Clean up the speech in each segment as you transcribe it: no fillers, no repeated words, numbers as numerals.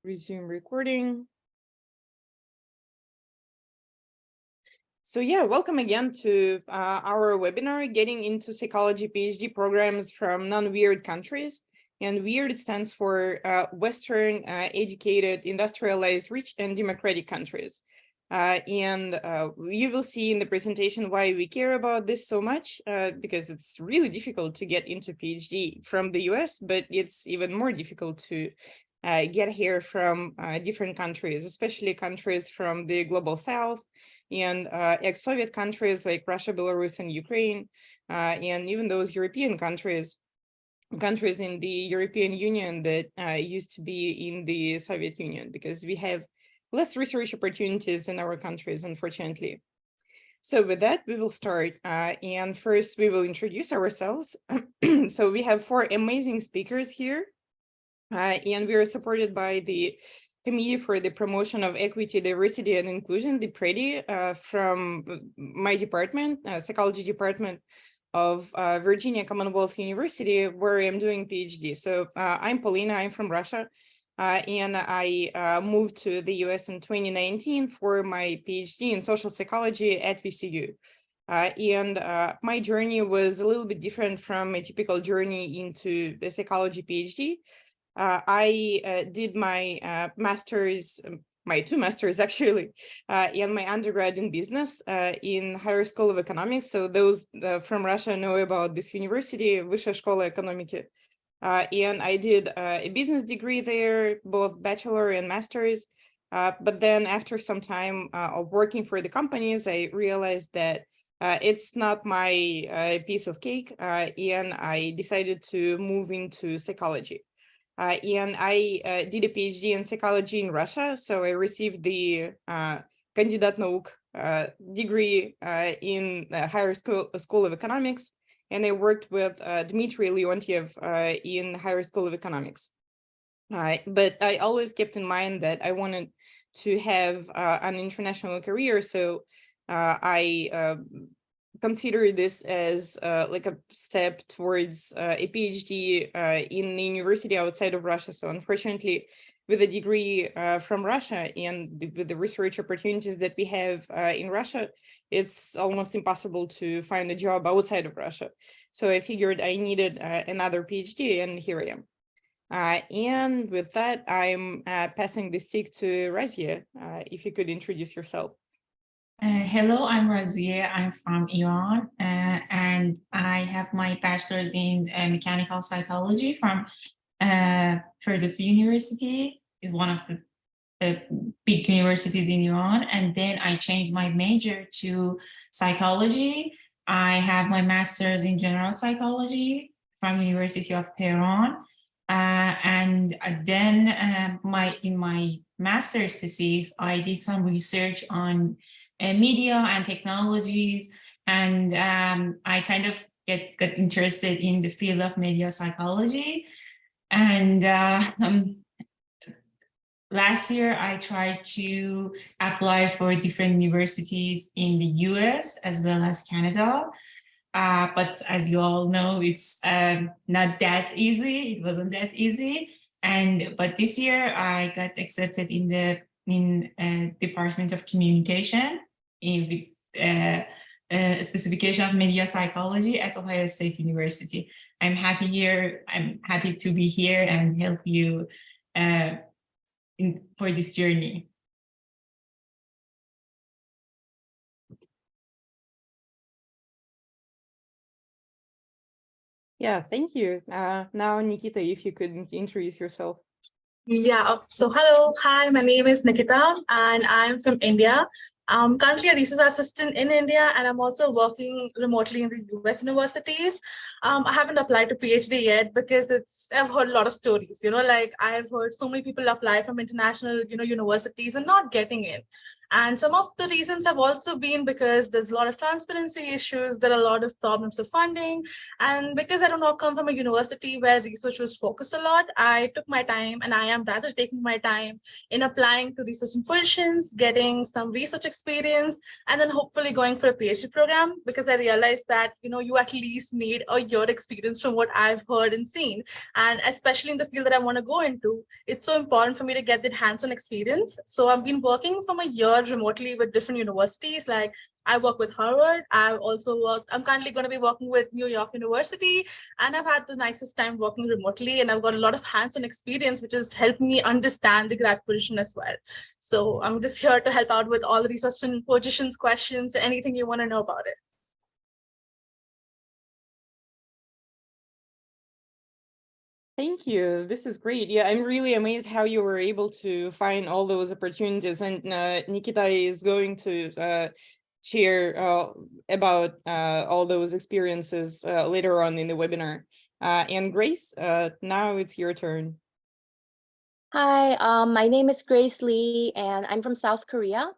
Resume recording. So yeah, welcome again to our webinar, Getting into Psychology PhD Programs from Non-Weird Countries. And weird stands for Western, educated, industrialized, rich, and democratic countries. You will see in the presentation why we care about this so much, because it's really difficult to get into PhD from the US, but it's even more difficult to get here from different countries, especially countries from the global south and ex-Soviet countries like Russia, Belarus, and Ukraine, and even those European countries in the European Union that used to be in the Soviet Union, because we have less research opportunities in our countries, unfortunately. So with that, we will start. And first, we will introduce ourselves. So we have 4 amazing speakers here. And we are supported by the Committee for the Promotion of Equity, Diversity, and Inclusion, the PrEDI, from my department, psychology department of Virginia Commonwealth University, where I'm doing PhD. So I'm Paulina, I'm from Russia, and I moved to the US in 2019 for my PhD in social psychology at VCU. My journey was a little bit different from a typical journey into the psychology PhD. I did my master's, my 2 masters actually, and my undergrad in business in Higher School of Economics. So those from Russia know about this university, Высшая школа экономики. And I did a business degree there, both bachelor and master's. But then after some time of working for the companies, I realized that it's not my piece of cake, and I decided to move into psychology. And I did a PhD in psychology in Russia. So I received the Kandidat Nauk degree in the Higher School of Economics. And I worked with Dmitry Leontiev in Higher School of Economics. But I always kept in mind that I wanted to have an international career. So I consider this as like a step towards a PhD in the university outside of Russia. So unfortunately, with a degree from Russia and with the research opportunities that we have in Russia, it's almost impossible to find a job outside of Russia. So I figured I needed another PhD, and here I am. And with that, I'm passing the stick to Razia. If you could introduce yourself. Hello, I'm Razia. I'm from Iran, and I have my bachelor's in mechanical psychology from PrEDI University. Is one of the big universities in Iran. And then I changed my major to psychology. I have my master's in general psychology from University of Tehran. And then in my master's thesis, I did some research on media and technologies, and I kind of got interested in the field of media psychology. And last year, I tried to apply for different universities in the US as well as Canada. But as you all know, it's not that easy. It wasn't that easy. But this year, I got accepted in the Department of Communication in specification of media psychology at Ohio State University. I'm happy here. I'm happy to be here and help you for this journey. Yeah, thank you. Now, Nikita, if you could introduce yourself. Yeah, so hello, hi, my name is Nikita and I'm from India. I'm currently a research assistant in India, and I'm also working remotely in the US universities. I haven't applied to PhD yet because I've heard a lot of stories, like I've heard so many people apply from international, universities and not getting in. And some of the reasons have also been because there's a lot of transparency issues, there are a lot of problems of funding, and because I do not come from a university where research was focused a lot, I took my time, and I am rather taking my time in applying to research positions, getting some research experience, and then hopefully going for a PhD program, because I realized that, you at least need a year experience from what I've heard and seen. And especially in the field that I want to go into, it's so important for me to get that hands-on experience. So I've been working from a year remotely with different universities. Like I work with Harvard. I'm currently going to be working with New York University, and I've had the nicest time working remotely, and I've got a lot of hands-on experience, which has helped me understand the grad position as well. So I'm just here to help out with all the research and positions, questions, anything you want to know about it. Thank you. This is great. Yeah, I'm really amazed how you were able to find all those opportunities. And Nikita is going to share about all those experiences later on in the webinar. And Grace, now it's your turn. Hi, my name is Grace Lee, and I'm from South Korea.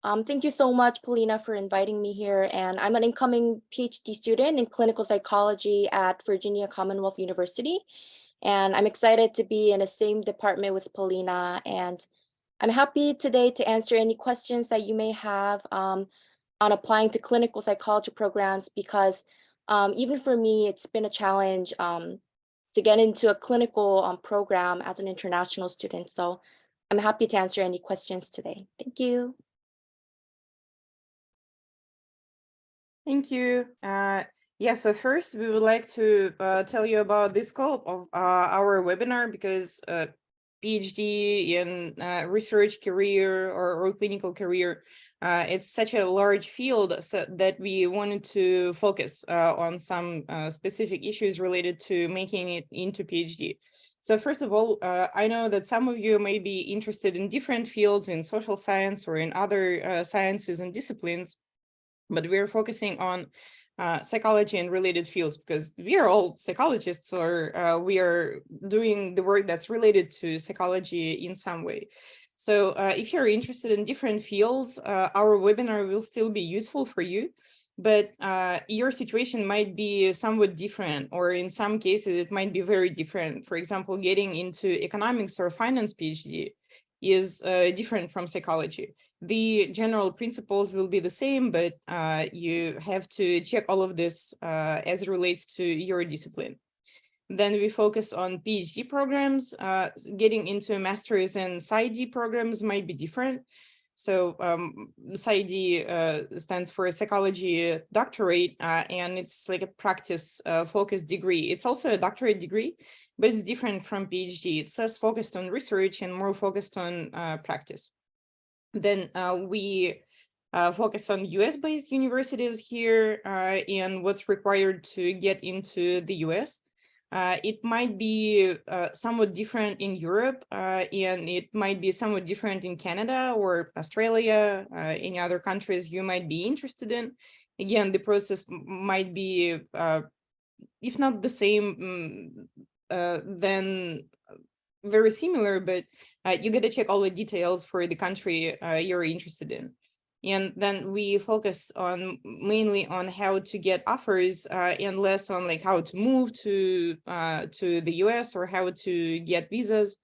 Thank you so much, Polina, for inviting me here. And I'm an incoming PhD student in clinical psychology at Virginia Commonwealth University. And I'm excited to be in the same department with Polina. And I'm happy today to answer any questions that you may have on applying to clinical psychology programs, because even for me, it's been a challenge to get into a clinical program as an international student. So I'm happy to answer any questions today. Thank you. Thank you. Yeah, so first we would like to tell you about the scope of our webinar, because PhD in research career or clinical career, it's such a large field, so that we wanted to focus on some specific issues related to making it into PhD. So first of all, I know that some of you may be interested in different fields in social science or in other sciences and disciplines, but we're focusing on psychology and related fields because we are all psychologists, or we are doing the work that's related to psychology in some way. So if you're interested in different fields, our webinar will still be useful for you, but your situation might be somewhat different, or in some cases it might be very different. For example, getting into economics or finance PhD is different from psychology. The general principles will be the same, but you have to check all of this as it relates to your discipline. Then we focus on PhD programs. Getting into a master's and PsyD programs might be different. So PsyD stands for a psychology doctorate, and it's like a practice focused degree. It's also a doctorate degree, but it's different from PhD. It's less focused on research and more focused on practice. Then we focus on US-based universities here and what's required to get into the US. It might be somewhat different in Europe, and it might be somewhat different in Canada or Australia, any other countries you might be interested in. Again, the process might be, if not the same, then very similar, but you got to check all the details for the country you're interested in. And then we focus on mainly on how to get offers and less on like how to move to the US or how to get visas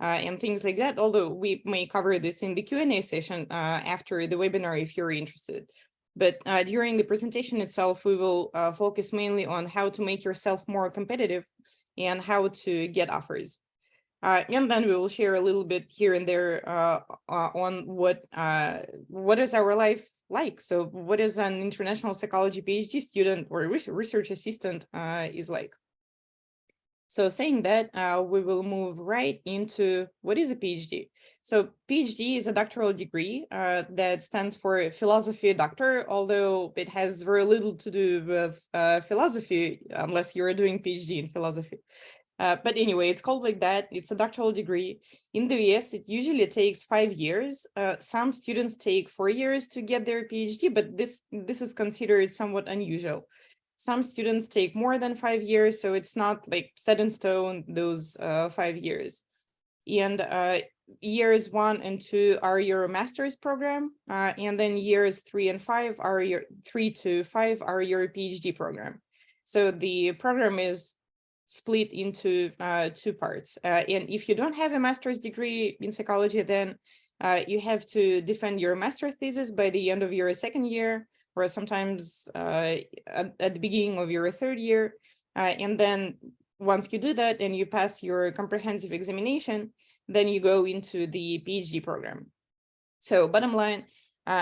and things like that. Although we may cover this in the Q&A session after the webinar if you're interested. But during the presentation itself, we will focus mainly on how to make yourself more competitive and how to get offers. And then we will share a little bit here and there on what is our life like. So what is an international psychology PhD student or research assistant is like. So saying that, we will move right into what is a PhD. So PhD is a doctoral degree that stands for philosophy doctor, although it has very little to do with philosophy unless you're doing PhD in philosophy. But anyway, it's called like that. It's a doctoral degree. In the US, it usually takes 5 years. Some students take 4 years to get their PhD, but this is considered somewhat unusual. Some students take more than 5 years, so it's not like set in stone, those 5 years. And years 1 and 2 are your master's program, and then years 3 and 5 are your 3 to 5 are your PhD program. So the program is split into 2 parts. And if you don't have a master's degree in psychology, then you have to defend your master's thesis by the end of your 2nd year, or sometimes at the beginning of your 3rd year. And then once you do that and you pass your comprehensive examination, then you go into the PhD program. So bottom line,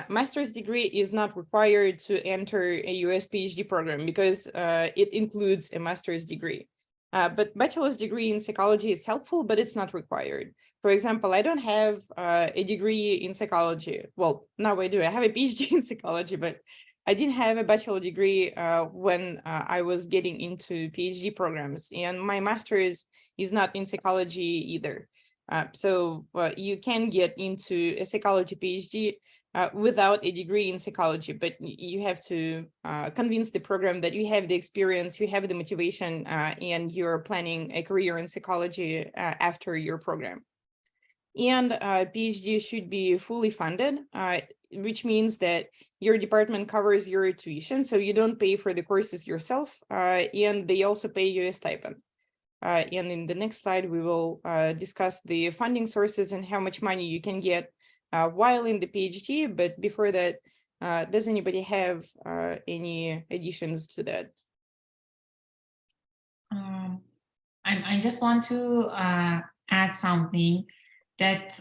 master's degree is not required to enter a US PhD program because it includes a master's degree. But bachelor's degree in psychology is helpful, but it's not required. For example, I don't have a degree in psychology. Well, now I do. I have a PhD in psychology, but I didn't have a bachelor degree when I was getting into PhD programs, and my master's is not in psychology either. So you can get into a psychology PhD without a degree in psychology, but you have to convince the program that you have the experience, you have the motivation, and you're planning a career in psychology after your program. And PhD should be fully funded, which means that your department covers your tuition, so you don't pay for the courses yourself, and they also pay you a stipend. And in the next slide, we will discuss the funding sources and how much money you can get while in the PhD. But before that, does anybody have any additions to that? I just want to add something that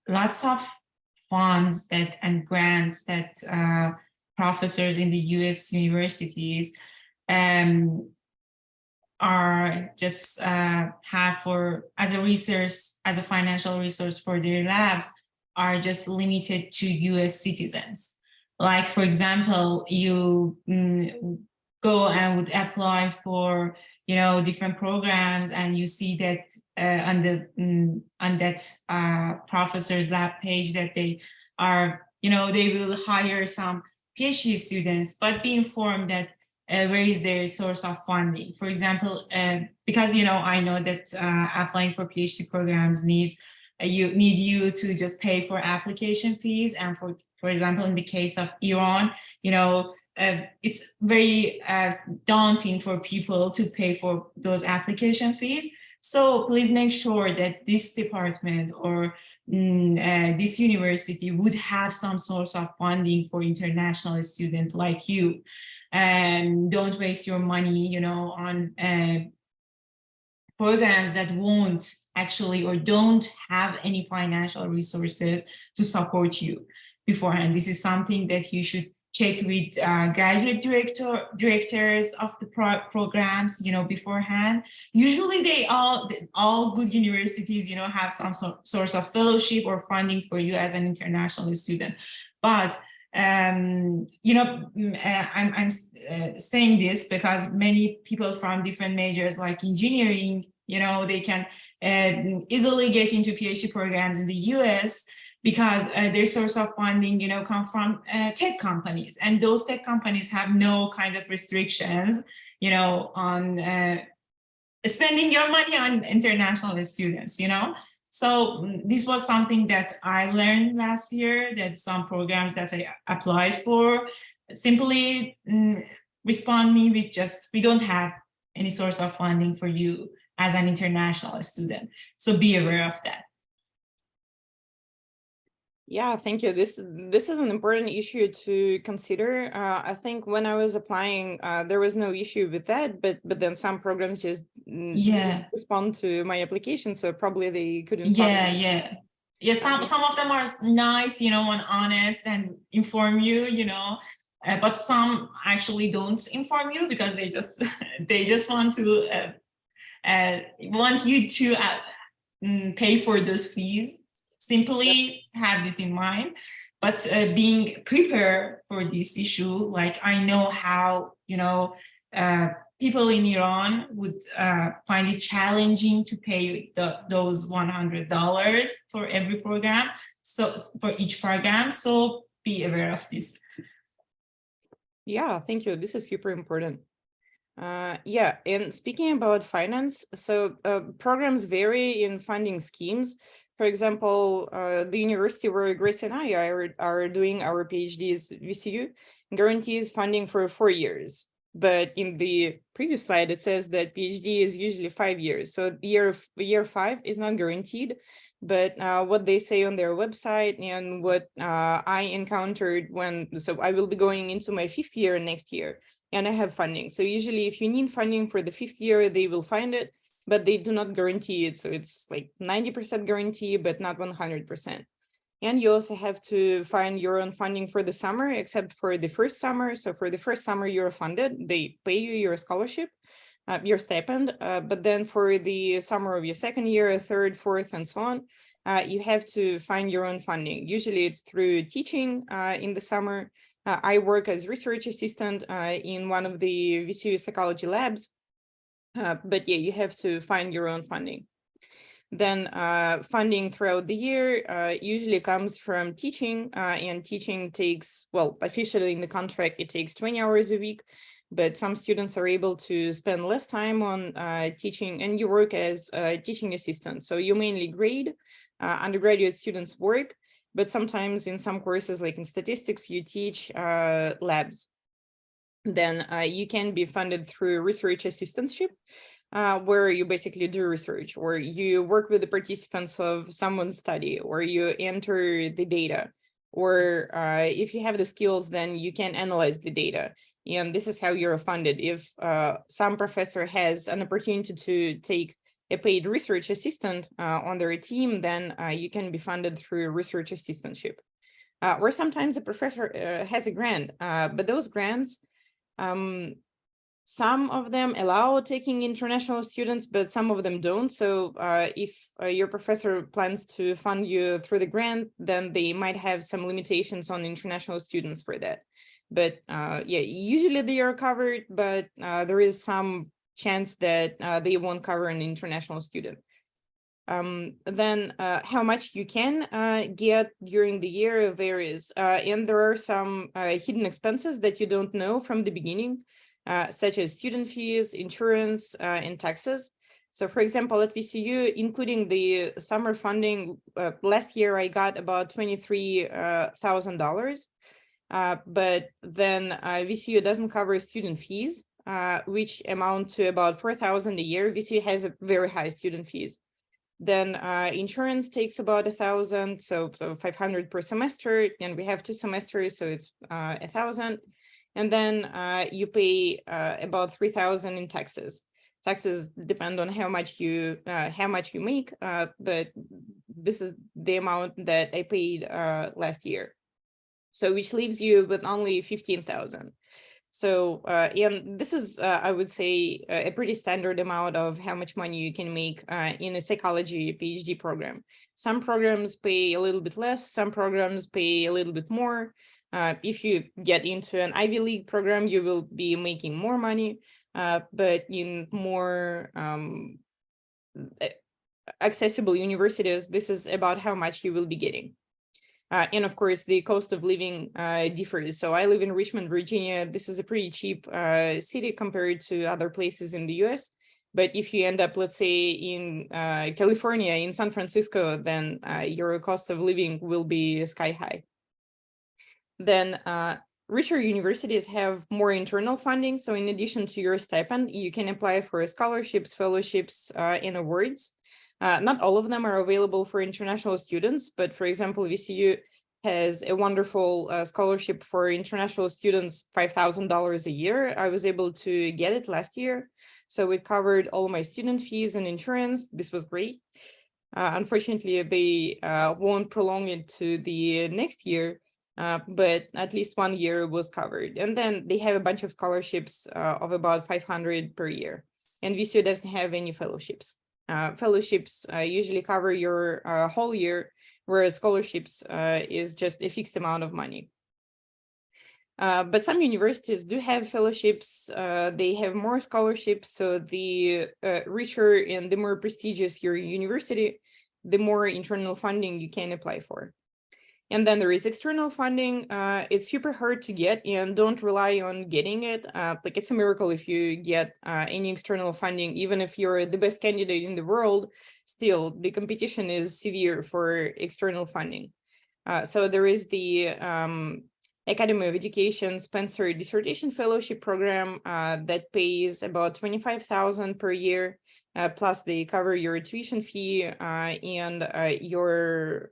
lots of funds that and grants that professors in the US universities are just have for as a resource, as a financial resource for their labs, are just limited to US citizens. Like, for example, you go and would apply for, you know, different programs, and you see that on that professor's lab page that they are, you know, they will hire some PhD students, but be informed that where is their source of funding. For example, because, you know, I know that applying for PhD programs needs you to just pay for application fees, and for example, in the case of Iran, you know, it's very daunting for people to pay for those application fees. So please make sure that this department or this university would have some source of funding for international students like you. And don't waste your money, you know, on programs that won't actually or don't have any financial resources to support you beforehand. This is something that you should check with graduate directors of the programs, you know, beforehand. Usually they all good universities, you know, have some source of fellowship or funding for you as an international student. But you know, I'm saying this because many people from different majors like engineering, you know, they can easily get into PhD programs in the US because their source of funding, you know, come from tech companies, and those tech companies have no kind of restrictions, you know, on spending your money on international students, you know. So this was something that I learned last year, that some programs that I applied for simply respond me with just, we don't have any source of funding for you as an international student. So be aware of that. Yeah, thank you. This is an important issue to consider. I think when I was applying, there was no issue with that, but then some programs just didn't respond to my application, so probably they couldn't. Some of them are nice, you know, and honest and inform you, you know, but some actually don't inform you because they just want to want you to pay for those fees. Simply have this in mind, but being prepared for this issue, like I know how, you know, people in Iran would find it challenging to pay those $100 for every program, so for each program, so be aware of this. Yeah, thank you. This is super important. Yeah, and speaking about finance, so programs vary in funding schemes. For example, the university where Grace and I are doing our PhDs, VCU, guarantees funding for 4 years. But in the previous slide, it says that PhD is usually 5 years. So year 5 is not guaranteed. But what they say on their website and what I encountered so I will be going into my 5th year next year, and I have funding. So usually if you need funding for the 5th year, they will find it, but they do not guarantee it. So it's like 90% guarantee, but not 100%. And you also have to find your own funding for the summer, except for the first summer. So for the first summer, you're funded, they pay you your scholarship, your stipend, but then for the summer of your second year, third, fourth, and so on, you have to find your own funding. Usually it's through teaching in the summer. I work as research assistant in one of the VCU psychology labs, but yeah, you have to find your own funding. Then funding throughout the year usually comes from teaching, and teaching takes, well, officially in the contract, it takes 20 hours a week, but some students are able to spend less time on teaching, and you work as a teaching assistant. So you mainly grade undergraduate students' work, but sometimes in some courses, like in statistics, you teach labs. Then you can be funded through research assistantship, where you basically do research, or you work with the participants of someone's study, or you enter the data, or if you have the skills, then you can analyze the data. And this is how you're funded. If some professor has an opportunity to take a paid research assistant on their team, then you can be funded through research assistantship. Or sometimes a professor has a grant, but those grants, some of them allow taking international students, but some of them don't. So if your professor plans to fund you through the grant, then they might have some limitations on international students for that. But yeah, usually they are covered, but there is some chance that they won't cover an international student. Then how much you can get during the year varies. And there are some hidden expenses that you don't know from the beginning, such as student fees, insurance, and taxes. So for example, at VCU, including the summer funding, last year I got about $23,000. But then VCU doesn't cover student fees, which amount to about $4,000 a year. VCU has a very high student fees. Then insurance takes about 1,000, so 500 per semester, and we have 2 semesters, so it's 1,000. And then you pay about 3,000 in taxes. Taxes depend on how much you make, but this is the amount that I paid last year. So which leaves you with only 15,000. So, and this is, I would say, a pretty standard amount of how much money you can make in a psychology PhD program. Some programs pay a little bit less, some programs pay a little bit more. If you get into an Ivy League program, you will be making more money, but in more accessible universities, this is about how much you will be getting. And of course, the cost of living differs. So I live in Richmond, Virginia. This is a pretty cheap city compared to other places in the US. But if you end up, let's say, in California, in San Francisco, then your cost of living will be sky high. Then richer universities have more internal funding. So in addition to your stipend, you can apply for scholarships, fellowships, and awards. Not all of them are available for international students, but for example, VCU has a wonderful scholarship for international students, $5,000 a year. I was able to get it last year. So it covered all my student fees and insurance. This was great. Unfortunately, they won't prolong it to the next year, but at least 1 year was covered. And then they have a bunch of scholarships of about 500 per year. And VCU doesn't have any fellowships. Fellowships usually cover your whole year, whereas scholarships is just a fixed amount of money. But some universities do have fellowships. They have more scholarships. So the richer and the more prestigious your university, the more internal funding you can apply for. And then there is external funding. It's super hard to get, and don't rely on getting it. Like, it's a miracle if you get any external funding, even if you're the best candidate in the world. Still, the competition is severe for external funding. So there is the Academy of Education Spencer Dissertation Fellowship Program that pays about $25,000 per year. Plus they cover your tuition fee and your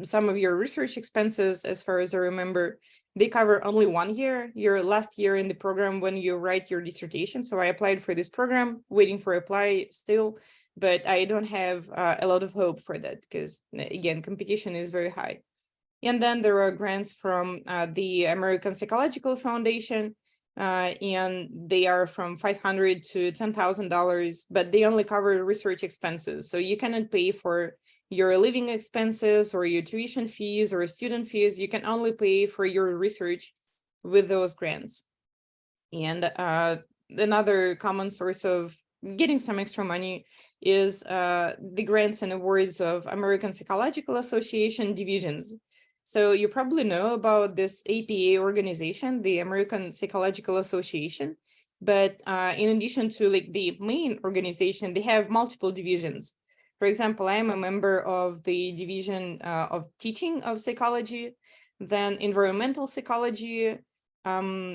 some of your research expenses, as far as I remember. They cover only 1 year, your last year in the program when you write your dissertation. So I applied for this program, waiting for apply still, but I don't have a lot of hope for that because, again, competition is very high. And then there are grants from the American Psychological Foundation, and they are from $500 to $10,000, but they only cover research expenses. So you cannot pay for your living expenses or your tuition fees or student fees. You can only pay for your research with those grants. And another common source of getting some extra money is the grants and awards of American Psychological Association divisions. So you probably know about this APA organization, the American Psychological Association, but in addition to like the main organization, they have multiple divisions. For example, I am a member of the division of teaching of psychology, then environmental psychology,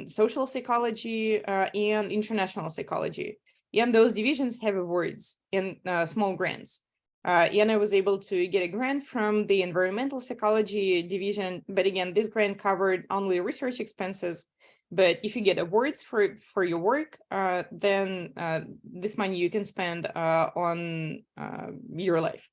social psychology, and international psychology. And those divisions have awards and small grants. And I was able to get a grant from the environmental psychology division, but again, this grant covered only research expenses. But if you get awards for your work, then this money you can spend on your life.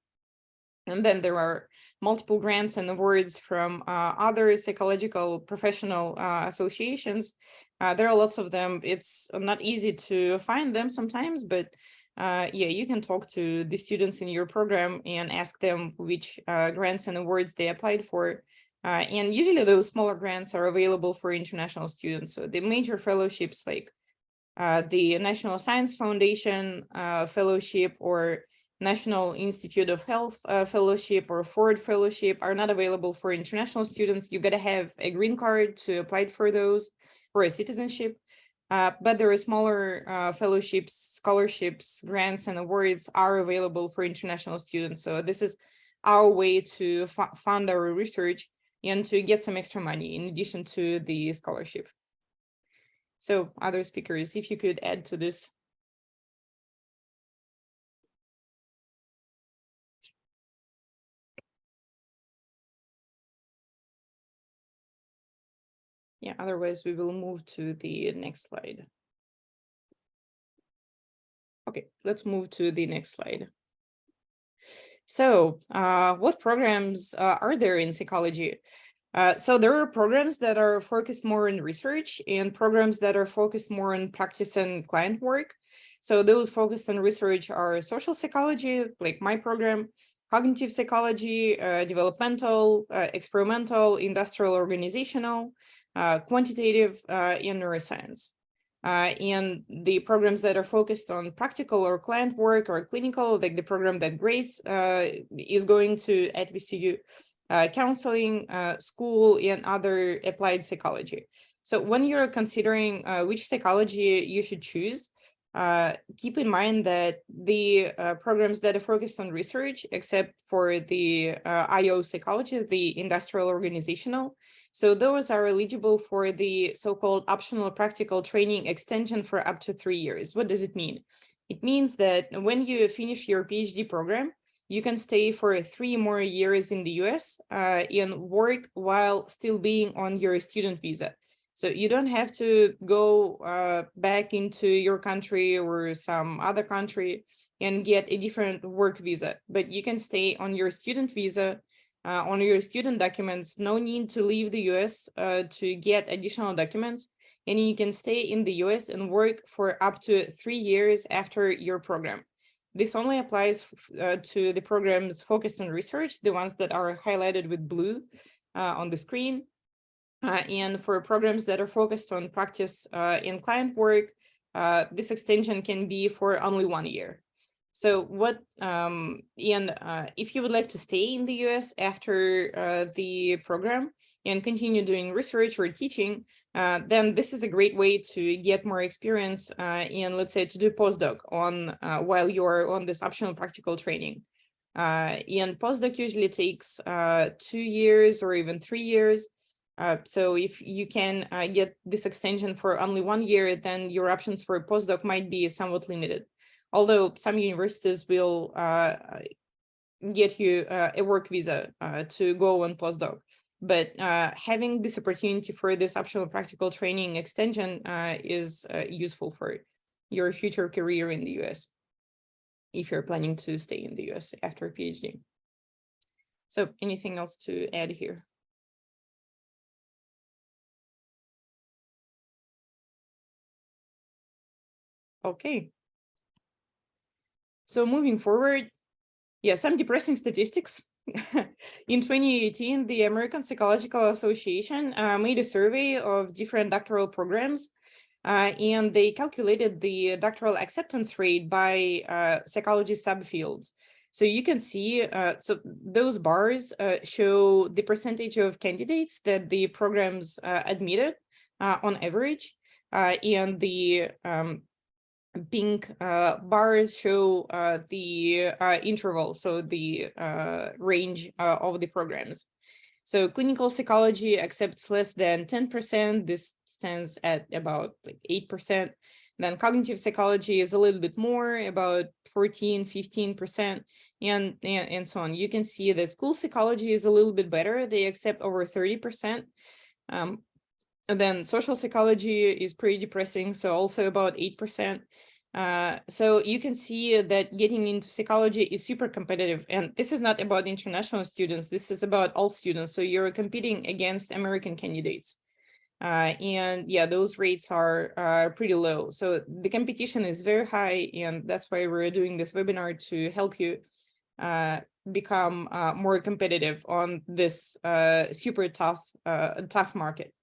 And then there are multiple grants and awards from other psychological professional associations. There are lots of them. It's not easy to find them sometimes, but yeah, you can talk to the students in your program and ask them which grants and awards they applied for. And usually those smaller grants are available for international students. So the major fellowships like the National Science Foundation Fellowship or National Institute of Health Fellowship or Ford Fellowship are not available for international students. You got to have a green card to apply for those, or a citizenship. But there are smaller fellowships, scholarships, grants, and awards are available for international students. So this is our way to fund our research and to get some extra money in addition to the scholarship. So other speakers, if you could add to this. Yeah, otherwise we will move to the next slide. Okay, let's move to the next slide. So what programs are there in psychology? So there are programs that are focused more on research and programs that are focused more on practice and client work. So those focused on research are social psychology, like my program, cognitive psychology, developmental, experimental, industrial, organizational, quantitative, and neuroscience. And the programs that are focused on practical or client work or clinical, like the program that Grace is going to at VCU, counseling, school, and other applied psychology. So when you're considering which psychology you should choose, keep in mind that the programs that are focused on research, except for the IO psychology, the industrial organizational, so those are eligible for the so-called optional practical training extension for up to 3 years. What does it mean? It means that when you finish your PhD program, you can stay for 3 more years in the US and work while still being on your student visa. So you don't have to go back into your country or some other country and get a different work visa, but you can stay on your student visa, on your student documents. No need to leave the US to get additional documents, and you can stay in the US and work for up to 3 years after your program. This only applies to the programs focused on research, the ones that are highlighted with blue on the screen. And for programs that are focused on practice and client work, this extension can be for only 1 year. So what, if you would like to stay in the US after the program and continue doing research or teaching, then this is a great way to get more experience and let's say to do postdoc on while you're on this optional practical training. And postdoc usually takes 2 years or even 3 years. So if you can get this extension for only 1 year, then your options for a postdoc might be somewhat limited. Although some universities will get you a work visa to go on postdoc. But having this opportunity for this optional practical training extension is useful for your future career in the US, if you're planning to stay in the US after a PhD. So anything else to add here? Okay. So moving forward, yeah, some depressing statistics. In 2018, the American Psychological Association made a survey of different doctoral programs, and they calculated the doctoral acceptance rate by psychology subfields. So you can see, so those bars show the percentage of candidates that the programs admitted on average, and the pink bars show the interval, so the range of the programs. So clinical psychology accepts less than 10%. This stands at about like 8%. Then cognitive psychology is a little bit more, about 14, 15%, and so on. You can see that school psychology is a little bit better. They accept over 30%. And then social psychology is pretty depressing, so also about 8%. So you can see that getting into psychology is super competitive. And this is not about international students. This is about all students. So you're competing against American candidates. And yeah, those rates are pretty low. So the competition is very high. And that's why we're doing this webinar to help you become more competitive on this super tough market.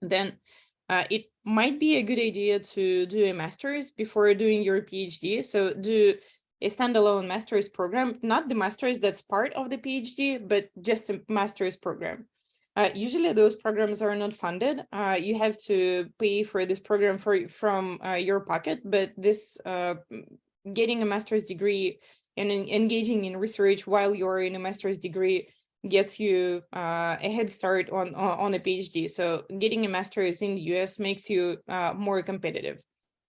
Then it might be a good idea to do a master's before doing your PhD. So do a standalone master's program, not the master's that's part of the PhD, but just a master's program. Usually those programs are not funded. You have to pay for this program from your pocket, but this getting a master's degree and engaging in research while you're in a master's degree gets you a head start on a PhD. So getting a master's in the US makes you more competitive.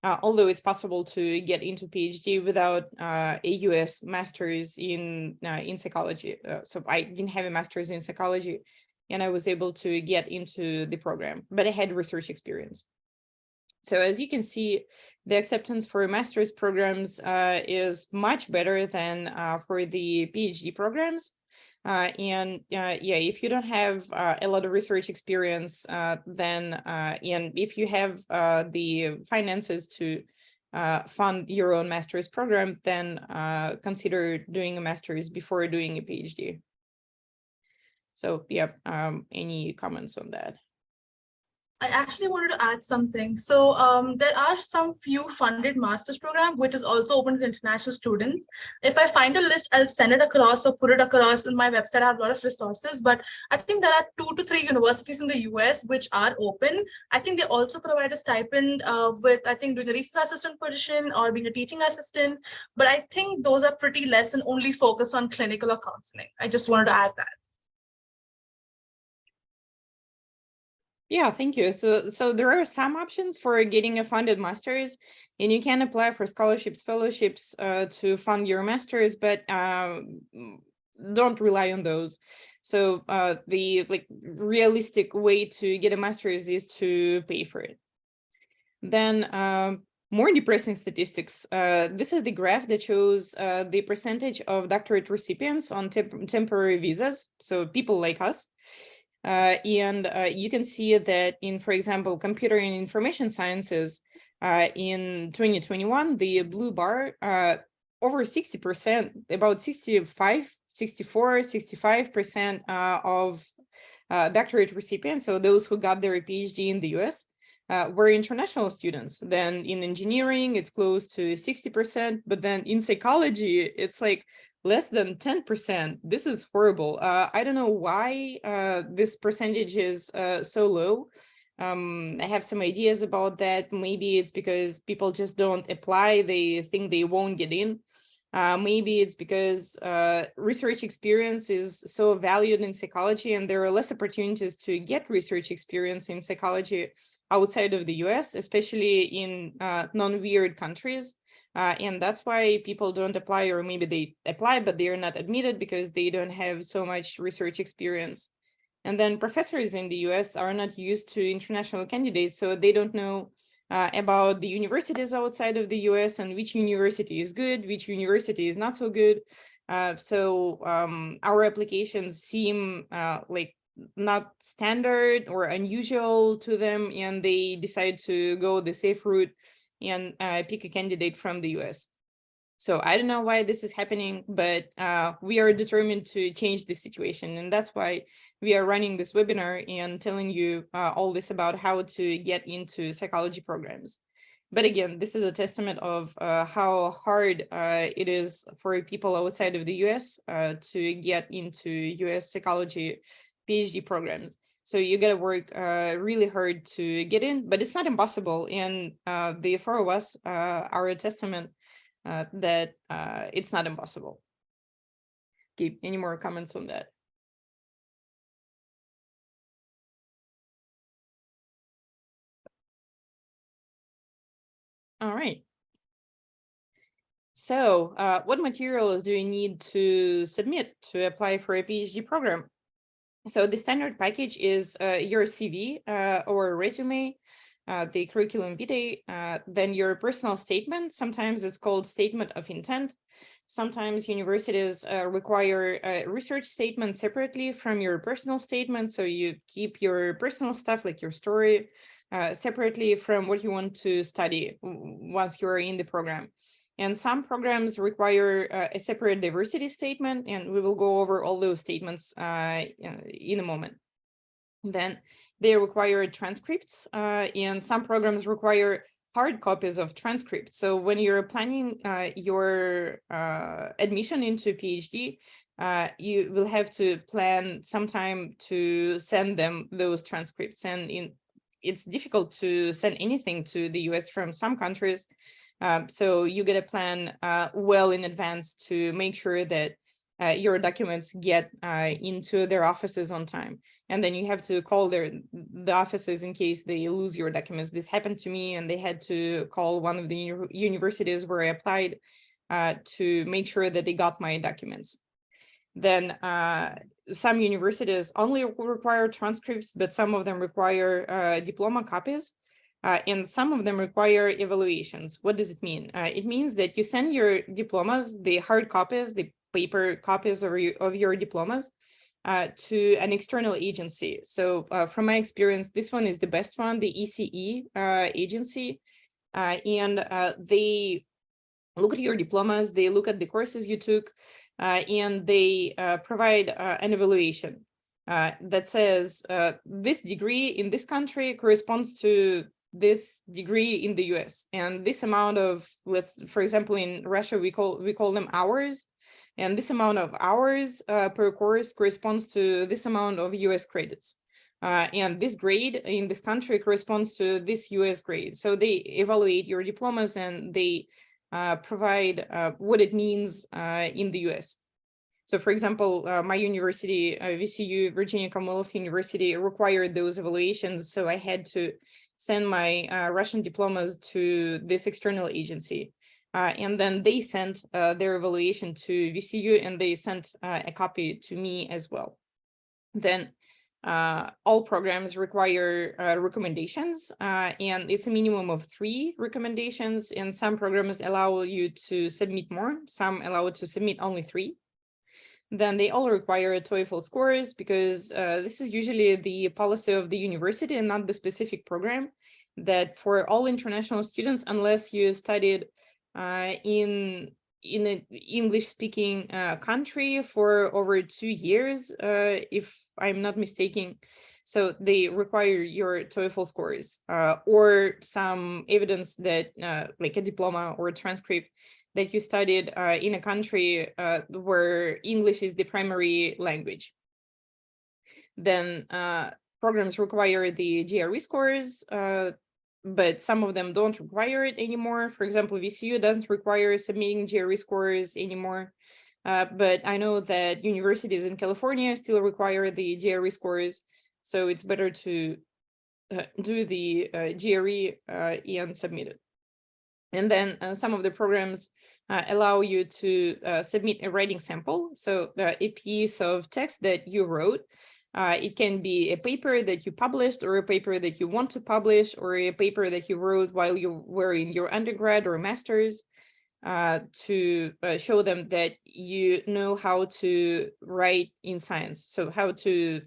Although it's possible to get into PhD without a US master's in psychology. So I didn't have a master's in psychology, and I was able to get into the program, but I had research experience. So as you can see, the acceptance for master's programs is much better than for the PhD programs. Yeah, if you don't have a lot of research experience, then and if you have the finances to fund your own master's program, then consider doing a master's before doing a PhD. So yeah, any comments on that? I actually wanted to add something. So there are some few funded master's program, which is also open to international students. If I find a list, I'll send it across or put it across in my website. I have a lot of resources, but I think there are 2 to 3 universities in the US which are open. I think they also provide a stipend with, I think, doing a research assistant position or being a teaching assistant. But I think those are pretty less and only focus on clinical or counseling. I just wanted to add that. Yeah, thank you. So there are some options for getting a funded master's, and you can apply for scholarships, fellowships to fund your master's, but don't rely on those. So the realistic way to get a master's is to pay for it. Then more depressing statistics. This is the graph that shows the percentage of doctorate recipients on temporary visas, so people like us. You can see that in, for example, computer and information sciences, in 2021, the blue bar, over 60%, about 65% of doctorate recipients, so those who got their PhD in the US, were international students. Then in engineering, it's close to 60%, but then in psychology, it's like less than 10%. This is horrible. I don't know why this percentage is so low. I have some ideas about that. Maybe it's because people just don't apply. They think they won't get in. Maybe it's because research experience is so valued in psychology, and there are less opportunities to get research experience in psychology outside of the US, especially in non-weird countries. And that's why people don't apply, or maybe they apply, but they are not admitted because they don't have so much research experience. And then professors in the US are not used to international candidates, so they don't know about the universities outside of the US and which university is good, which university is not so good. So our applications seem like not standard or unusual to them, and they decide to go the safe route and pick a candidate from the US. So I don't know why this is happening, but we are determined to change this situation. And that's why we are running this webinar and telling you all this about how to get into psychology programs. But again, this is a testament of how hard it is for people outside of the US to get into US psychology PhD programs. So you got to work really hard to get in, but it's not impossible. And the four of us are a testament that it's not impossible. Okay, any more comments on that? All right. So what materials do you need to submit to apply for a PhD program? So the standard package is your CV or resume, the curriculum vitae, then your personal statement. Sometimes it's called statement of intent. Sometimes universities require a research statement separately from your personal statement. So you keep your personal stuff, like your story, separately from what you want to study once you're in the program. And some programs require a separate diversity statement, and we will go over all those statements in a moment. Then they require transcripts, and some programs require hard copies of transcripts. So when you're planning your admission into a PhD, you will have to plan some time to send them those transcripts. And it's difficult to send anything to the US from some countries. So you get to plan well in advance to make sure that your documents get into their offices on time. And then you have to call the offices in case they lose your documents. This happened to me, and they had to call one of the universities where I applied to make sure that they got my documents. Then some universities only require transcripts, but some of them require diploma copies. And some of them require evaluations. What does it mean? It means that you send your diplomas, the hard copies, the paper copies of your diplomas, to an external agency. So from my experience, this one is the best one, the ECE agency. And they look at your diplomas, they look at the courses you took, and they provide an evaluation that says this degree in this country corresponds to this degree in the US, and this amount of, for example, in Russia, we call them hours, and this amount of hours per course corresponds to this amount of US credits. And this grade in this country corresponds to this US grade. So they evaluate your diplomas, and they provide what it means in the US. So for example, my university, VCU, Virginia Commonwealth University, required those evaluations. So I had to send my Russian diplomas to this external agency. And then they sent their evaluation to VCU, and they sent a copy to me as well. Then all programs require recommendations, and it's a minimum of 3 recommendations, and some programs allow you to submit more, some allow you to submit only 3. Then they all require TOEFL scores, because this is usually the policy of the university and not the specific program, that for all international students, unless you studied in an English-speaking country for over 2 years, if I'm not mistaken. So they require your TOEFL scores or some evidence that like a diploma or a transcript that you studied in a country where English is the primary language. Then programs require the GRE scores, but some of them don't require it anymore. For example, VCU doesn't require submitting GRE scores anymore. But I know that universities in California still require the GRE scores. So it's better to do the GRE and submit it. And then some of the programs allow you to submit a writing sample. So a piece of text that you wrote. It can be a paper that you published, or a paper that you want to publish, or a paper that you wrote while you were in your undergrad or master's, to show them that you know how to write in science. So how to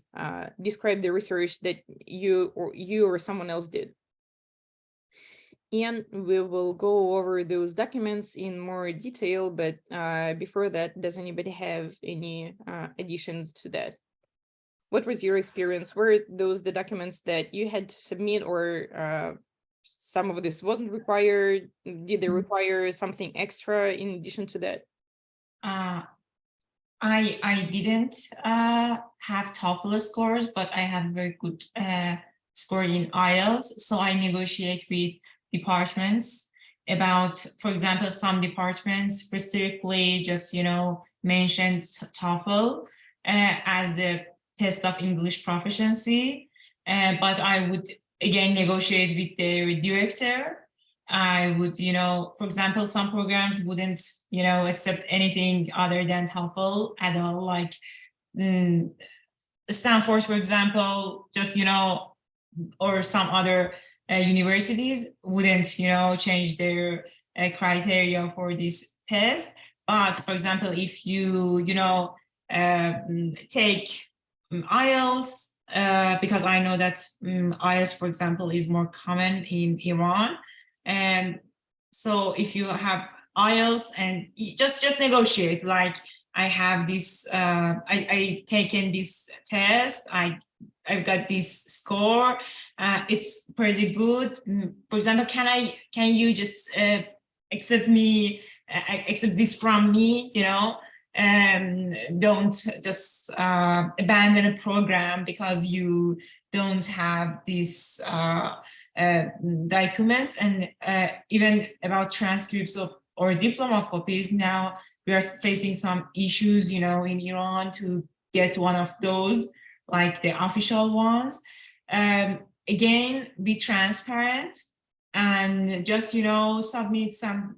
describe the research that you or someone else did. And we will go over those documents in more detail, but before that, does anybody have any additions to that? What was your experience? Were those the documents that you had to submit, or some of this wasn't required? Did they require something extra in addition to that? I didn't have TOEFL scores, but I have very good score in IELTS. So I negotiate with departments about, for example, some departments strictly just, mentioned TOEFL as the test of English proficiency. But I would, again, negotiate with the director. I would, for example, some programs wouldn't, accept anything other than TOEFL at all, like Stanford, for example, just, or some other universities wouldn't, change their criteria for this test. But for example, if you, take IELTS, because I know that IELTS, for example, is more common in Iran. And so if you have IELTS and just negotiate, like I have this, I've taken this test, I've got this score, it's pretty good. For example, can you just accept this from me, don't just abandon a program because you don't have these documents. And even about transcripts or diploma copies, now we are facing some issues, in Iran to get one of those, like the official ones. Again, be transparent and just, submit some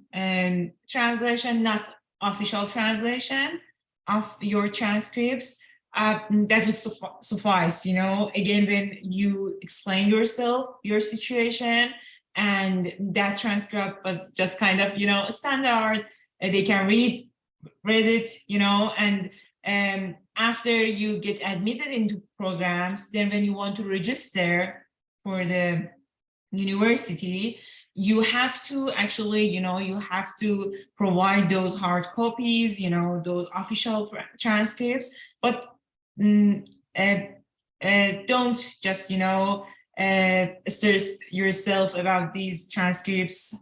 translation, not official translation of your transcripts. That would suffice, again, when you explain yourself, your situation, and that transcript was just kind of, standard, they can read it, and after you get admitted into programs, then when you want to register for the university, you have to actually, you have to provide those hard copies, those official transcripts, but don't just, stress yourself about these transcripts,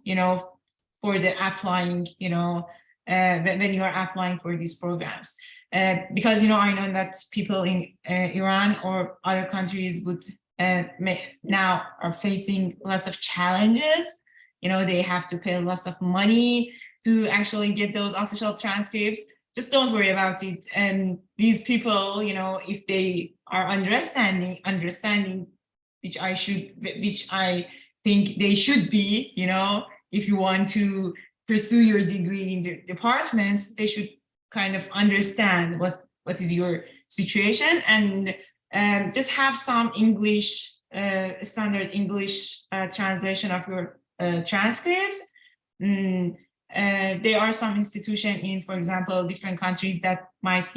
for the applying, when you are applying for these programs. Because, I know that people in Iran or other countries would now are facing lots of challenges. They have to pay lots of money to actually get those official transcripts. Just don't worry about it. And these people, if they are understanding, which I think they should be, if you want to pursue your degree in the departments, they should kind of understand what is your situation, and just have some English, standard English translation of your transcripts. There are some institutions in, for example, different countries that might,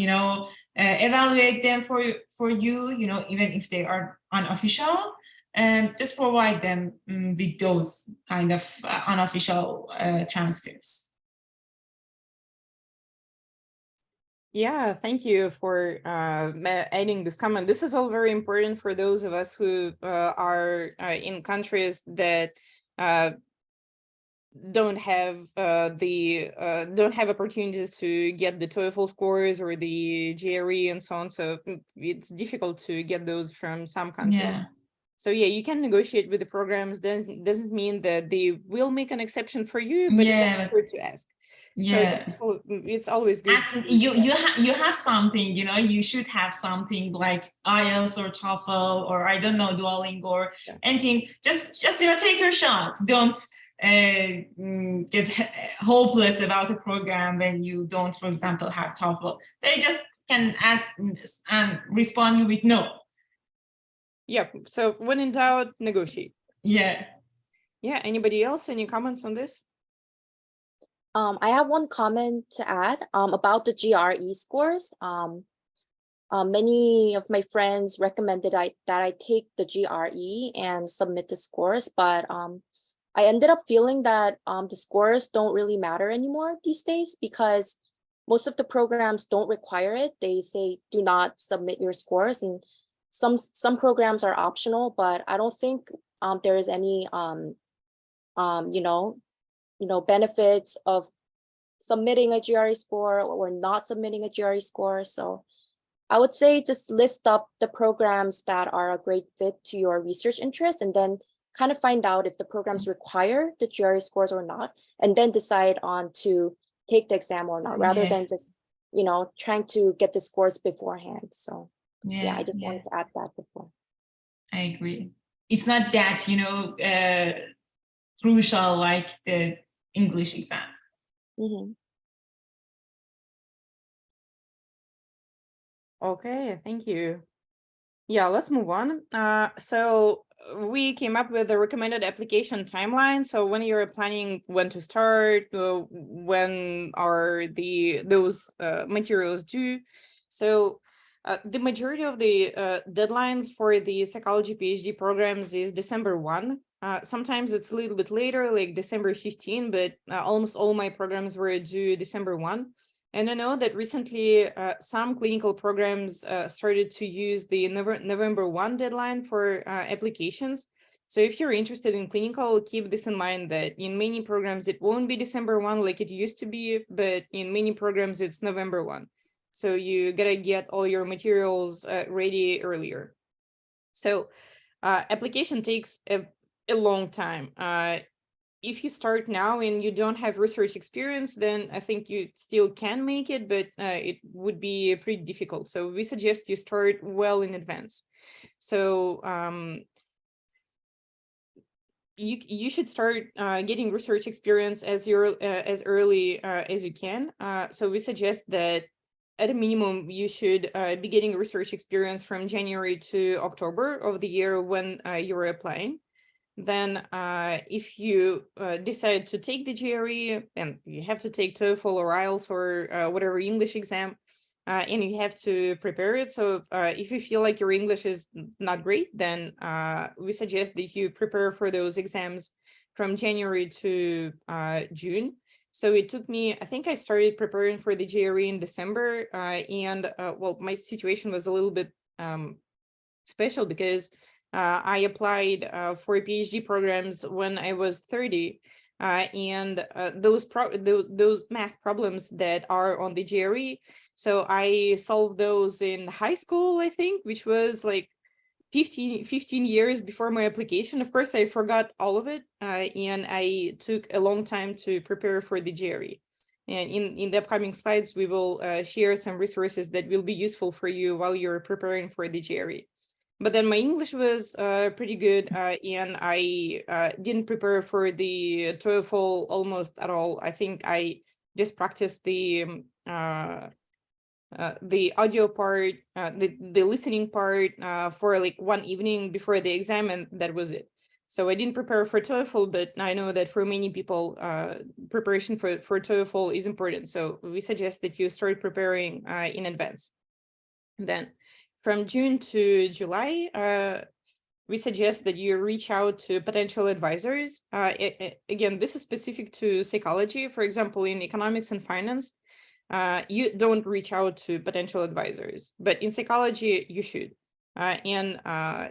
evaluate them for you, even if they are unofficial, and just provide them with those kind of unofficial transcripts. Yeah, thank you for adding this comment. This is all very important for those of us who are in countries that don't have don't have opportunities to get the TOEFL scores or the GRE and so on. So it's difficult to get those from some countries. Yeah. So yeah, you can negotiate with the programs. Then doesn't mean that they will make an exception for you, but Yeah, it's good to ask. yeah. So it's always good. And you have something, you know, you should have something like IELTS or TOEFL or I don't know, Duolingo or Yeah. anything. Just you know, take your shot. Don't get hopeless about a program when you don't, for example, have TOEFL. They just can ask and respond you with no. Yep. So when in doubt, negotiate. Yeah. Yeah. Anybody else? Any comments on this? I have one comment to add about the GRE scores. Many of my friends recommended that I take the GRE and submit the scores, but I ended up feeling that the scores don't really matter anymore these days because most of the programs don't require it. They say do not submit your scores, and some programs are optional, but I don't think there is any benefits of submitting a GRE score or not submitting a GRE score. So I would say just list up the programs that are a great fit to your research interest and then kind of find out if the programs require the GRE scores or not, and then decide on to take the exam or not, rather than just, trying to get the scores beforehand. So yeah, I just wanted to add that before. I agree. It's not that, crucial like the English exam. Mm-hmm. Okay, thank you. Yeah, let's move on. So we came up with a recommended application timeline. So when you're planning when to start, when are those materials due? So the majority of the deadlines for the psychology PhD programs is December 1. Sometimes it's a little bit later, like December 15, but almost all my programs were due December 1. And I know that recently some clinical programs started to use the November 1 deadline for applications. So if you're interested in clinical, keep this in mind that in many programs, it won't be December 1 like it used to be, but in many programs, it's November 1. So you gotta get all your materials ready earlier. So application takes a long time. If you start now and you don't have research experience, then I think you still can make it, but it would be pretty difficult. So we suggest you start well in advance. So you should start getting research experience as early as you can. So we suggest that at a minimum, you should be getting research experience from January to October of the year when you're applying. Then if you decide to take the GRE, and you have to take TOEFL or IELTS or whatever English exam, and you have to prepare it. So if you feel like your English is not great, then we suggest that you prepare for those exams from January to June. So it took me, I think I started preparing for the GRE in December, and well, my situation was a little bit special because I applied for PhD programs when I was 30, and those math problems that are on the GRE. So I solved those in high school, I think, which was like 15 years before my application. Of course, I forgot all of it, and I took a long time to prepare for the GRE. And in the upcoming slides, we will share some resources that will be useful for you while you're preparing for the GRE. But then my English was pretty good, and I didn't prepare for the TOEFL almost at all. I think I just practiced the audio part, the listening part for like one evening before the exam, and that was it. So I didn't prepare for TOEFL, but I know that for many people, preparation for TOEFL is important. So we suggest that you start preparing in advance. Then from June to July, we suggest that you reach out to potential advisors. Again, this is specific to psychology. For example, in economics and finance, you don't reach out to potential advisors, but in psychology, you should. And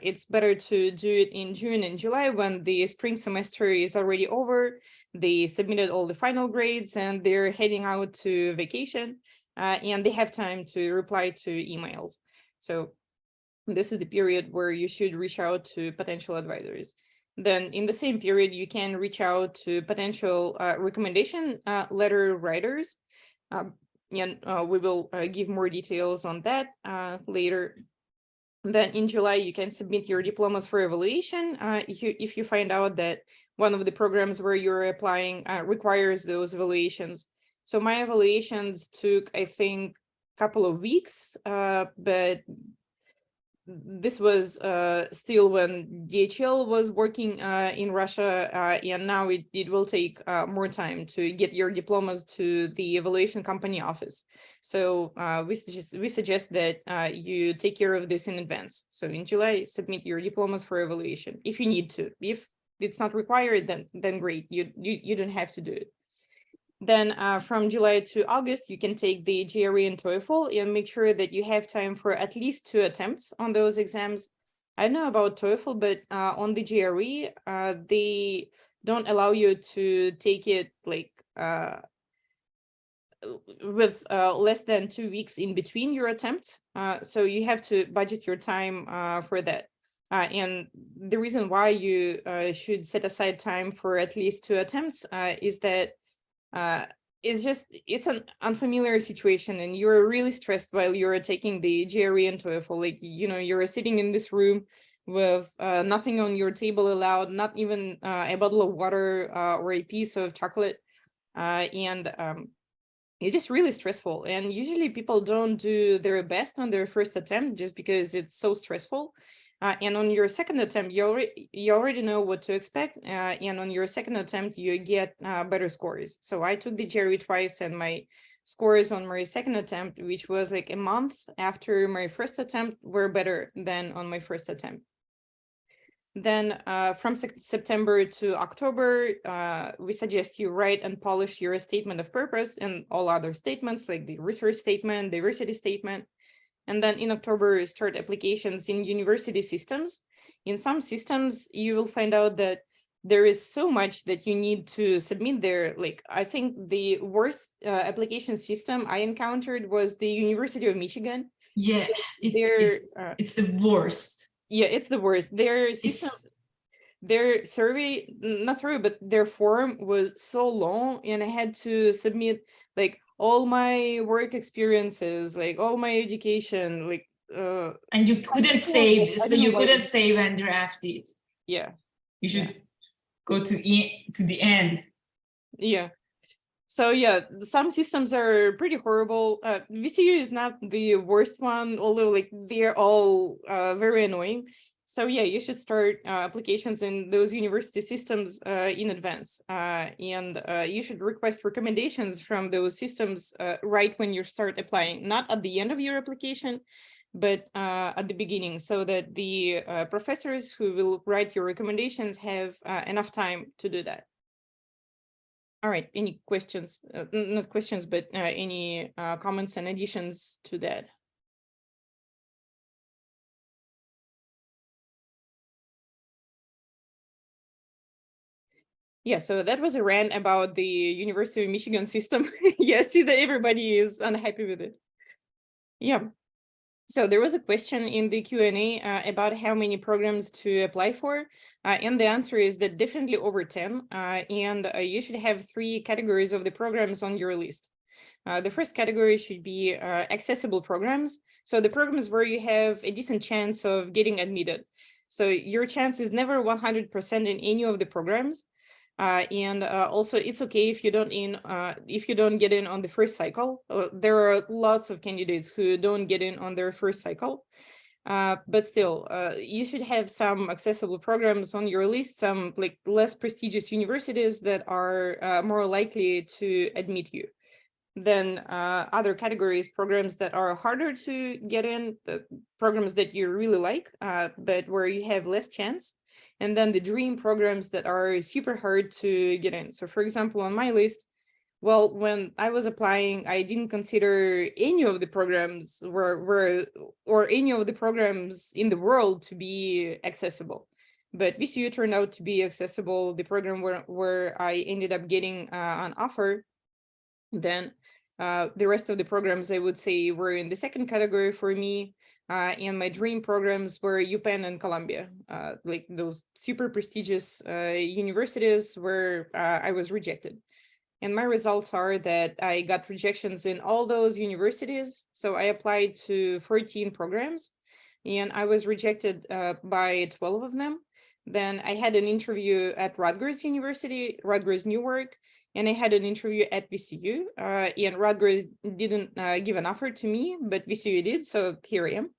it's better to do it in June and July when the spring semester is already over. They submitted all the final grades and they're heading out to vacation, and they have time to reply to emails. So this is the period where you should reach out to potential advisors. Then in the same period, you can reach out to potential recommendation letter writers. And we will give more details on that later. Then in July, you can submit your diplomas for evaluation if you find out that one of the programs where you're applying requires those evaluations. So my evaluations took, I think, a couple of weeks, but this was still when DHL was working in Russia, and now it will take more time to get your diplomas to the evaluation company office. So we suggest that you take care of this in advance. So in July, submit your diplomas for evaluation if you need to. If it's not required, then great, you don't have to do it. Then from July to August, you can take the GRE and TOEFL and make sure that you have time for at least 2 attempts on those exams. I don't know about TOEFL, but on the GRE, they don't allow you to take it like with less than 2 weeks in between your attempts. So you have to budget your time for that. And the reason why you should set aside time for at least 2 attempts is that it's an unfamiliar situation and you're really stressed while you're taking the GRE and TOEFL. Like, you're sitting in this room with nothing on your table allowed, not even a bottle of water or a piece of chocolate. And it's just really stressful. And usually people don't do their best on their first attempt just because it's so stressful. And on your second attempt, you already know what to expect. And on your second attempt, you get better scores. So I took the GRE twice and my scores on my second attempt, which was like a month after my first attempt, were better than on my first attempt. Then from September to October, we suggest you write and polish your statement of purpose and all other statements like the research statement, diversity statement. And then in October, start applications in university systems. In some systems, you will find out that there is so much that you need to submit there. Like, I think the worst application system I encountered was the University of Michigan. Yeah, it's the worst. Yeah, it's the worst. Their system, their survey, not survey, but their form was so long, and I had to submit like all my work experiences, like all my education, like and you couldn't save, so you couldn't save and draft it. Yeah, you should go to the end. Yeah. So yeah, some systems are pretty horrible. VCU is not the worst one, although like they're all very annoying. So yeah, you should start applications in those university systems in advance. And you should request recommendations from those systems right when you start applying, not at the end of your application, but at the beginning, so that the professors who will write your recommendations have enough time to do that. All right, any questions? Not questions, but any comments and additions to that? Yeah, so that was a rant about the University of Michigan system. Yeah, I see that everybody is unhappy with it. Yeah. So there was a question in the Q&A about how many programs to apply for. And the answer is that definitely over 10. And you should have 3 categories of the programs on your list. The first category should be accessible programs. So the programs where you have a decent chance of getting admitted. So your chance is never 100% in any of the programs. And also it's okay if you don't get in on the first cycle. There are lots of candidates who don't get in on their first cycle, but still you should have some accessible programs on your list, some like less prestigious universities that are more likely to admit you. Then other categories, programs that are harder to get in, the programs that you really like, but where you have less chance. And then the dream programs that are super hard to get in. So for example, on my list, Well, when I was applying, I didn't consider any of the programs or any of the programs in the world to be accessible. But VCU turned out to be accessible. The program where I ended up getting an offer, then the rest of the programs I would say were in the second category for me. And my dream programs were UPenn and Columbia, like those super prestigious universities where I was rejected. And my results are that I got rejections in all those universities. So I applied to 14 programs and I was rejected by 12 of them. Then I had an interview at Rutgers University, Rutgers Newark, and I had an interview at VCU. And Rutgers didn't give an offer to me, but VCU did. So here I am.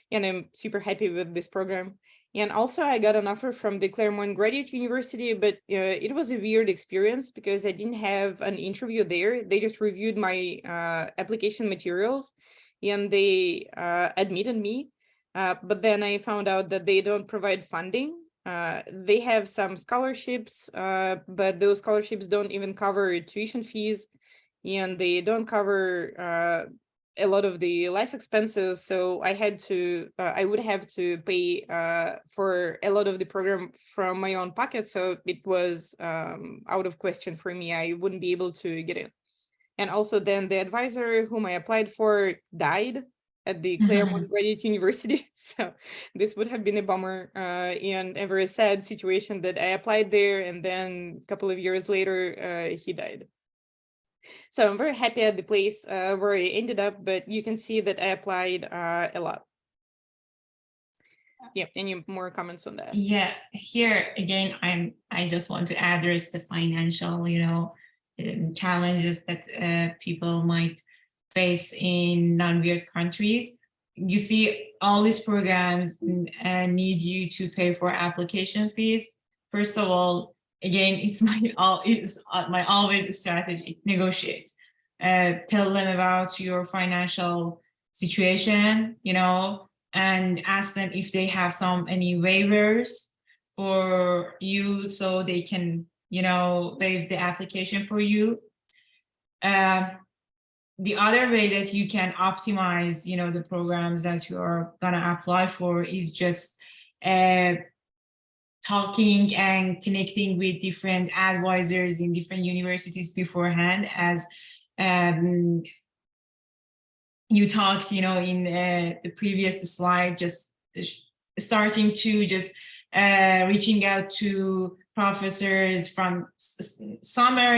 And I'm super happy with this program. And also I got an offer from the Claremont Graduate University, but it was a weird experience because I didn't have an interview there. They just reviewed my application materials and they admitted me. But then I found out that they don't provide funding. They have some scholarships, but those scholarships don't even cover tuition fees and they don't cover a lot of the life expenses. So I would have to pay for a lot of the program from my own pocket. So it was out of question for me. I wouldn't be able to get in. And also then the advisor whom I applied for died at the Claremont Graduate University. So this would have been a bummer and a very sad situation that I applied there. And then a couple of years later, he died. So I'm very happy at the place where I ended up, but you can see that I applied a lot. Yeah, any more comments on that? Yeah, here again, I just want to address the financial, challenges that people might face in non-weird countries. You see, all these programs need you to pay for application fees. First of all, again, it's my always strategy: negotiate. Tell them about your financial situation, and ask them if they have any waivers for you, so they can, waive the application for you. The other way that you can optimize, the programs that you are gonna apply for is just talking and connecting with different advisors in different universities beforehand, as you talked, in the previous slide, just starting to just reaching out to professors from summer,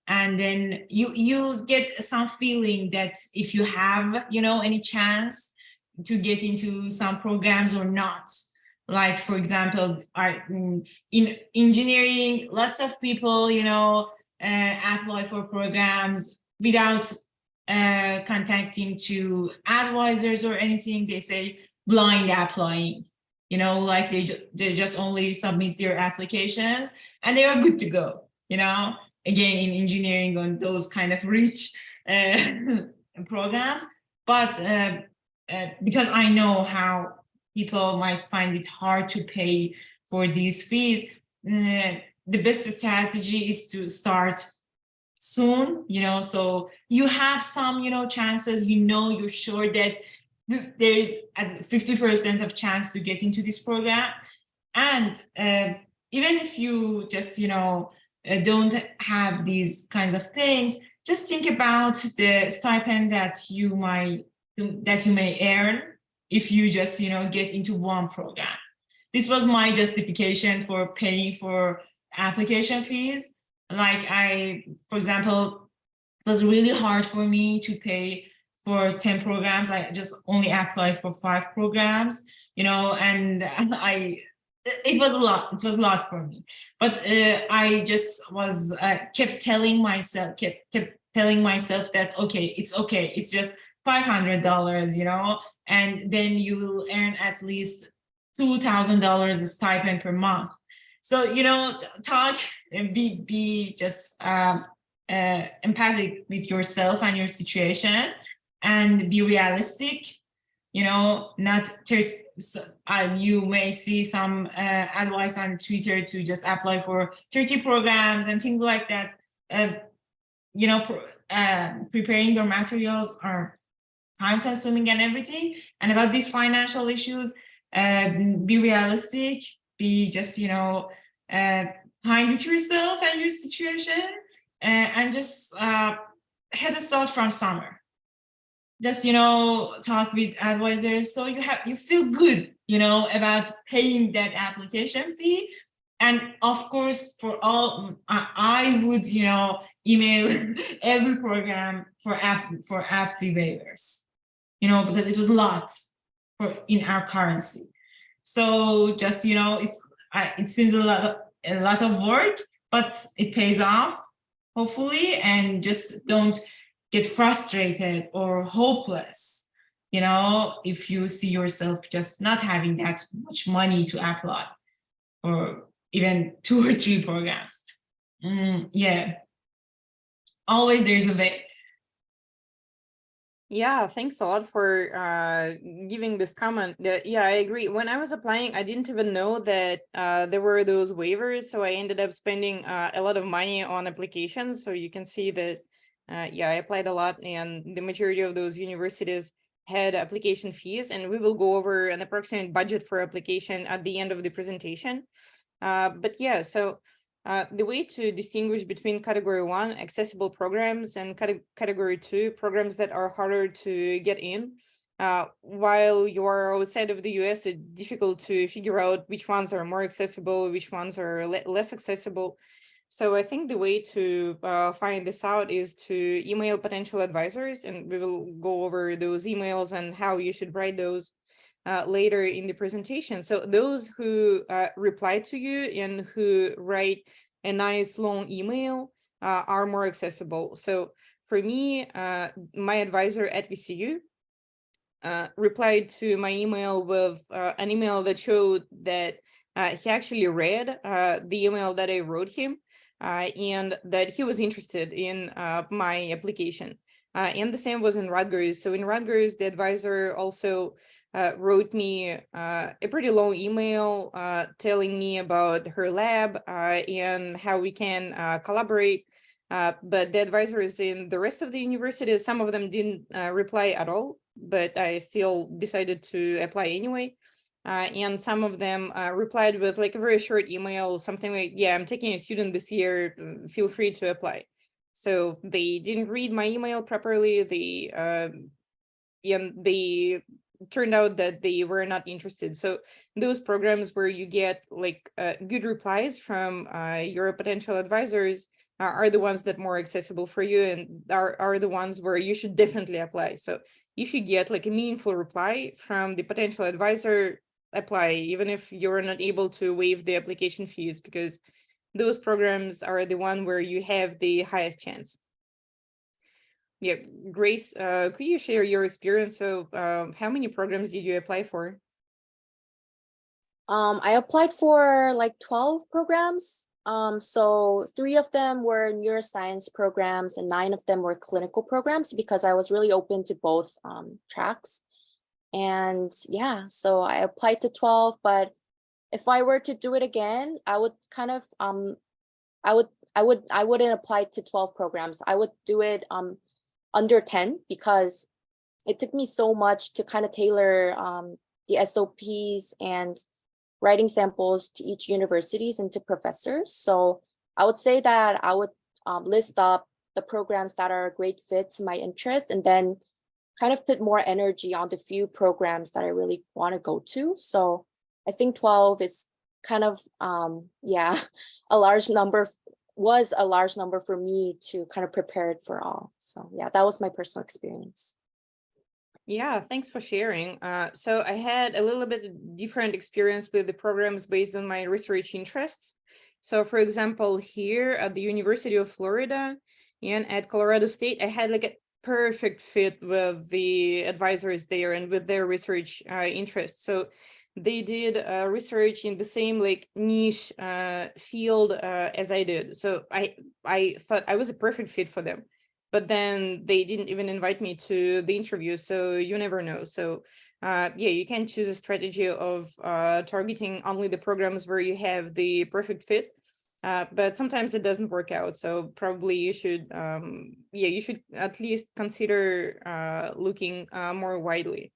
and then you get some feeling that if you have, any chance to get into some programs or not. Like, for example, in engineering, lots of people, apply for programs without contacting to advisors or anything. They say blind applying, like they just only submit their applications and they are good to go, again, in engineering on those kind of rich programs. But because I know how people might find it hard to pay for these fees, the best strategy is to start soon, so you have some, chances, you're sure that there is a 50% of chance to get into this program. And even if you just, don't have these kinds of things, just think about the stipend that you may earn if you just, get into one program. This was my justification for paying for application fees. Like for example, it was really hard for me to pay for 10 programs. I just only applied for 5 programs, and it was a lot for me. But I just kept telling myself that, okay, it's just $500, and then you will earn at least $2,000 stipend per month. So, talk and be just empathic with yourself and your situation, and be realistic, not you may see some advice on Twitter to just apply for 30 programs and things like that. preparing your materials are time consuming and everything. And about these financial issues, be realistic, be just, kind with yourself and your situation, and just head a start from summer. Just, talk with advisors so you feel good, about paying that application fee. And of course, for all, I would, email every program for app fee waivers, because it was a lot in our currency. So just, it seems a lot of work, but it pays off, hopefully. And just don't get frustrated or hopeless, if you see yourself just not having that much money to apply for even 2 or 3 programs. Yeah, always there's a way. Yeah, thanks a lot for giving this comment. Yeah, I agree. When I was applying, I didn't even know that there were those waivers. So I ended up spending a lot of money on applications. So you can see that, yeah, I applied a lot, and the majority of those universities had application fees. And we will go over an approximate budget for application at the end of the presentation. But yeah, so the way to distinguish between category 1 accessible programs and category 2 programs that are harder to get in, while you are outside of the US, it's difficult to figure out which ones are more accessible, which ones are less accessible. So I think the way to find this out is to email potential advisors, and we will go over those emails and how you should write those later in the presentation. So those who reply to you and who write a nice long email are more accessible. So for me, my advisor at VCU replied to my email with an email that showed that he actually read the email that I wrote him, and that he was interested in my application. And the same was in Rutgers. So in Rutgers, the advisor also wrote me a pretty long email telling me about her lab and how we can collaborate. But the advisors in the rest of the universities, some of them didn't reply at all, but I still decided to apply anyway. And some of them replied with like a very short email, something like, yeah, I'm taking a student this year, feel free to apply. So they didn't read my email properly. And they turned out that they were not interested. So those programs where you get like good replies from your potential advisors are the ones that are more accessible for you, and are the ones where you should definitely apply. So if you get like a meaningful reply from the potential advisor, apply, even if you're not able to waive the application fees, because those programs are the one where you have the highest chance. Yeah, Grace, could you share your experience of how many programs did you apply for? I applied for like 12 programs. So 3 of them were neuroscience programs and 9 of them were clinical programs, because I was really open to both tracks. And yeah, so I applied to 12, but if I were to do it again, I would kind of I wouldn't apply to 12 programs. I would do it under 10, because it took me so much to kind of tailor the SOPs and writing samples to each universities and to professors. So I would say that I would list up the programs that are a great fit to my interest, and then kind of put more energy on the few programs that I really want to go to. So I think 12 is kind of, yeah, was a large number for me to kind of prepare it for all. So yeah, that was my personal experience. Yeah, thanks for sharing. So I had a little bit different experience with the programs based on my research interests. So for example, here at the University of Florida and at Colorado State, I had like a perfect fit with the advisors there and with their research interests. So they did research in the same like niche field as I did. So I thought I was a perfect fit for them. But then they didn't even invite me to the interview, so you never know. So yeah, you can choose a strategy of targeting only the programs where you have the perfect fit. But sometimes it doesn't work out. So probably you should, you should at least consider looking more widely.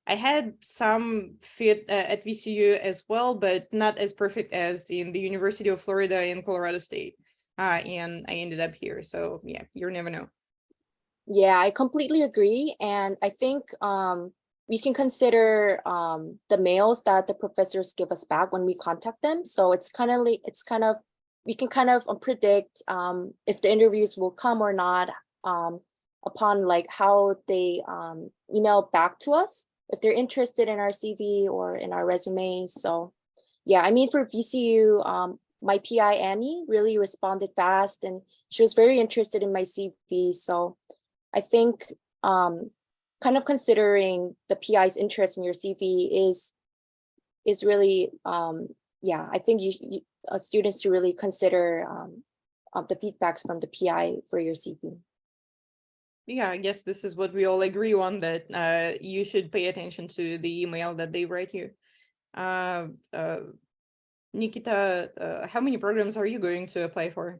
I had some fit at VCU as well, but not as perfect as in the University of Florida in Colorado State. And I ended up here. So yeah, you never know. Yeah, I completely agree. And I think we can consider the mails that the professors give us back when we contact them. So it's kind of like, we can kind of predict if the interviews will come or not upon like how they email back to us, if they're interested in our CV or in our resume. So yeah, I mean, for VCU, my PI Annie really responded fast and she was very interested in my CV. So I think kind of considering the PI's interest in your CV is really, yeah, I think students to really consider the feedbacks from the PI for your CV. Yeah, I guess this is what we all agree on, that you should pay attention to the email that they write you. Nikita, how many programs are you going to apply for?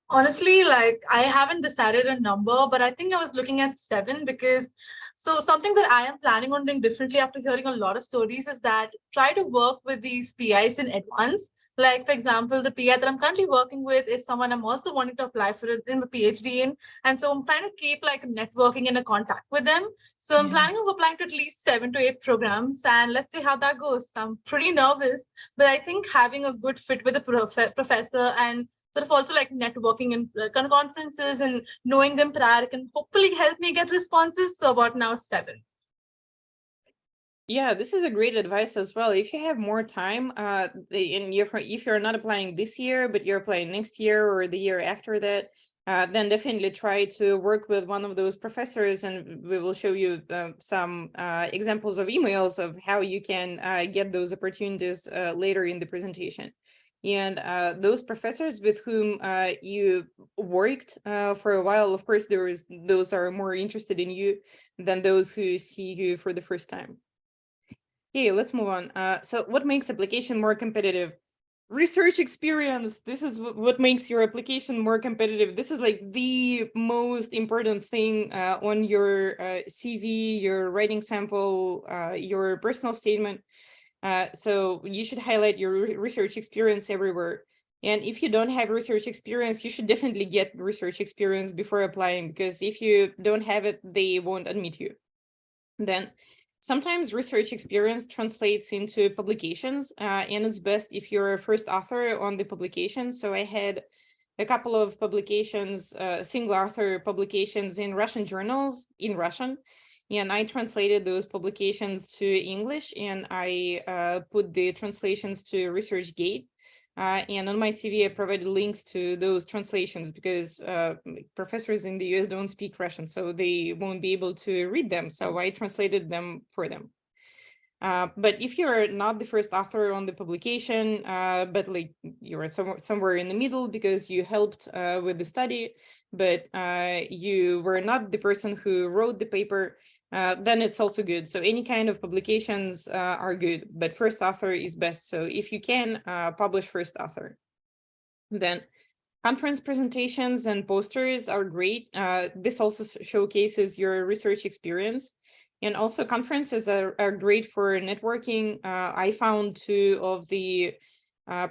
Honestly, like I haven't decided a number, but I think I was looking at 7 because so something that I am planning on doing differently after hearing a lot of stories is that try to work with these PIs in advance. Like, for example, the PI that I'm currently working with is someone I'm also wanting to apply for it in my PhD in. And so I'm trying to keep like networking and a contact with them. So I'm planning on applying to at least 7 to 8 programs and let's see how that goes. I'm pretty nervous, but I think having a good fit with a professor and sort of also like networking and conferences and knowing them prior can hopefully help me get responses. So about now 7. Yeah, this is a great advice as well. If you have more time, if you're not applying this year, but you're applying next year or the year after that, then definitely try to work with one of those professors, and we will show you some examples of emails of how you can get those opportunities later in the presentation. And those professors with whom you worked for a while, of course, those are more interested in you than those who see you for the first time. Okay, let's move on. So what makes application more competitive? Research experience. This is what makes your application more competitive. This is like the most important thing on your CV, your writing sample, your personal statement. So you should highlight your research experience everywhere. And if you don't have research experience, you should definitely get research experience before applying, because if you don't have it, they won't admit you. Then sometimes research experience translates into publications, and it's best if you're a first author on the publication. So I had a couple of publications, single author publications in Russian journals in Russian, and I translated those publications to English, and I put the translations to ResearchGate. And on my CV, I provided links to those translations because professors in the US don't speak Russian, so they won't be able to read them. So I translated them for them. But if you're not the first author on the publication, but like you're somewhere in the middle because you helped with the study, but you were not the person who wrote the paper, then it's also good. So any kind of publications are good, but first author is best. So if you can, publish first author. Then conference presentations and posters are great. This also showcases your research experience. And also conferences are great for networking. I found 2 of the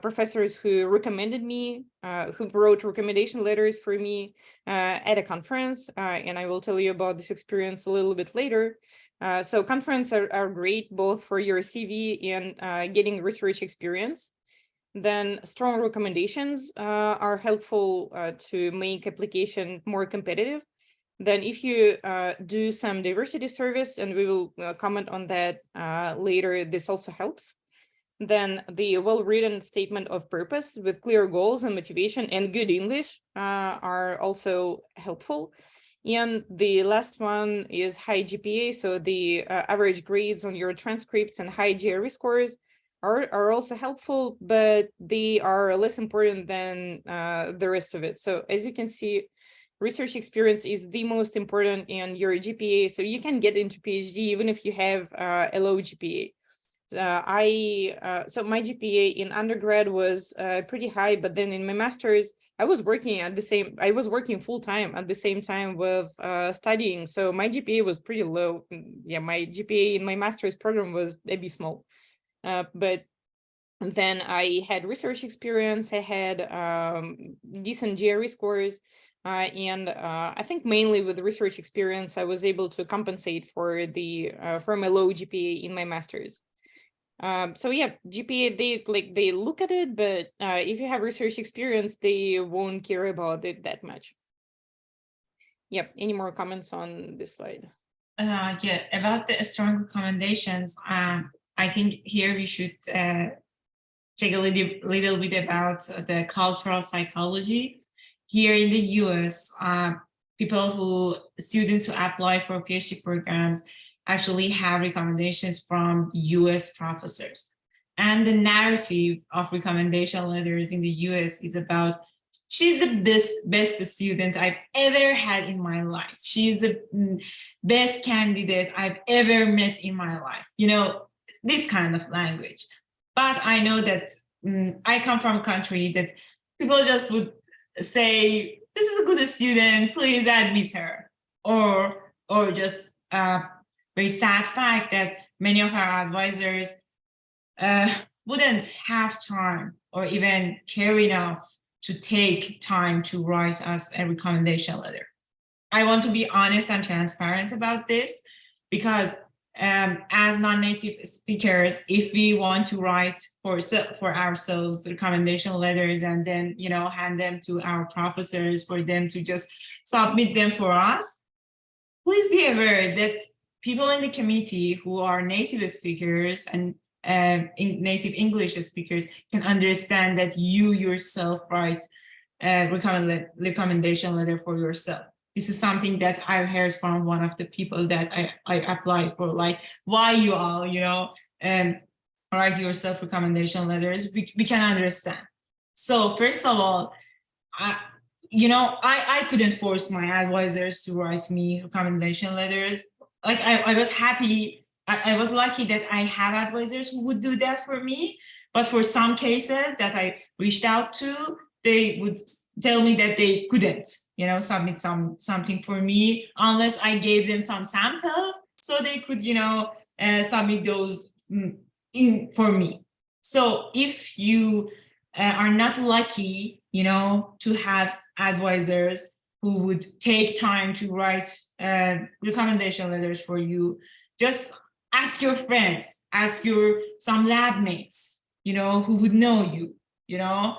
professors who recommended me, who wrote recommendation letters for me at a conference. And I will tell you about this experience a little bit later. So conferences are great both for your CV and getting research experience. Then strong recommendations are helpful to make application more competitive. Then if you do some diversity service, and we will comment on that later, this also helps. Then the well-written statement of purpose with clear goals and motivation and good English are also helpful. And the last one is high GPA. So the average grades on your transcripts and high GRE scores are also helpful, but they are less important than the rest of it. So as you can see, research experience is the most important, and your GPA, so you can get into PhD even if you have a low GPA. So my GPA in undergrad was pretty high, but then in my master's, I was working full time at the same time with studying. So my GPA was pretty low. Yeah, my GPA in my master's program was abysmal. But then I had research experience. I had decent GRE scores. And I think mainly with research experience, I was able to compensate for my low GPA in my master's. So yeah, GPA, they look at it, but if you have research experience, they won't care about it that much. Yep. Any more comments on this slide? Yeah, about the strong recommendations. I think here we should take a little bit about the cultural psychology. Here in the US, students who apply for PhD programs actually have recommendations from US professors. And the narrative of recommendation letters in the US is about, she's the best student I've ever had in my life. She's the best candidate I've ever met in my life. You know, this kind of language. But I know that I come from a country that people just would say, this is a good student, please admit her. Or just very sad fact that many of our advisors wouldn't have time or even care enough to take time to write us a recommendation letter. I want to be honest and transparent about this because as non-native speakers, if we want to write for ourselves recommendation letters and then, you know, hand them to our professors for them to just submit them for us, please be aware that people in the committee who are native speakers and native English speakers can understand that you yourself write a recommendation letter for yourself. This is something that I heard from one of the people that I applied for, like, why you all, you know, write yourself recommendation letters. We can understand. So first of all, I couldn't force my advisors to write me recommendation letters. Like I was happy. I was lucky that I have advisors who would do that for me. But for some cases that I reached out to, they would tell me that they couldn't, you know, submit something for me unless I gave them some samples so they could, you know, submit those for me. So if you are not lucky, you know, to have advisors who would take time to write recommendation letters for you, just ask your friends, ask some lab mates, you know, who would know you, you know,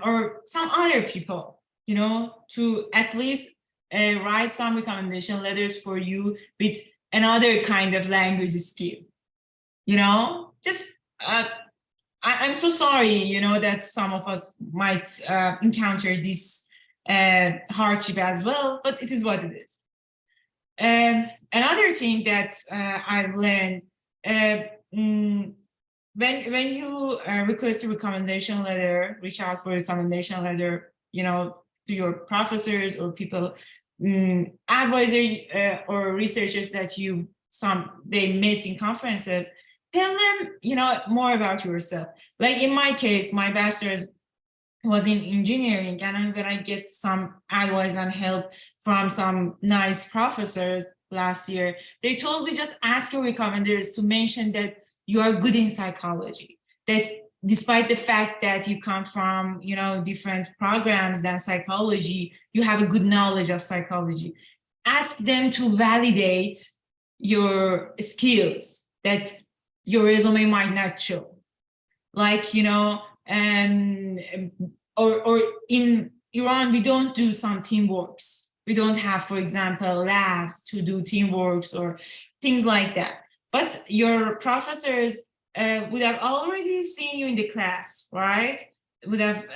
or some other people, you know, to at least write some recommendation letters for you with another kind of language skill, you know. Just I'm so sorry, you know, that some of us might encounter this hardship as well, but it is what it is. Another thing that I've learned, when you request a recommendation letter, reach out for a recommendation letter, you know, to your professors or people, advisors or researchers that they met in conferences, tell them, you know, more about yourself. Like in my case, my bachelor's was in engineering, and when I get some advice and help from some nice professors last year, they told me just ask your recommenders to mention that you are good in psychology, that despite the fact that you come from, you know, different programs than psychology, you have a good knowledge of psychology. Ask them to validate your skills that your resume might not show. Like, you know, or in Iran, we don't do some teamworks. We don't have, for example, labs to do teamworks or things like that. But your professors would have already seen you in the class, right? Would have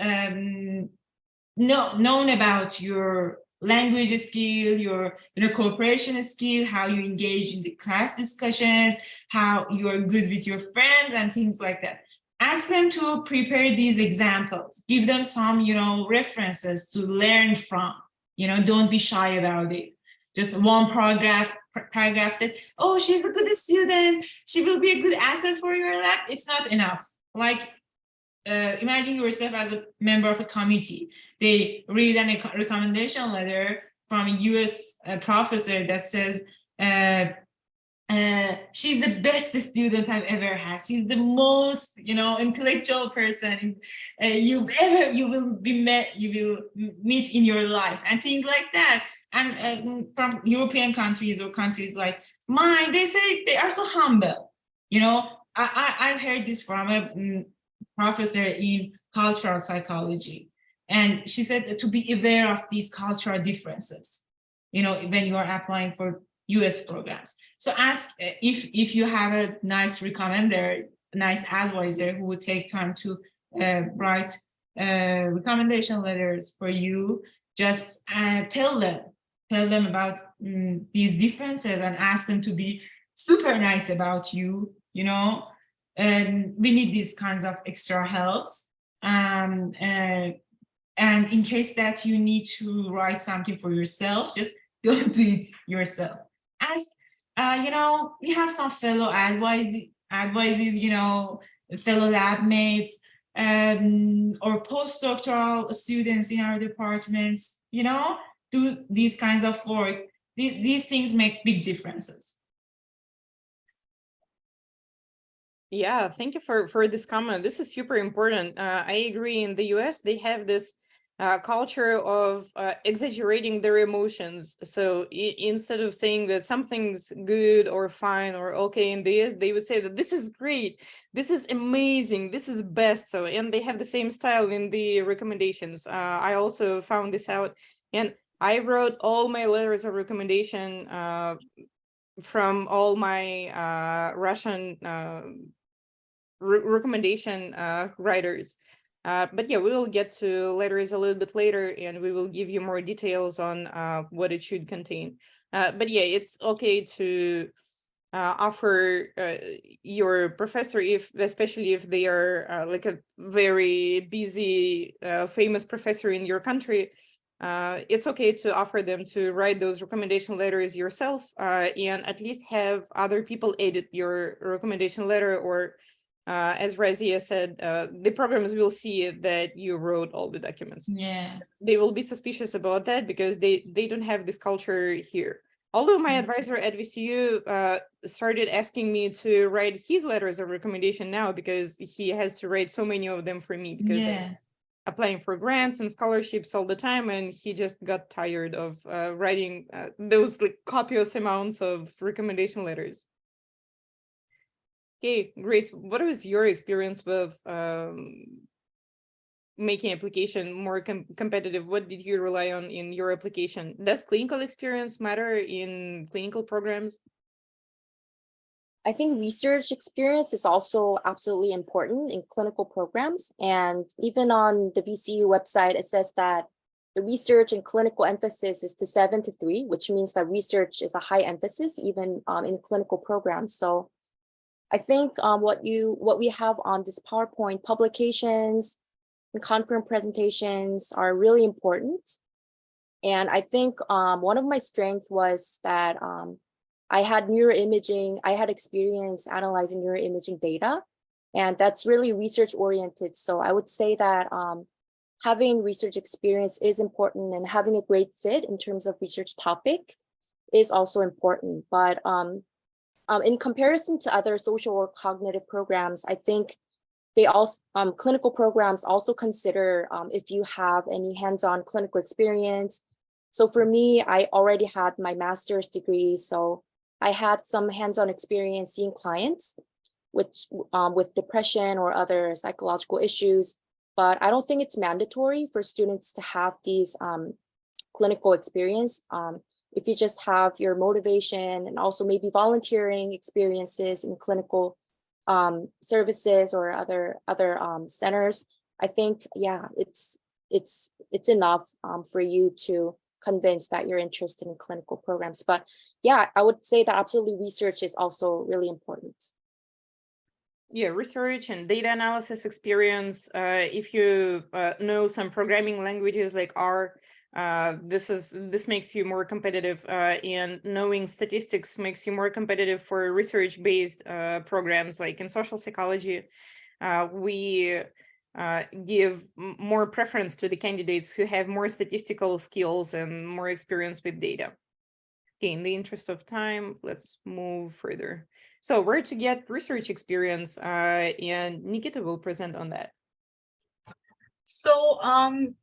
known about your language skill, your cooperation skill, how you engage in the class discussions, how you are good with your friends and things like that. Ask them to prepare these examples. Give them some, references to learn from. Don't be shy about it. just one paragraph that, oh, she's a good student, she will be a good asset for your lab. It's not enough. Like, imagine yourself as a member of a committee. They read a recommendation letter from a US professor that says, she's the best student I've ever had. She's the most, intellectual person you will meet in your life, and things like that. And from European countries or countries like mine, they say they are so humble. I've heard this from a professor in cultural psychology, and she said to be aware of these cultural differences, when you are applying for US programs. So ask if you have a nice recommender, nice advisor who would take time to write recommendation letters for you. Just tell them about these differences and ask them to be super nice about you. And we need these kinds of extra helps. And in case that you need to write something for yourself, just don't do it yourself. Ask, we have some fellow advisees, fellow lab mates, or postdoctoral students in our departments, do these kinds of works. These things make big differences. Yeah, thank you for this comment. This is super important. I agree. In the US, they have this culture of exaggerating their emotions. So instead of saying that something's good or fine or okay in the US, they would say that this is great, this is amazing, this is best. So, and they have the same style in the recommendations. I also found this out, and I wrote all my letters of recommendation from all my Russian recommendation writers. But yeah, we will get to letters a little bit later, and we will give you more details on what it should contain. But yeah, it's okay to offer your professor, especially if they are like a very busy, famous professor in your country, it's okay to offer them to write those recommendation letters yourself, and at least have other people edit your recommendation letter, or as Razia said, the programs will see that you wrote all the documents. Yeah. They will be suspicious about that because they don't have this culture here. Although my advisor at VCU started asking me to write his letters of recommendation now, because he has to write so many of them for me, because I'm applying for grants and scholarships all the time, and he just got tired of writing those like copious amounts of recommendation letters. Okay, Grace, what was your experience with making application more competitive? What did you rely on in your application? Does clinical experience matter in clinical programs? I think research experience is also absolutely important in clinical programs. And even on the VCU website, it says that the research and clinical emphasis is to 7-3, which means that research is a high emphasis even in clinical programs. So I think what we have on this PowerPoint, publications and conference presentations are really important. And I think one of my strengths was that I had neuroimaging, I had experience analyzing neuroimaging data, and that's really research oriented. So I would say that having research experience is important, and having a great fit in terms of research topic is also important. But in comparison to other social or cognitive programs, I think they also clinical programs also consider if you have any hands-on clinical experience. So for me, I already had my master's degree, so I had some hands-on experience seeing clients with depression or other psychological issues. But I don't think it's mandatory for students to have these clinical experience. If you just have your motivation and also maybe volunteering experiences in clinical services or other centers, I think, yeah, it's enough for you to convince that you're interested in clinical programs. But yeah, I would say that absolutely research is also really important. Yeah, research and data analysis experience. If you know some programming languages like R, This makes you more competitive, and knowing statistics makes you more competitive for research-based programs like in social psychology. We give more preference to the candidates who have more statistical skills and more experience with data. Okay, in the interest of time, let's move further. So where to get research experience, and Nikita will present on that. So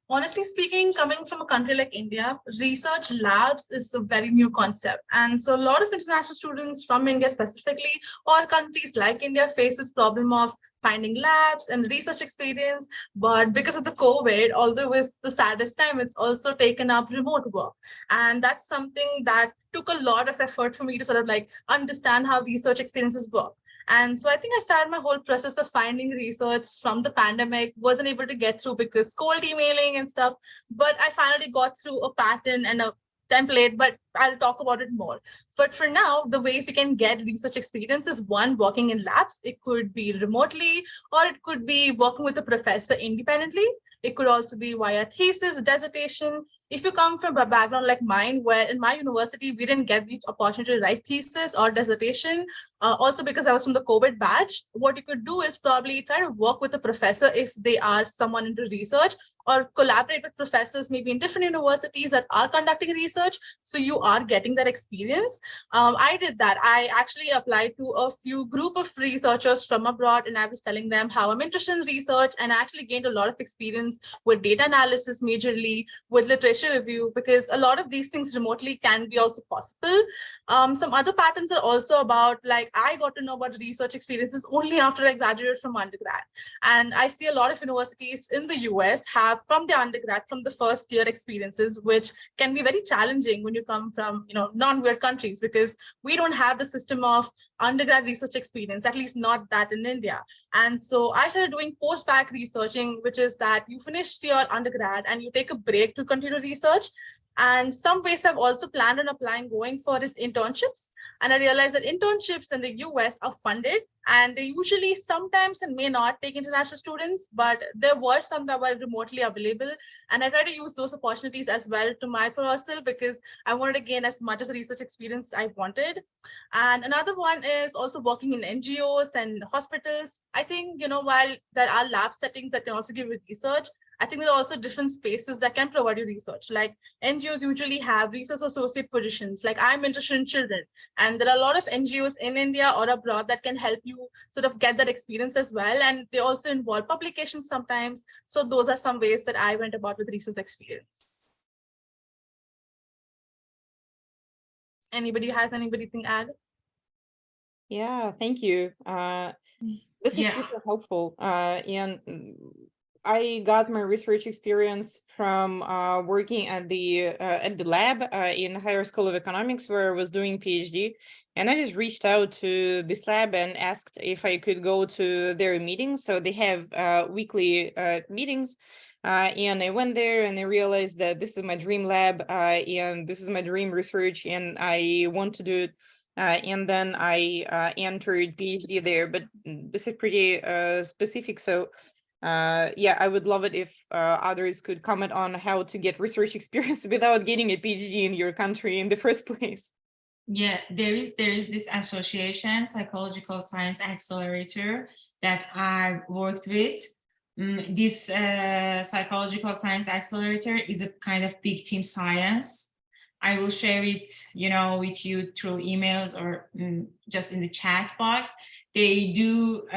honestly speaking, coming from a country like India, research labs is a very new concept. And so a lot of international students from India specifically, or countries like India, face this problem of finding labs and research experience. But because of the COVID, although it's the saddest time, it's also taken up remote work. And that's something that took a lot of effort for me to sort of like understand how research experiences work. And so I think I started my whole process of finding research from the pandemic, wasn't able to get through because cold emailing and stuff, but I finally got through a pattern and a template, but I'll talk about it more. But for now, the ways you can get research experience is one, working in labs. It could be remotely, or it could be working with a professor independently. It could also be via thesis, dissertation. If you come from a background like mine, where in my university, we didn't get the opportunity to write thesis or dissertation, also because I was from the COVID batch, what you could do is probably try to work with a professor if they are someone into research, or collaborate with professors maybe in different universities that are conducting research. So you are getting that experience. I did that. I actually applied to a few group of researchers from abroad, and I was telling them how I'm interested in research, and I actually gained a lot of experience with data analysis majorly, with literature review, because a lot of these things remotely can be also possible. Some other patterns are also about, like, I got to know about research experiences only after I graduated from undergrad. And I see a lot of universities in the US have from the undergrad, from the first year experiences, which can be very challenging when you come from, non-weird countries, because we don't have the system of undergrad research experience, at least not that in India. And so I started doing post-bac researching, which is that you finished your undergrad and you take a break to continue research. And some ways I've also planned on applying going for is internships. And I realized that internships in the US are funded, and they usually sometimes and may not take international students, but there were some that were remotely available. And I try to use those opportunities as well to my proposal, because I wanted to gain as much as research experience I wanted. And another one is also working in NGOs and hospitals. I think, while there are lab settings that can also give you research, I think there are also different spaces that can provide you research. Like NGOs usually have research associate positions. Like I'm interested in children, and there are a lot of NGOs in India or abroad that can help you sort of get that experience as well. And they also involve publications sometimes. So those are some ways that I went about with research experience. Anybody to add? Yeah, thank you. This is super helpful. And I got my research experience from working at the lab in Higher School of Economics, where I was doing PhD. And I just reached out to this lab and asked if I could go to their meetings. So they have weekly meetings. And I went there and I realized that this is my dream lab, and this is my dream research, and I want to do it. And then I entered PhD there, but this is pretty specific. So yeah, I would love it if others could comment on how to get research experience without getting a PhD in your country in the first place. Yeah, there is this association, Psychological Science Accelerator, that I've worked with. This Psychological Science Accelerator is a kind of big team science. I will share it, with you through emails or just in the chat box. They do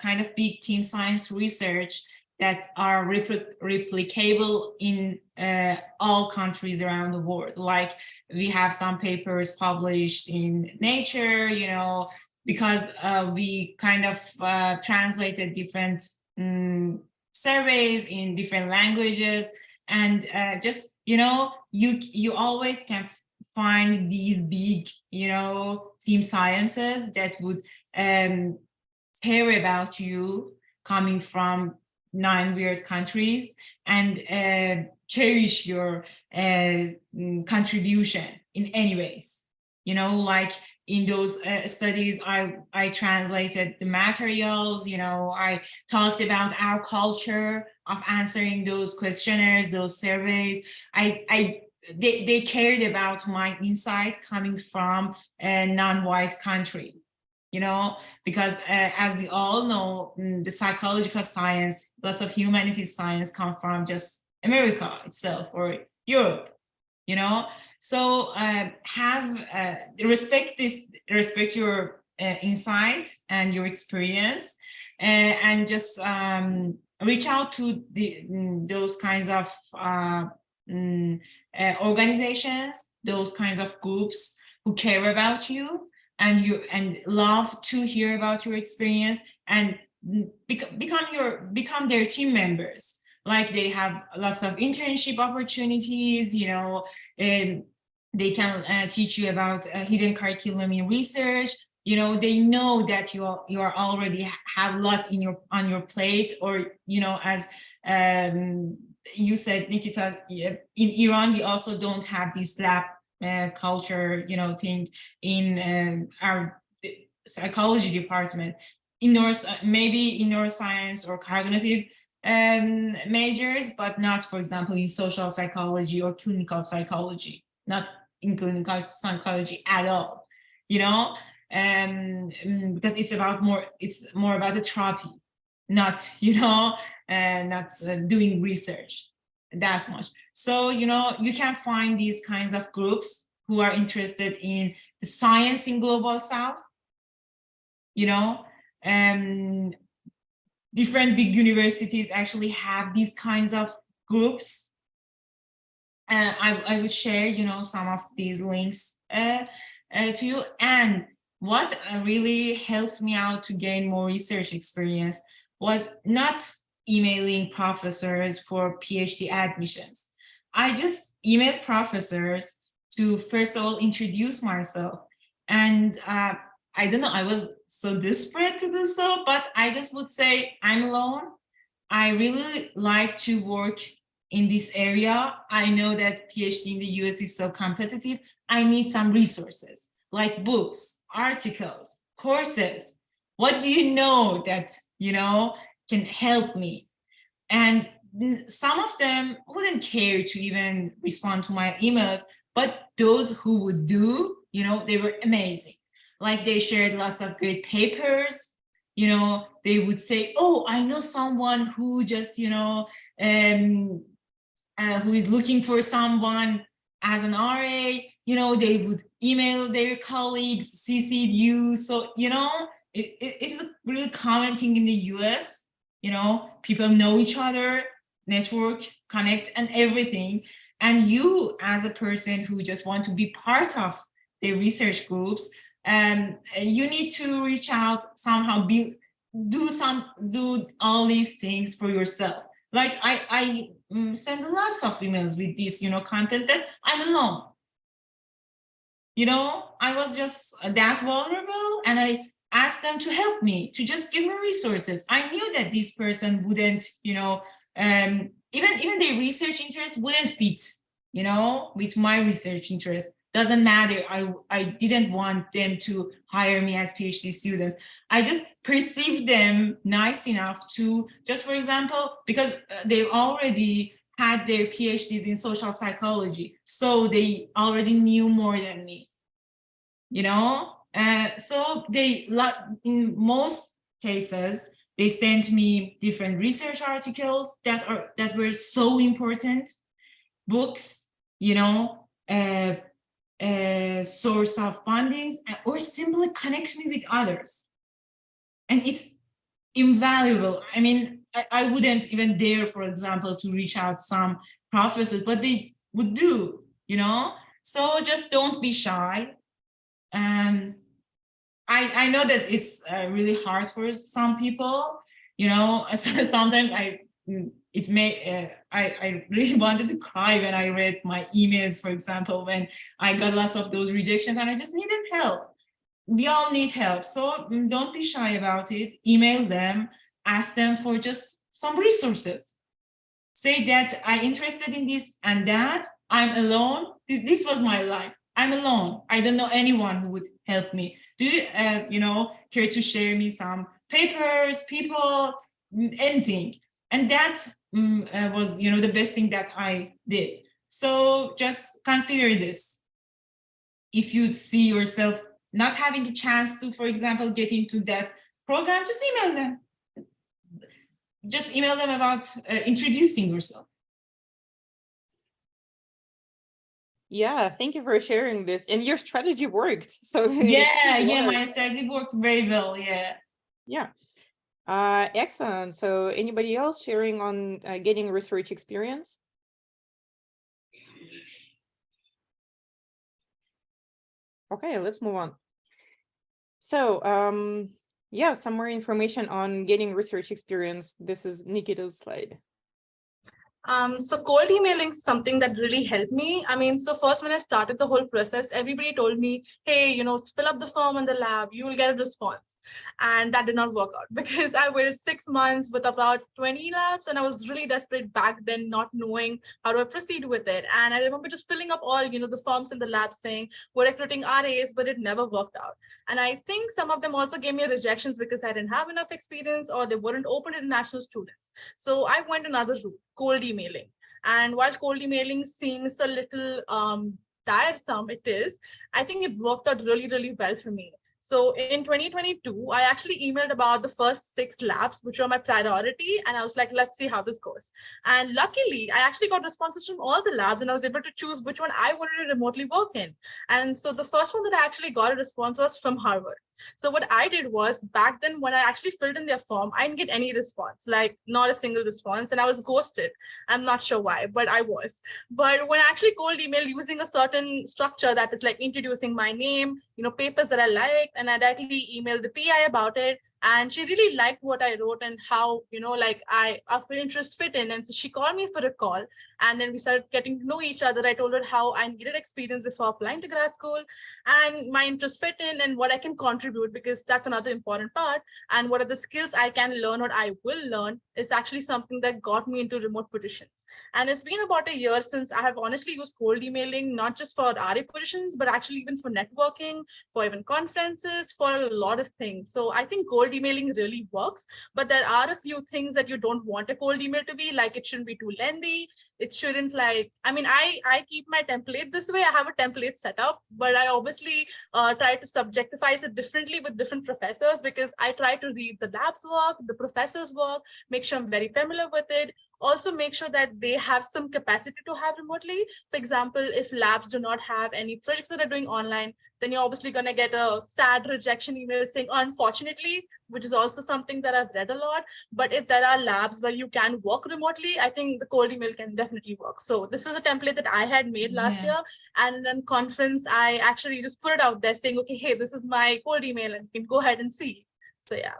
kind of big team science research that are replicable in all countries around the world. Like we have some papers published in Nature, because we kind of translated different surveys in different languages, and just you always can find these big team sciences that would care about you coming from non-weird countries and cherish your contribution in any ways. Like in those studies, I translated the materials, you know, I talked about our culture of answering those questionnaires, those surveys. They cared about my insight coming from a non-white country, you know, because as we all know, the psychological science, lots of humanities science come from just America itself or Europe, you know. So respect your insight and your experience, and just reach out to those kinds of organizations, those kinds of groups who care about you and love to hear about your experience, and become their team members. Like they have lots of internship opportunities, you know, and they can teach you about hidden curriculum in research. You know, they know that you are already have a lot on your plate, or, you know, as you said, Nikita, in Iran, we also don't have this lab culture, you know, thing in our psychology department. Maybe in neuroscience or cognitive majors, but not, for example, in social psychology or clinical psychology, not in clinical psychology at all, you know, because it's more about the therapy, not, you know, not doing research that much. So, you know, you can find these kinds of groups who are interested in the science in Global South, you know. Different big universities actually have these kinds of groups. I would share, you know, some of these links to you. And what really helped me out to gain more research experience was not emailing professors for PhD admissions. I just emailed professors to, first of all, introduce myself. And I don't know, I was so desperate to do so, but I just would say, I'm alone. I really like to work in this area. I know that PhD in the US is so competitive. I need some resources like books, articles, courses. What do you know that, you know, can help me? And some of them wouldn't care to even respond to my emails, but those who would do, you know, they were amazing. Like they shared lots of great papers, you know, they would say, oh, I know someone who just, you know, who is looking for someone as an RA, you know, they would email their colleagues, CC'd you. So, you know, it's a really common thing in the US, you know, people know each other, network, connect, and everything. And you, as a person who just want to be part of the research groups, you need to reach out somehow, do all these things for yourself. Like I send lots of emails with this, you know, content that I'm alone. You know, I was just that vulnerable, and I asked them to help me, to just give me resources. I knew that this person wouldn't, you know, even their research interest wouldn't fit, you know, with my research interest. Doesn't matter. I didn't want them to hire me as PhD students. I just perceived them nice enough to just, for example, because they already had their PhDs in social psychology, so they already knew more than me, you know. So they, in most cases, they sent me different research articles that were so important, books, you know, source of fundings, or simply connect me with others. And it's invaluable. I mean, I wouldn't even dare, for example, to reach out to some professors, but they would do, you know. So just don't be shy. I know that it's really hard for some people, you know. Sometimes I really wanted to cry when I read my emails, for example, when I got lots of those rejections, and I just needed help. We all need help, so don't be shy about it. Email them, ask them for just some resources. Say that I'm interested in this and that, I'm alone. This was my life. I'm alone. I don't know anyone who would help me. Do you, care to share me some papers, people, anything? And that was, the best thing that I did. So just consider this. If you see yourself not having the chance to, for example, get into that program, just email them. Just email them about introducing yourself. Yeah, thank you for sharing this. And your strategy worked. So yeah, my strategy worked very well. Yeah. Excellent. So anybody else sharing on getting research experience? Okay, let's move on. So yeah, some more information on getting research experience. This is Nikita's slide. So cold emailing is something that really helped me. I mean, so first when I started the whole process, everybody told me, hey, fill up the form in the lab, you will get a response. And that did not work out because I waited 6 months with about 20 labs and I was really desperate back then, not knowing how do I proceed with it. And I remember just filling up all, the forms in the lab saying, we're recruiting RAs, but it never worked out. And I think some of them also gave me rejections because I didn't have enough experience or they weren't open to international students. So I went another route, cold emailing. And while cold emailing seems a little tiresome, it is, I think it worked out really, really well for me. So in 2022, I actually emailed about the first 6 labs, which were my priority. And I was like, let's see how this goes. And luckily, I actually got responses from all the labs and I was able to choose which one I wanted to remotely work in. And so the first one that I actually got a response was from Harvard. So what I did was back then when I actually filled in their form, I didn't get any response, like not a single response. And I was ghosted. I'm not sure why, but I was. But when I actually cold email using a certain structure that is like introducing my name, papers that I liked, and I directly emailed the PI about it. And she really liked what I wrote and how, our interest fit in. And so she called me for a call. And then we started getting to know each other. I told her how I needed experience before applying to grad school and my interest fit in and what I can contribute, because that's another important part. And what are the skills I can learn or I will learn is actually something that got me into remote positions. And it's been about a year since I have honestly used cold emailing, not just for RA positions, but actually even for networking, for even conferences, for a lot of things. So I think cold emailing really works, but there are a few things that you don't want a cold email to be, like it shouldn't be too lengthy. It shouldn't I keep my template this way. I have a template set up, but I obviously try to subjectifize it differently with different professors because I try to read the lab's work, the professor's work, make sure I'm very familiar with it. Also make sure that they have some capacity to have remotely. For example, if labs do not have any projects that are doing online, then you're obviously going to get a sad rejection email saying, unfortunately, which is also something that I've read a lot. But if there are labs where you can work remotely, I think the cold email can definitely work. So this is a template that I had made last year. And then conference, I actually just put it out there saying, okay, hey, this is my cold email and you can go ahead and see. So yeah.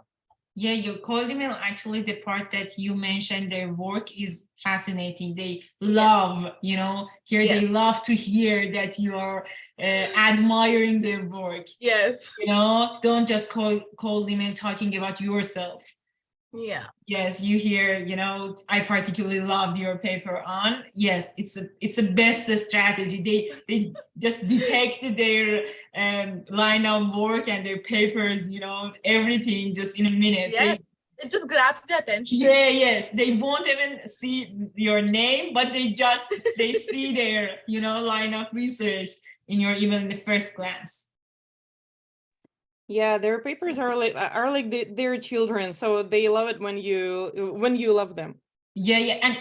Yeah, your cold email, actually, the part that you mentioned, their work is fascinating. They love, they love to hear that you are admiring their work. Yes. Don't just cold email talking about yourself. Yeah. Yes, you hear, I particularly loved your paper on. Yes, it's the best strategy. They just detect their line of work and their papers, everything just in a minute. Yes. It just grabs their attention. Yeah, yes. They won't even see your name, but they see their, line of research in your email in the first glance. Yeah, their papers are like their children, so they love it when you love them. Yeah,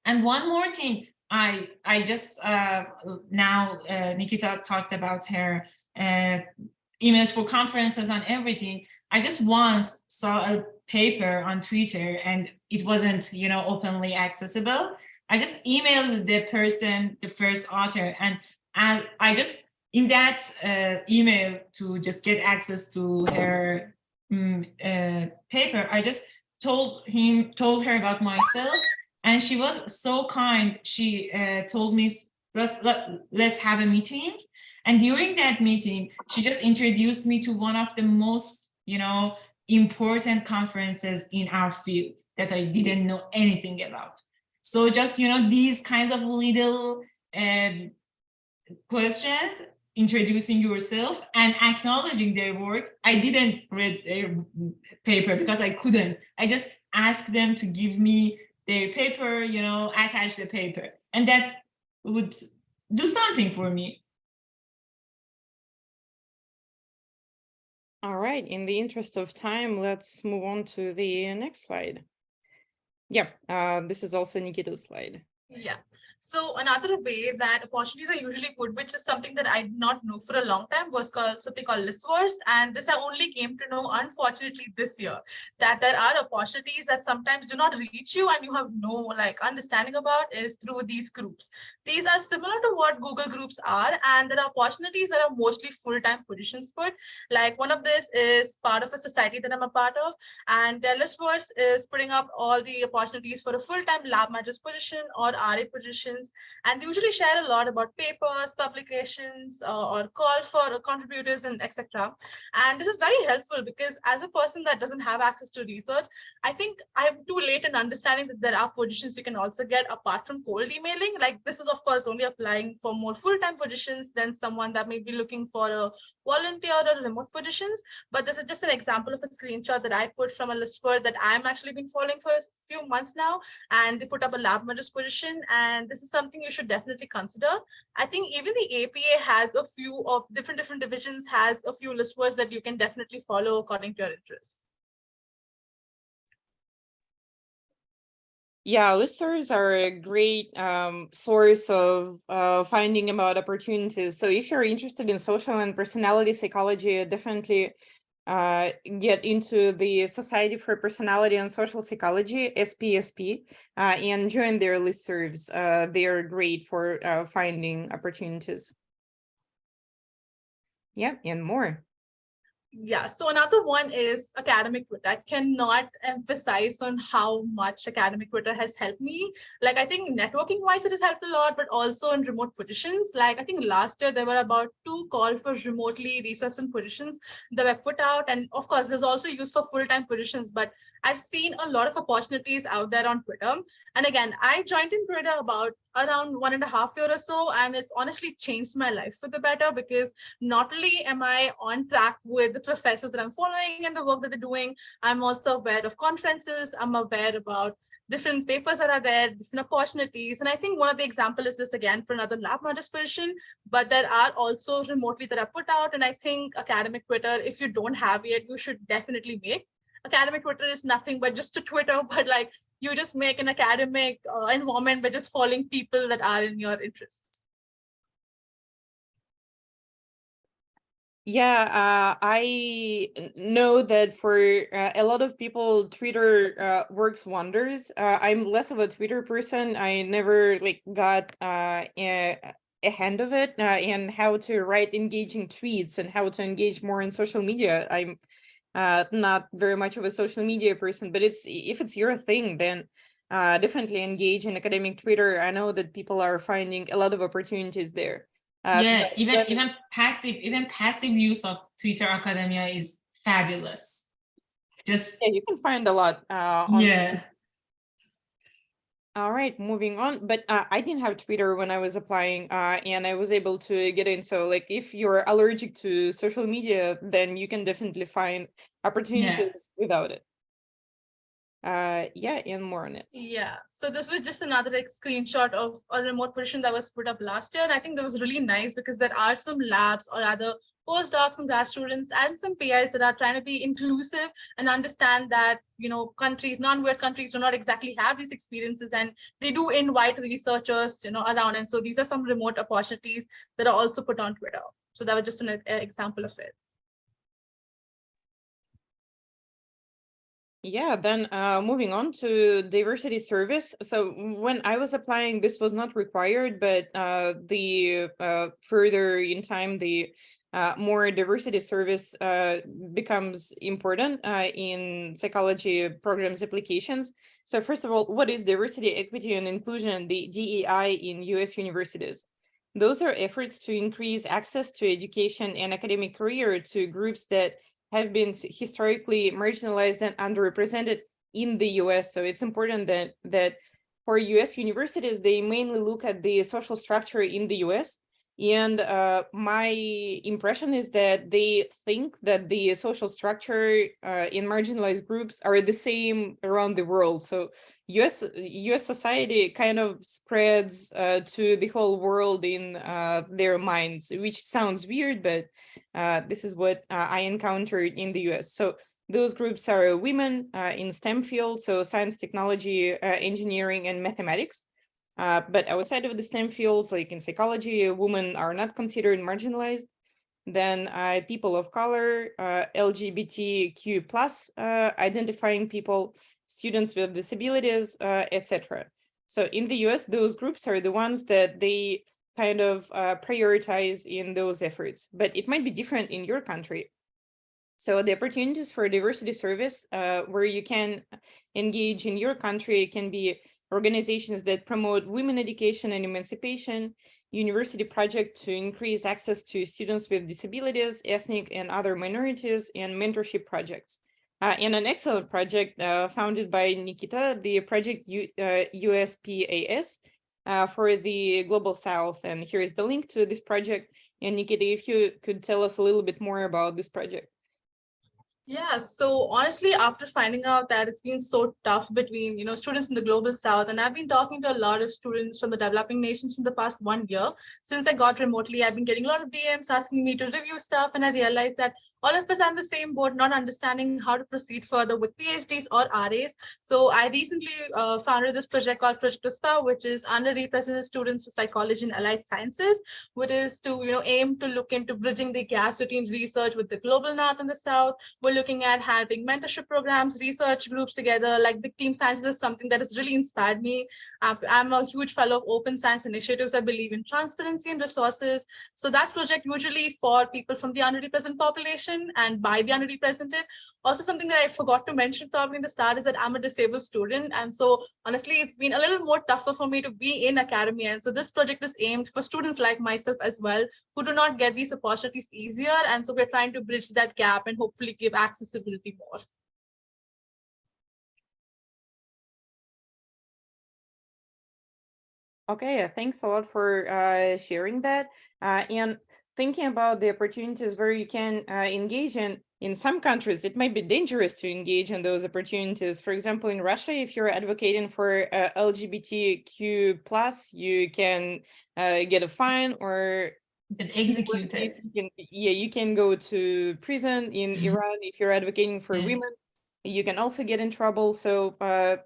and one more thing, I just now Nikita talked about her emails for conferences and everything. I just once saw a paper on Twitter and it wasn't openly accessible. I just emailed the person, the first author, and I just in that email to just get access to her paper, I just told her about myself, and she was so kind. She told me, let's have a meeting. And during that meeting, she just introduced me to one of the most, important conferences in our field that I didn't know anything about. So just, these kinds of little questions, introducing yourself and acknowledging their work. I didn't read their paper because I couldn't. I just asked them to give me their paper, you know, attach the paper. And that would do something for me. All right, in the interest of time, let's move on to the next slide. Yeah, this is also Nikita's slide. Yeah. So another way that opportunities are usually put, which is something that I did not know for a long time, was called something called listverse. And this I only came to know, unfortunately, this year, that there are opportunities that sometimes do not reach you and you have no like understanding about is through these groups. These are similar to what Google groups are, and there are opportunities that are mostly full-time positions put. Like one of this is part of a society that I'm a part of, and their listverse is putting up all the opportunities for a full-time lab manager's position or RA positions, and they usually share a lot about papers, publications, or call for contributors and etc. And this is very helpful because as a person that doesn't have access to research, I think I'm too late in understanding that there are positions you can also get apart from cold emailing. Like this is of course only applying for more full-time positions than someone that may be looking for a volunteer or remote positions. But this is just an example of a screenshot that I put from a listverse that I'm actually been following for a few months now, and they put up a lab manager's position, and this is something you should definitely consider. I think even the APA has a few of different divisions, has a few listverse that you can definitely follow according to your interests. Yeah, listservs are a great source of finding about opportunities. So if you're interested in social and personality psychology, definitely get into the Society for Personality and Social Psychology, SPSP, and join their listservs. They are great for finding opportunities. Yeah, and more. Yeah, so another one is academic Twitter. I cannot emphasize on how much academic Twitter has helped me. Like I think networking wise it has helped a lot, but also in remote positions. Like I think last year there were about 2 calls for remotely researching positions that were put out. And of course, there's also use for full-time positions, but I've seen a lot of opportunities out there on Twitter. And again, I joined in Twitter about around 1.5 years or so, and it's honestly changed my life for the better because not only am I on track with the professors that I'm following and the work that they're doing, I'm also aware of conferences, I'm aware about different papers that are there, different opportunities. And I think one of the examples is this again for another lab manager's position, but there are also remotely that are put out. And I think academic Twitter, if you don't have it, you should definitely make. Academic Twitter is nothing but just a Twitter, but like you just make an academic environment by just following people that are in your interests. Yeah, I know that for a lot of people, Twitter works wonders. I'm less of a Twitter person. I never like got a hand of it and how to write engaging tweets and how to engage more in social media. I'm not very much of a social media person, but if it's your thing, then definitely engage in academic Twitter. I know that people are finding a lot of opportunities there. Yeah, even passive use of Twitter Academia is fabulous. Just yeah, you can find a lot on. Yeah. All right, moving on. But I didn't have Twitter when I was applying, and I was able to get in. So, like, if you're allergic to social media, then you can definitely find opportunities without it. Yeah, and more on it. Yeah, so this was just another like screenshot of a remote position that was put up last year, and I think that was really nice because there are some labs or other postdocs and grad students and some PIs that are trying to be inclusive and understand that, you know, countries, non-word countries do not exactly have these experiences, and they do invite researchers, you know, around. And so these are some remote opportunities that are also put on Twitter. So that was just an example of it. Yeah, then moving on to diversity service. So when I was applying, this was not required, but the further in time, the more diversity service becomes important in psychology programs applications. So first of all, what is diversity, equity, and inclusion, the DEI in US universities? Those are efforts to increase access to education and academic career to groups that have been historically marginalized and underrepresented in the US. So it's important that for US universities, they mainly look at the social structure in the US And my impression is that they think that the social structure in marginalized groups are the same around the world. So US society kind of spreads to the whole world in their minds, which sounds weird, but this is what I encountered in the US. So those groups are women in STEM fields, so science, technology, engineering, and mathematics. But outside of the STEM fields, like in psychology, women are not considered marginalized. Then people of color, LGBTQ plus identifying people, students with disabilities, etc. So in the US, those groups are the ones that they kind of prioritize in those efforts, but it might be different in your country. So the opportunities for diversity service where you can engage in your country can be organizations that promote women education and emancipation, university project to increase access to students with disabilities, ethnic and other minorities, and mentorship projects. And an excellent project founded by Nikita, the project USPAS for the Global South. And here is the link to this project. And Nikita, if you could tell us a little bit more about this project. Yeah, so honestly, after finding out that it's been so tough between, students in the global south, and I've been talking to a lot of students from the developing nations in the past 1 year. Since I got remotely, I've been getting a lot of DMs asking me to review stuff, and I realized that all of us are on the same boat, not understanding how to proceed further with PhDs or RAs. So I recently founded this project called Project USPA, which is underrepresented students for psychology and allied sciences, which is to aim to look into bridging the gaps between research with the global north and the south. We're looking at having mentorship programs, research groups together, like Big Team Sciences is something that has really inspired me. I'm a huge fellow of open science initiatives. I believe in transparency and resources. So that's project usually for people from the underrepresented population and by the underrepresented. Also, something that I forgot to mention probably in the start is that I'm a disabled student. And so honestly, it's been a little more tougher for me to be in academia. And so this project is aimed for students like myself as well, who do not get these opportunities easier. And so we're trying to bridge that gap and hopefully give accessibility more. Okay, thanks a lot for sharing that. And thinking about the opportunities where you can engage in some countries, it might be dangerous to engage in those opportunities. For example, in Russia, if you're advocating for LGBTQ plus, you can get a fine or Get executed. you can go to prison. In Iran, if you're advocating for women, you can also get in trouble. So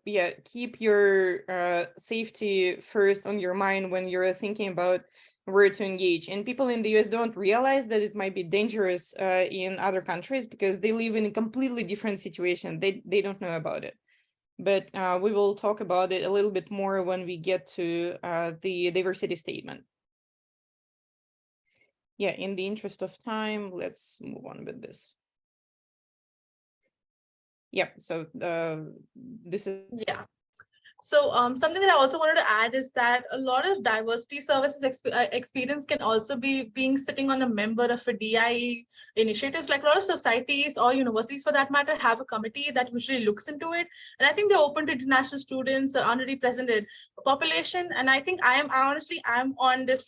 yeah, keep your safety first on your mind when you're thinking about where to engage. And people in the US don't realize that it might be dangerous in other countries because they live in a completely different situation. They don't know about it. But we will talk about it a little bit more when we get to the diversity statement. Yeah, in the interest of time, let's move on with this. Yep, so this is... Yeah. So something that I also wanted to add is that a lot of diversity services experience can also be being sitting on a member of a DIE initiatives. Like a lot of societies or universities for that matter have a committee that usually looks into it. And I think they're open to international students or underrepresented population. And I think I'm on this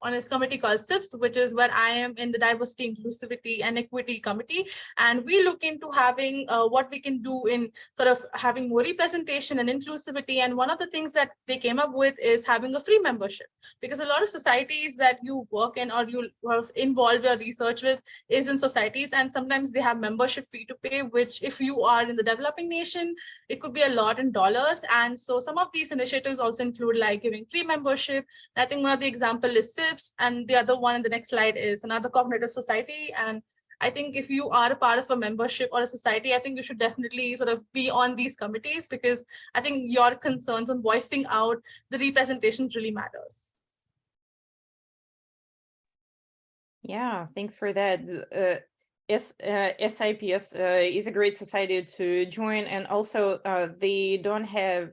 on this committee called SIPS, which is where I am in the Diversity, Inclusivity, and Equity Committee. And we look into having what we can do in sort of having more representation and inclusivity. And one of the things that they came up with is having a free membership, because a lot of societies that you work in or you involve your research with is in societies, and sometimes they have membership fee to pay, which if you are in the developing nation, it could be a lot in dollars. And so some of these initiatives also include like giving free membership. I think one of the example is SIPS, and the other one in the next slide is another cognitive society. And I think if you are a part of a membership or a society, I think you should definitely sort of be on these committees, because I think your concerns on voicing out the representation really matters. Yeah, thanks for that. SIPS is a great society to join, and also they don't have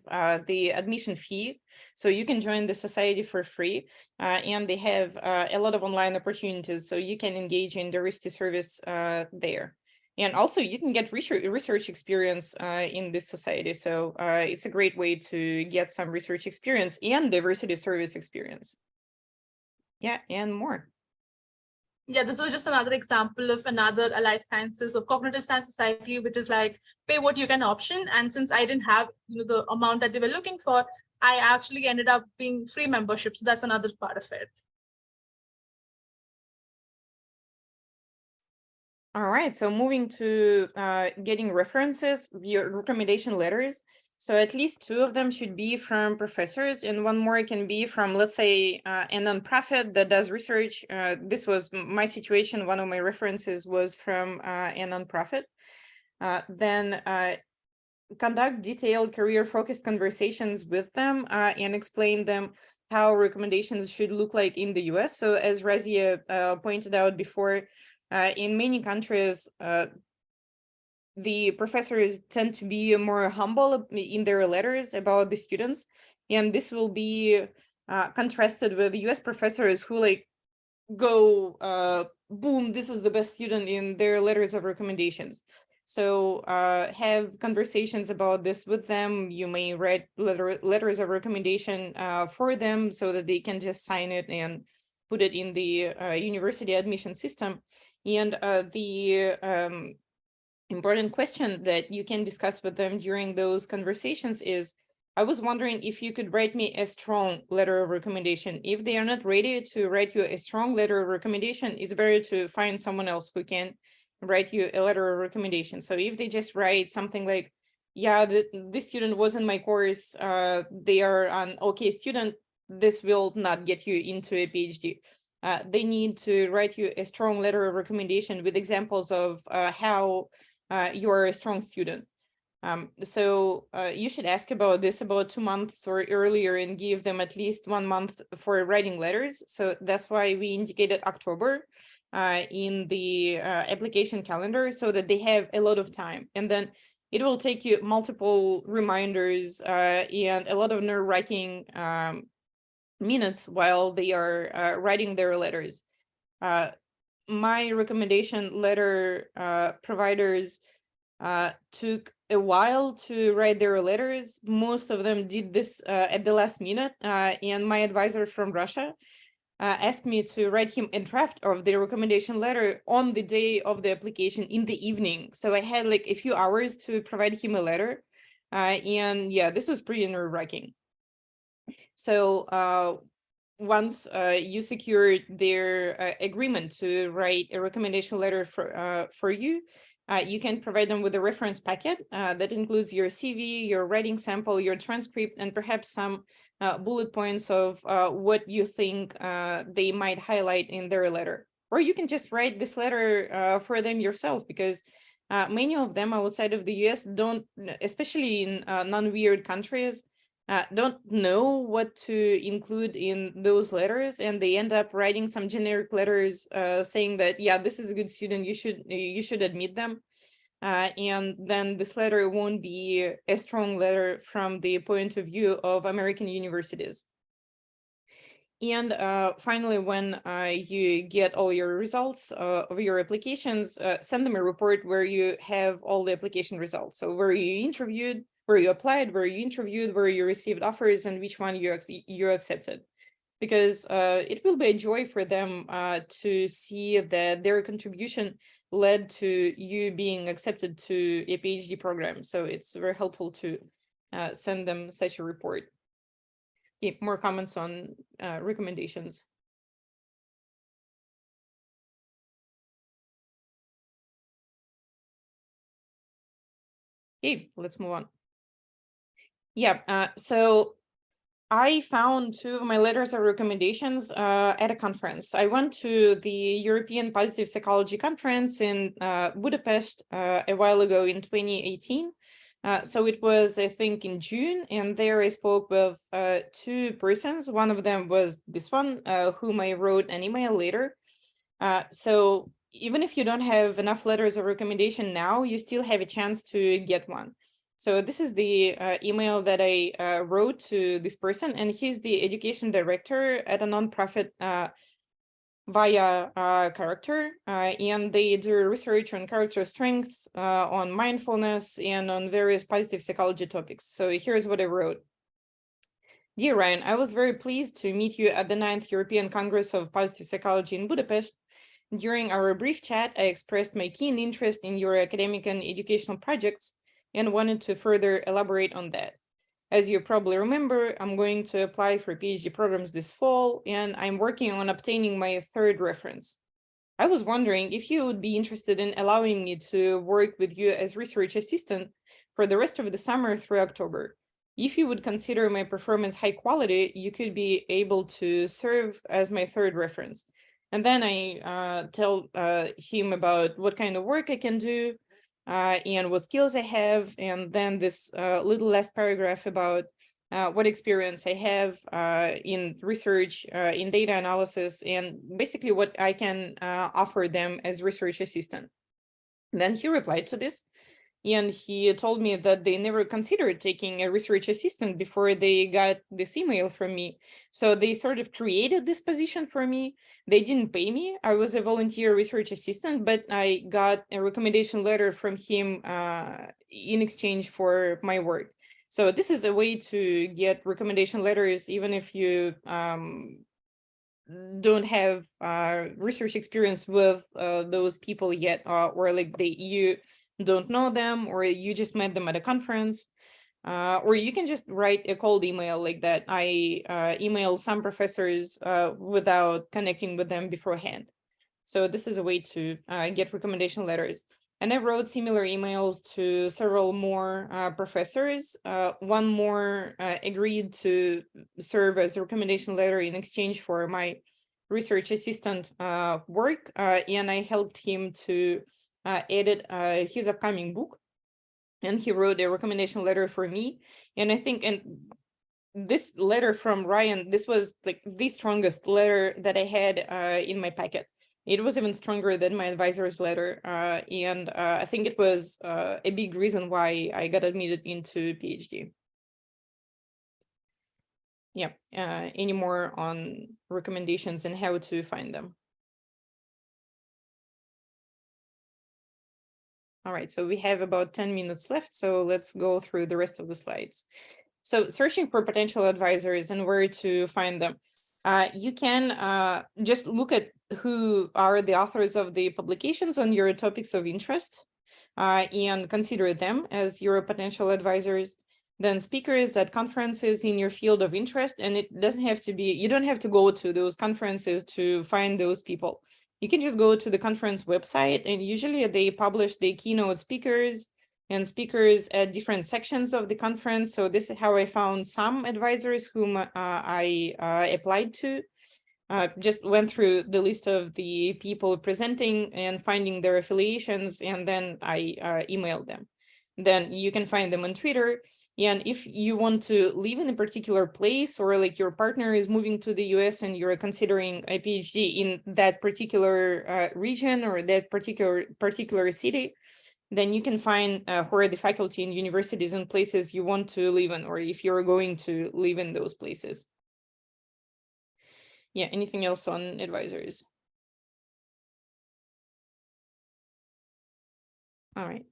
the admission fee, so you can join the society for free, and they have a lot of online opportunities, so you can engage in diversity service there. And also you can get research experience in this society, so it's a great way to get some research experience and diversity service experience. Yeah, and more. Yeah, this was just another example of another allied sciences of cognitive science society, which is like pay what you can option. And since I didn't have the amount that they were looking for, I actually ended up being free membership. So that's another part of it. All right, so moving to getting references, your recommendation letters. So at least 2 of them should be from professors, and 1 more can be from, let's say, a nonprofit that does research. This was my situation. One of my references was from a nonprofit. Then conduct detailed career-focused conversations with them and explain them how recommendations should look like in the US. So as Razia pointed out before, in many countries, the professors tend to be more humble in their letters about the students, and this will be contrasted with US professors who like go boom, this is the best student in their letters of recommendations. So have conversations about this with them. You may write letters of recommendation for them so that they can just sign it and put it in the university admission system. And the important question that you can discuss with them during those conversations is, I was wondering if you could write me a strong letter of recommendation. If they are not ready to write you a strong letter of recommendation, it's better to find someone else who can write you a letter of recommendation. So if they just write something like, yeah, this student was in my course, they are an okay student, this will not get you into a PhD. They need to write you a strong letter of recommendation with examples of how you're a strong student. So you should ask about this about 2 months or earlier and give them at least 1 month for writing letters. So that's why we indicated October in the application calendar, so that they have a lot of time. And then it will take you multiple reminders and a lot of nerve-wracking minutes while they are writing their letters. My recommendation letter providers took a while to write their letters. Most of them did this at the last minute, and my advisor from Russia asked me to write him a draft of the recommendation letter on the day of the application in the evening. So I had like a few hours to provide him a letter, and yeah, this was pretty nerve-wracking. So once you secured their agreement to write a recommendation letter for you, you can provide them with a reference packet that includes your CV, your writing sample, your transcript, and perhaps some bullet points of what you think they might highlight in their letter. Or you can just write this letter for them yourself, because many of them outside of the US don't, especially in non-weird countries, don't know what to include in those letters, and they end up writing some generic letters saying that, yeah, this is a good student, you should admit them. And then this letter won't be a strong letter from the point of view of American universities. And finally, when you get all your results of your applications, send them a report where you have all the application results. So where you interviewed, where you applied, where you interviewed, where you received offers, and which one you accepted. Because it will be a joy for them to see that their contribution led to you being accepted to a PhD program. So it's very helpful to send them such a report. Okay, more comments on recommendations. Okay, let's move on. Yeah, so I found 2 of my letters of recommendations at a conference. I went to the European Positive Psychology Conference in Budapest a while ago in 2018. So it was, I think, in June, and there I spoke with 2 persons. One of them was this one, whom I wrote an email later. So even if you don't have enough letters of recommendation now, you still have a chance to get one. So this is the email that I wrote to this person, and he's the education director at a nonprofit via character, and they do research on character strengths, on mindfulness, and on various positive psychology topics. So here's what I wrote. Dear Ryan, I was very pleased to meet you at the 9th European Congress of Positive Psychology in Budapest. During our brief chat, I expressed my keen interest in your academic and educational projects and wanted to further elaborate on that. As you probably remember, I'm going to apply for PhD programs this fall, and I'm working on obtaining my third reference. I was wondering if you would be interested in allowing me to work with you as research assistant for the rest of the summer through October. If you would consider my performance high quality, you could be able to serve as my third reference. And then I tell him about what kind of work I can do and what skills I have. And then this little last paragraph about what experience I have in research, in data analysis, and basically what I can offer them as research assistant. Then he replied to this, and he told me that they never considered taking a research assistant before they got this email from me. So they sort of created this position for me. They didn't pay me. I was a volunteer research assistant, but I got a recommendation letter from him in exchange for my work. So this is a way to get recommendation letters, even if you don't have research experience with those people yet, or like you don't know them, or you just met them at a conference, or you can just write a cold email like that. I emailed some professors without connecting with them beforehand. So this is a way to get recommendation letters. And I wrote similar emails to several more professors. One more agreed to serve as a recommendation letter in exchange for my research assistant work, and I helped him to edit his upcoming book. And he wrote a recommendation letter for me. And I think, and this letter from Ryan, this was like the strongest letter that I had in my packet. It was even stronger than my advisor's letter. And I think it was a big reason why I got admitted into PhD. Yeah, any more on recommendations and how to find them? All right, so we have about 10 minutes left, so let's go through the rest of the slides. So searching for potential advisors and where to find them. You can just look at who are the authors of the publications on your topics of interest and consider them as your potential advisors. Then speakers at conferences in your field of interest, and it doesn't have to be, you don't have to go to those conferences to find those people. You can just go to the conference website, and usually they publish the keynote speakers and speakers at different sections of the conference. So this is how I found some advisors whom I applied to. Just went through the list of the people presenting and finding their affiliations, and then I emailed them. Then you can find them on Twitter. And if you want to live in a particular place, or like your partner is moving to the US and you're considering a PhD in that particular region or that particular city, then you can find who are the faculty in universities and places you want to live in, or if you're going to live in those places. Yeah, anything else on advisors? All right.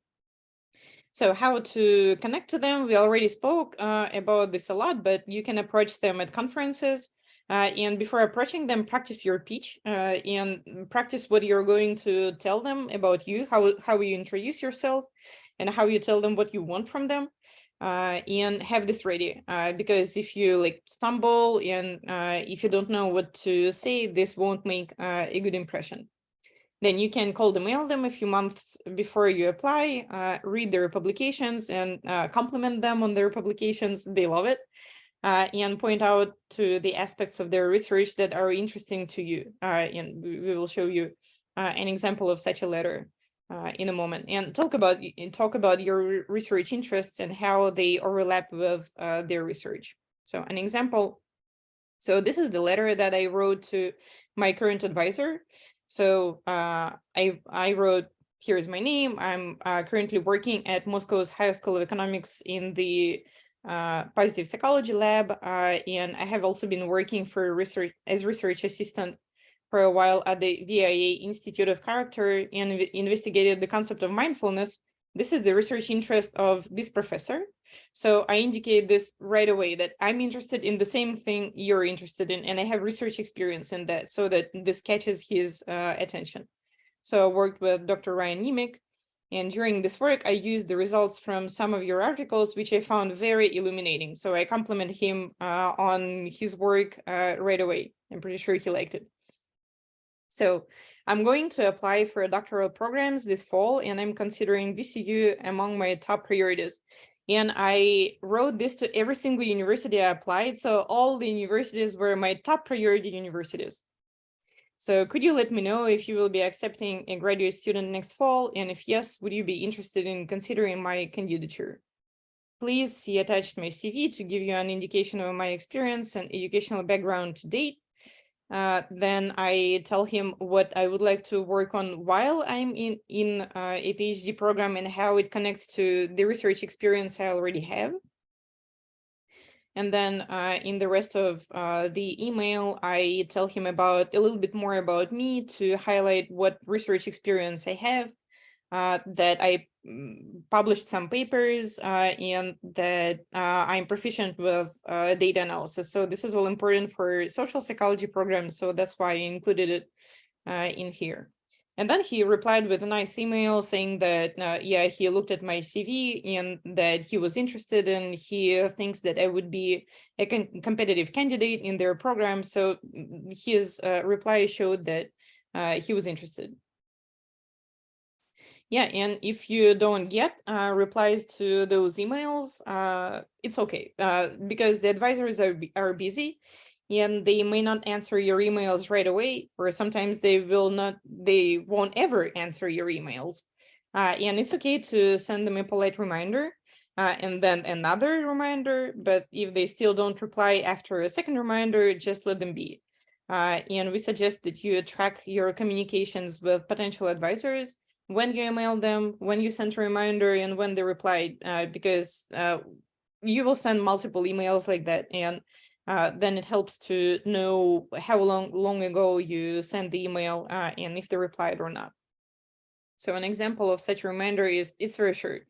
So how to connect to them? We already spoke about this a lot, but you can approach them at conferences. And before approaching them, practice your pitch and practice what you're going to tell them about you, how you introduce yourself, and how you tell them what you want from them. And have this ready, because if you like stumble and if you don't know what to say, this won't make a good impression. Then you can cold email them a few months before you apply, read their publications and compliment them on their publications. They love it. And point out to the aspects of their research that are interesting to you. And we will show you an example of such a letter in a moment. And talk about your research interests and how they overlap with their research. So an example. So this is the letter that I wrote to my current advisor. So I wrote, here's my name. I'm currently working at Moscow's Higher School of Economics in the positive psychology lab. And I have also been working for research assistant for a while at the VIA Institute of Character and investigated the concept of mindfulness. This is the research interest of this professor. So I indicate this right away that I'm interested in the same thing you're interested in, and I have research experience in that, so that this catches his attention. So I worked with Dr. Ryan Nemick, and during this work, I used the results from some of your articles, which I found very illuminating. So I compliment him on his work right away. I'm pretty sure he liked it. So I'm going to apply for doctoral programs this fall, and I'm considering VCU among my top priorities. And I wrote this to every single university I applied. So all the universities were my top priority universities. So could you let me know if you will be accepting a graduate student next fall? And if yes, would you be interested in considering my candidature? Please see attached my CV to give you an indication of my experience and educational background to date. Then I tell him what I would like to work on while I'm in a PhD program and how it connects to the research experience I already have. And then in the rest of the email, I tell him about a little bit more about me to highlight what research experience I have, that I published some papers, and that I'm proficient with data analysis. So this is all important for social psychology programs. So that's why I included it in here. And then he replied with a nice email saying that, yeah, he looked at my CV and that he was interested, and he thinks that I would be a competitive candidate in their program. So his reply showed that he was interested. Yeah, and if you don't get replies to those emails, it's okay, because the advisors are busy, and they may not answer your emails right away, or sometimes they won't ever answer your emails. And it's okay to send them a polite reminder, and then another reminder, but if they still don't reply after a second reminder, just let them be. And we suggest that you track your communications with potential advisors, when you email them, when you send a reminder, and when they replied, because you will send multiple emails like that, and then it helps to know how long ago you sent the email, and if they replied or not. So an example of such a reminder is, it's very short.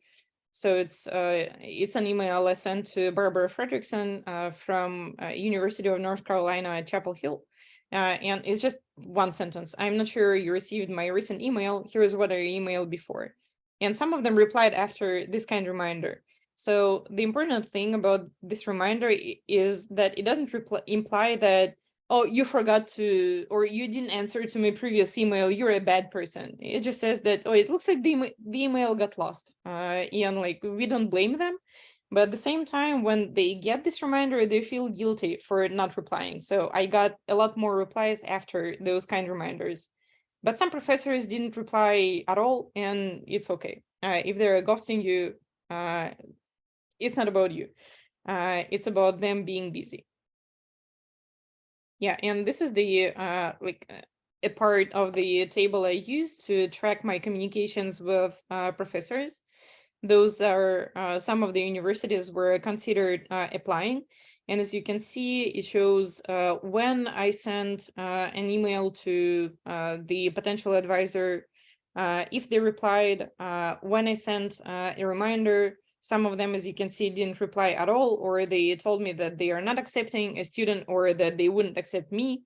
So it's an email I sent to Barbara Fredrickson from University of North Carolina at Chapel Hill. And it's just one sentence. I'm not sure you received my recent email. Here's what I emailed before. And some of them replied after this kind of reminder. So the important thing about this reminder is that it doesn't imply that, oh, you forgot to, or you didn't answer to my previous email, you're a bad person. It just says that, oh, it looks like the email got lost. And like, we don't blame them. But at the same time, when they get this reminder, they feel guilty for not replying. So I got a lot more replies after those kind of reminders. But some professors didn't reply at all, and it's okay. If they're ghosting you, it's not about you. It's about them being busy. Yeah, and this is the a part of the table I use to track my communications with professors. Those are some of the universities where I considered applying. And as you can see, it shows when I sent an email to the potential advisor, if they replied, when I sent a reminder. Some of them, as you can see, didn't reply at all, or they told me that they are not accepting a student, or that they wouldn't accept me.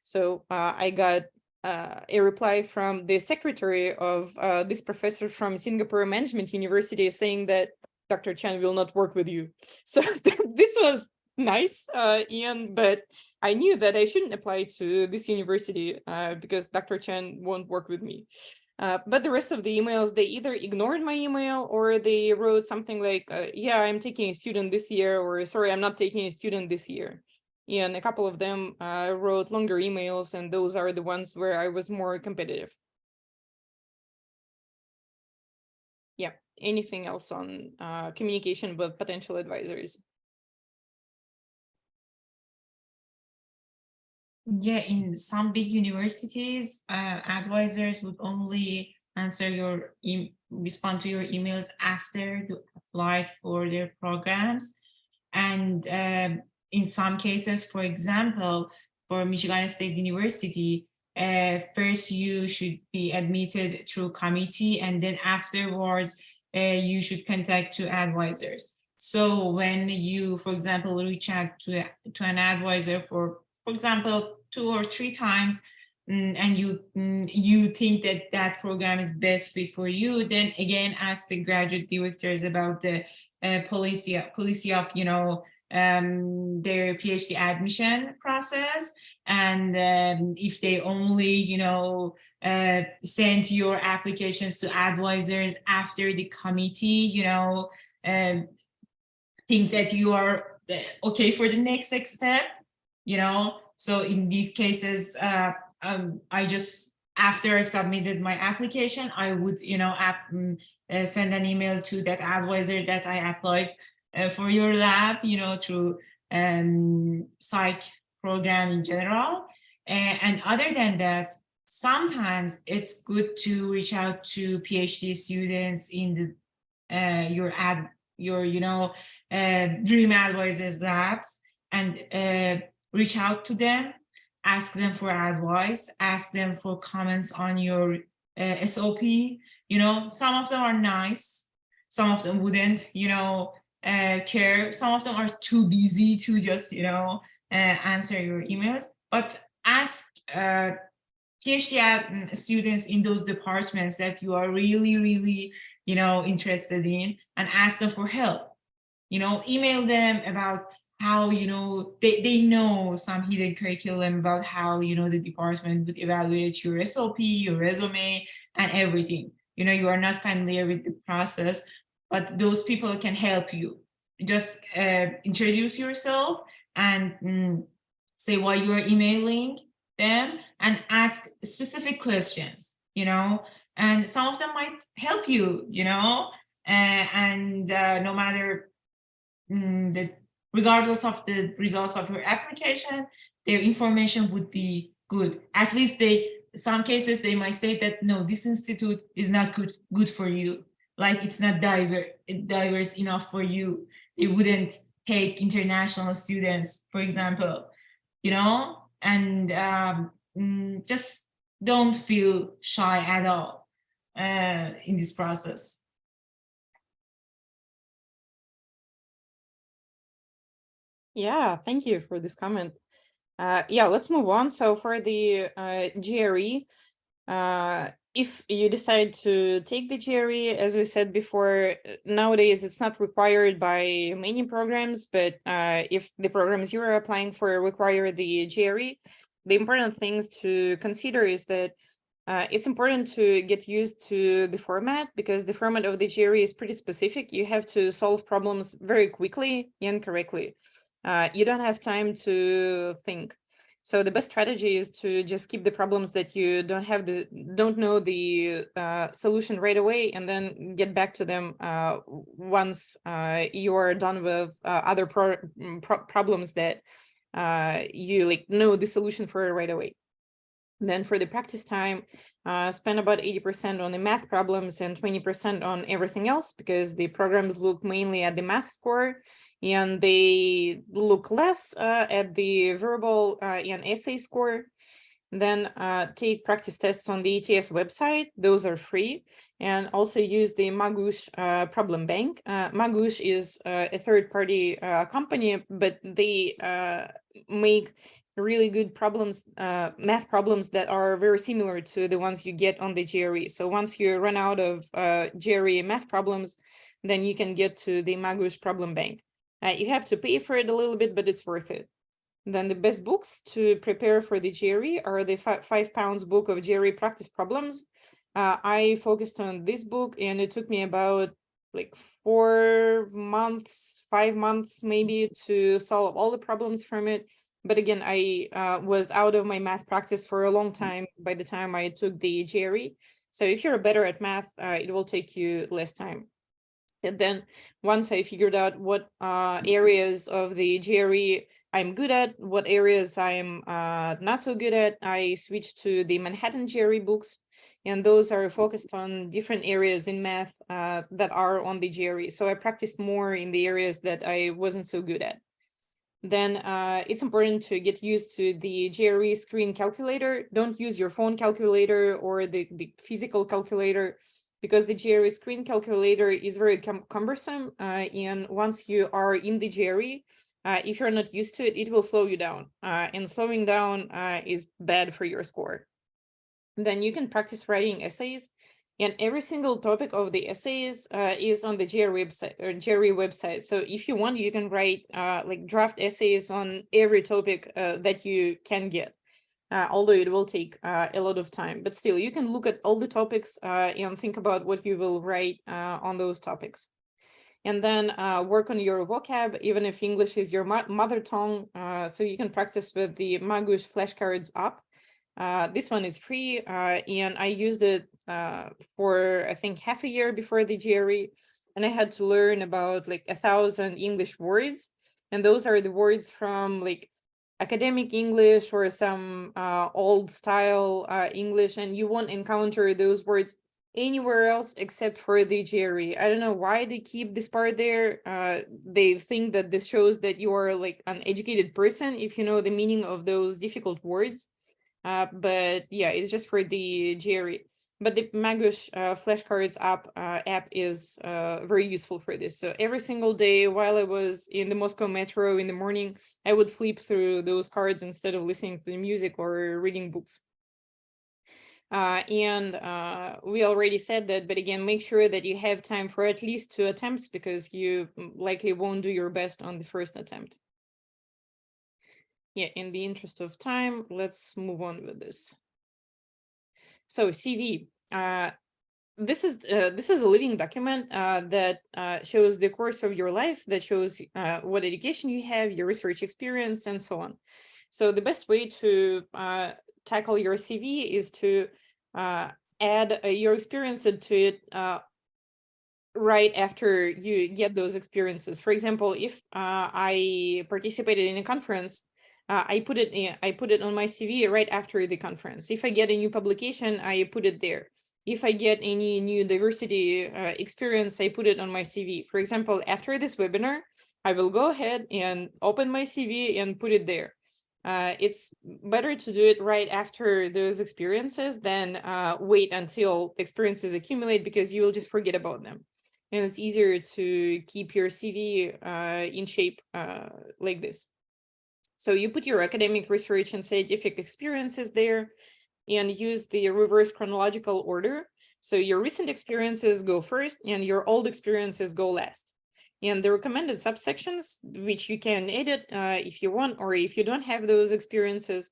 So I got a reply from the secretary of this professor from Singapore Management University saying that Dr. Chen will not work with you. So this was nice, Ian, but I knew that I shouldn't apply to this university because Dr. Chen won't work with me. But the rest of the emails, they either ignored my email, or they wrote something like, yeah, I'm taking a student this year, or sorry, I'm not taking a student this year. And a couple of them wrote longer emails, and those are the ones where I was more competitive. Yeah, anything else on communication with potential advisors? Yeah, in some big universities, advisors would only answer your respond to your emails after you applied for their programs. And in some cases, for example, for Michigan State University, first you should be admitted through committee, and then afterwards you should contact two advisors. So when you, for example, reach out to an advisor for example, 2 or 3 times, and you think that program is best fit for you, then again ask the graduate directors about the policy of their PhD admission process, and if they only send your applications to advisors after the committee think that you are okay for the next step. So in these cases, I just, after I submitted my application, I would send an email to that advisor that I applied for your lab through psych program in general. And other than that, sometimes it's good to reach out to PhD students in your dream advisors labs, and reach out to them, ask them for advice, ask them for comments on your SOP. Some of them are nice, some of them wouldn't care, some of them are too busy to just answer your emails. But ask PhD students in those departments that you are really interested in, and ask them for help. Email them about how they know some hidden curriculum about how the department would evaluate your SOP, your resume, and everything. You are not familiar with the process, but those people can help you. Just introduce yourself and say why you are emailing them, and ask specific questions, and some of them might help you, and no matter regardless of the results of your application, their information would be good. At least some cases they might say that no, this institute is not good for you, like it's not diverse enough for you. They wouldn't take international students, for example, and just don't feel shy at all in this process. Yeah, thank you for this comment. Yeah, let's move on. So for the GRE, if you decide to take the GRE, as we said before, nowadays it's not required by many programs, but if the programs you are applying for require the GRE, the important things to consider is that it's important to get used to the format, because the format of the GRE is pretty specific. You have to solve problems very quickly and correctly. You don't have time to think. So the best strategy is to just keep the problems that you don't know the solution right away, and then get back to them once you are done with other problems that you know the solution for right away. Then for the practice time, spend about 80% on the math problems and 20% on everything else, because the programs look mainly at the math score, and they look less at the verbal and essay score. Then take practice tests on the ETS website. Those are free. And also use the Magoosh problem bank. Magoosh is a third-party company, but they make really good problems, math problems that are very similar to the ones you get on the GRE. So once you run out of GRE math problems, then you can get to the Magoosh problem bank. You have to pay for it a little bit, but it's worth it. Then the best books to prepare for the GRE are the 5 pounds book of GRE practice problems. I focused on this book, and it took me about like 4 months, 5 months maybe, to solve all the problems from it. But again, I was out of my math practice for a long time by the time I took the GRE. So if you're better at math, it will take you less time. And then once I figured out what areas of the GRE I'm good at, what areas I'm not so good at, I switched to the Manhattan GRE books. And those are focused on different areas in math that are on the GRE. So I practiced more in the areas that I wasn't so good at. Then it's important to get used to the GRE screen calculator. Don't use your phone calculator or the physical calculator. because the GRE screen calculator is very cumbersome. And once you are in the GRE, if you're not used to it, it will slow you down. And slowing down is bad for your score. Then you can practice writing essays. And every single topic of the essays is on the GRE website. So if you want, you can write like draft essays on every topic that you can get, although it will take a lot of time. But still, you can look at all the topics and think about what you will write on those topics. And then work on your vocab, even if English is your mother tongue. So you can practice with the Magush flashcards app. This one is free, and I used it for, I think, half a year before the GRE, and I had to learn about like 1,000 English words, and those are the words from like academic English or some old style English, and you won't encounter those words anywhere else except for the GRE. I don't know why they keep this part there. They think that this shows that you are like an educated person if you know the meaning of those difficult words. But yeah, it's just for the GRE. But the Magush flashcards app is very useful for this. So every single day while I was in the Moscow metro in the morning, I would flip through those cards instead of listening to the music or reading books. We already said that, but again, make sure that you have time for at least 2 attempts because you likely won't do your best on the first attempt. Yeah, in the interest of time, let's move on with this. So CV, this is a living document that shows the course of your life, that shows what education you have, your research experience, and so on. So the best way to tackle your CV is to add your experience to it right after you get those experiences. For example, if I participated in a conference, I put it on my CV right after the conference. If I get a new publication, I put it there. If I get any new diversity experience, I put it on my CV. For example, after this webinar, I will go ahead and open my CV and put it there. It's better to do it right after those experiences than wait until experiences accumulate because you will just forget about them. And it's easier to keep your CV in shape like this. So you put your academic research and scientific experiences there and use the reverse chronological order. So your recent experiences go first and your old experiences go last. And the recommended subsections, which you can edit if you want, or if you don't have those experiences,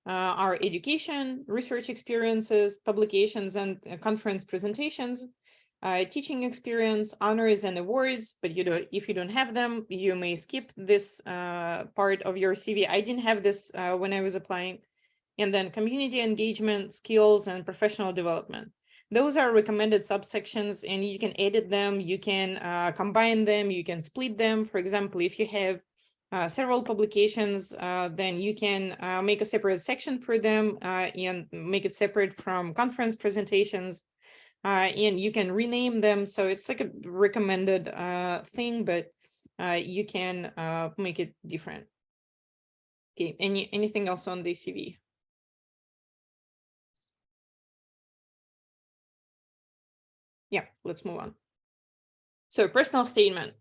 are education, research experiences, publications and conference presentations, teaching experience, honors and awards, but if you don't have them, you may skip this part of your CV. I didn't have this when I was applying. And then community engagement, skills, and professional development. Those are recommended subsections, and you can edit them, you can combine them, you can split them. For example, if you have several publications, then you can make a separate section for them and make it separate from conference presentations. And you can rename them. So it's like a recommended thing, but you can make it different. Okay, anything else on the CV? Yeah, let's move on. So personal statement.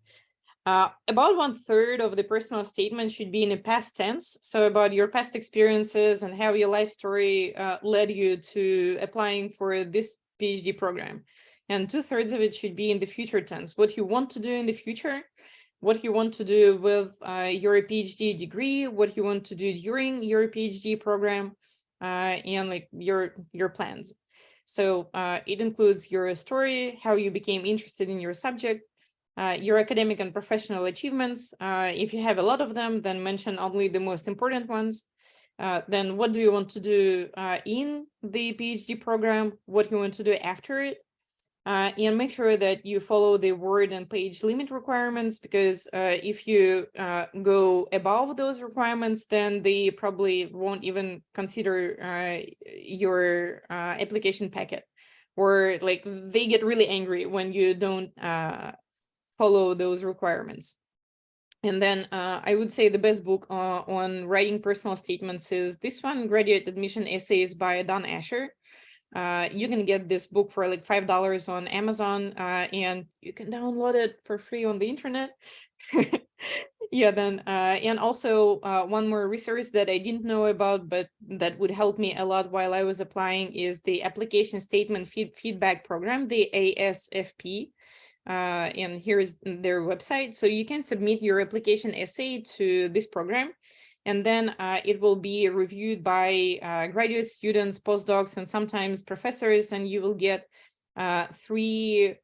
About 1/3 of the personal statement should be in a past tense. So about your past experiences and how your life story led you to applying for this PhD program. And 2/3 of it should be in the future tense, what you want to do in the future, what you want to do with your PhD degree, what you want to do during your PhD program, and like your plans. So it includes your story, how you became interested in your subject, your academic and professional achievements. If you have a lot of them, then mention only the most important ones. Then what do you want to do in the PhD program, what you want to do after it, and make sure that you follow the word and page limit requirements, because if you go above those requirements, then they probably won't even consider your application packet, or like they get really angry when you don't follow those requirements. And then I would say the best book on writing personal statements is this one, Graduate Admission Essays by Don Asher. You can get this book for like $5 on Amazon, and you can download it for free on the internet. Yeah, then and also one more resource that I didn't know about, but that would help me a lot while I was applying is the Application Statement Feedback Program, the ASFP. And here is their website. So you can submit your application essay to this program, and then it will be reviewed by graduate students, postdocs, and sometimes professors, and you will get 3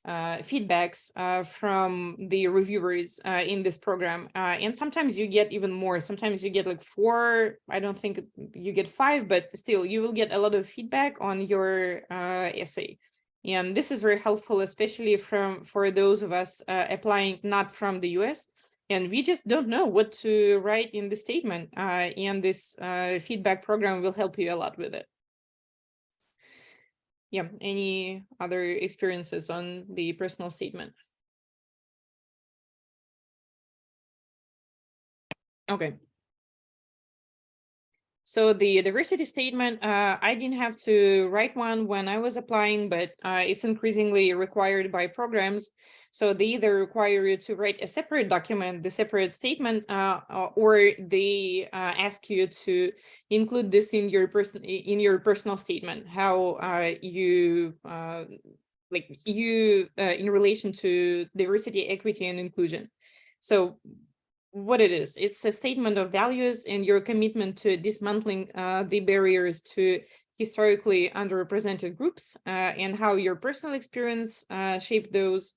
feedbacks from the reviewers in this program. And sometimes you get even more. Sometimes you get like 4, I don't think you get 5, but still you will get a lot of feedback on your essay. And this is very helpful, especially for those of us applying not from the US. And we just don't know what to write in the statement. And this feedback program will help you a lot with it. Yeah, any other experiences on the personal statement? Okay. So the diversity statement, I didn't have to write one when I was applying, but it's increasingly required by programs. So they either require you to write a separate document, the separate statement, or they ask you to include this in your personal statement, how you in relation to diversity, equity, and inclusion. So what it is, it's a statement of values and your commitment to dismantling the barriers to historically underrepresented groups, and how your personal experience shaped those.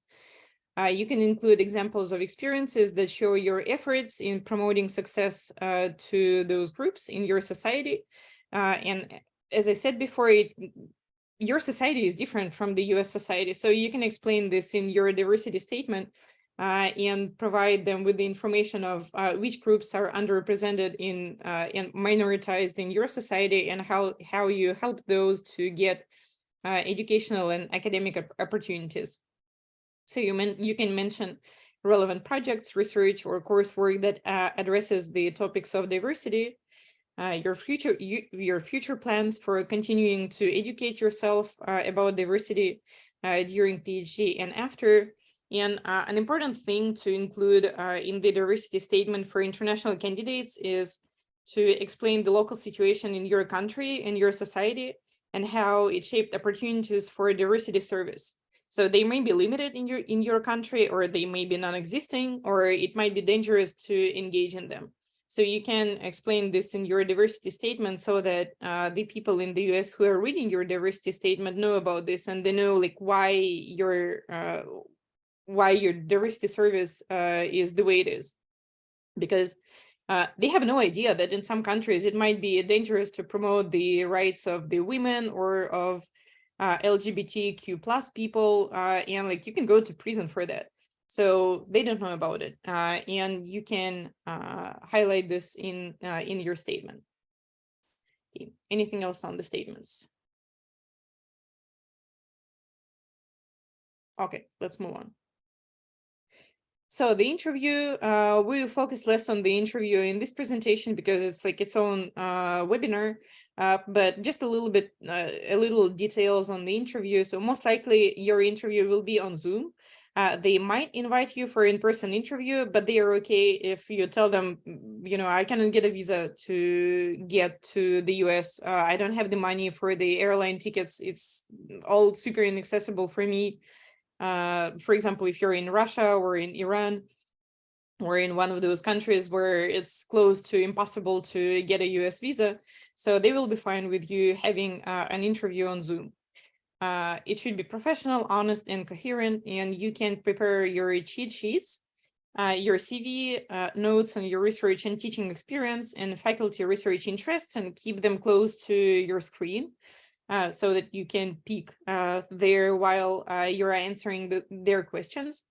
You can include examples of experiences that show your efforts in promoting success to those groups in your society. And as I said before, your society is different from the US society, so you can explain this in your diversity statement. And provide them with the information of which groups are underrepresented in and minoritized in your society, and how you help those to get educational and academic opportunities. So you can mention relevant projects, research, or coursework that addresses the topics of diversity. Your future plans for continuing to educate yourself about diversity during PhD and after. And an important thing to include in the diversity statement for international candidates is to explain the local situation in your country and your society, and how it shaped opportunities for diversity service. So they may be limited in your country, or they may be non-existing, or it might be dangerous to engage in them. So you can explain this in your diversity statement, so that the people in the US who are reading your diversity statement know about this, and they know like why your diversity service is the way it is. Because they have no idea that in some countries it might be dangerous to promote the rights of the women or of LGBTQ plus people, and like you can go to prison for that. So they don't know about it, and you can highlight this in your statement. Okay. Anything else on the statements? Okay, let's move on. So the interview, we will focus less on the interview in this presentation because it's like its own webinar, but just a little details on the interview. So most likely your interview will be on Zoom. They might invite you for in-person interview, but they are okay if you tell them, I cannot get a visa to get to the US. I don't have the money for the airline tickets. It's all super inaccessible for me. For example, if you're in Russia or in Iran, or in one of those countries where it's close to impossible to get a US visa, so they will be fine with you having an interview on Zoom. It should be professional, honest, and coherent, and you can prepare your cheat sheets, your CV, notes on your research and teaching experience and faculty research interests, and keep them close to your screen. So that you can peek there while you're answering their questions,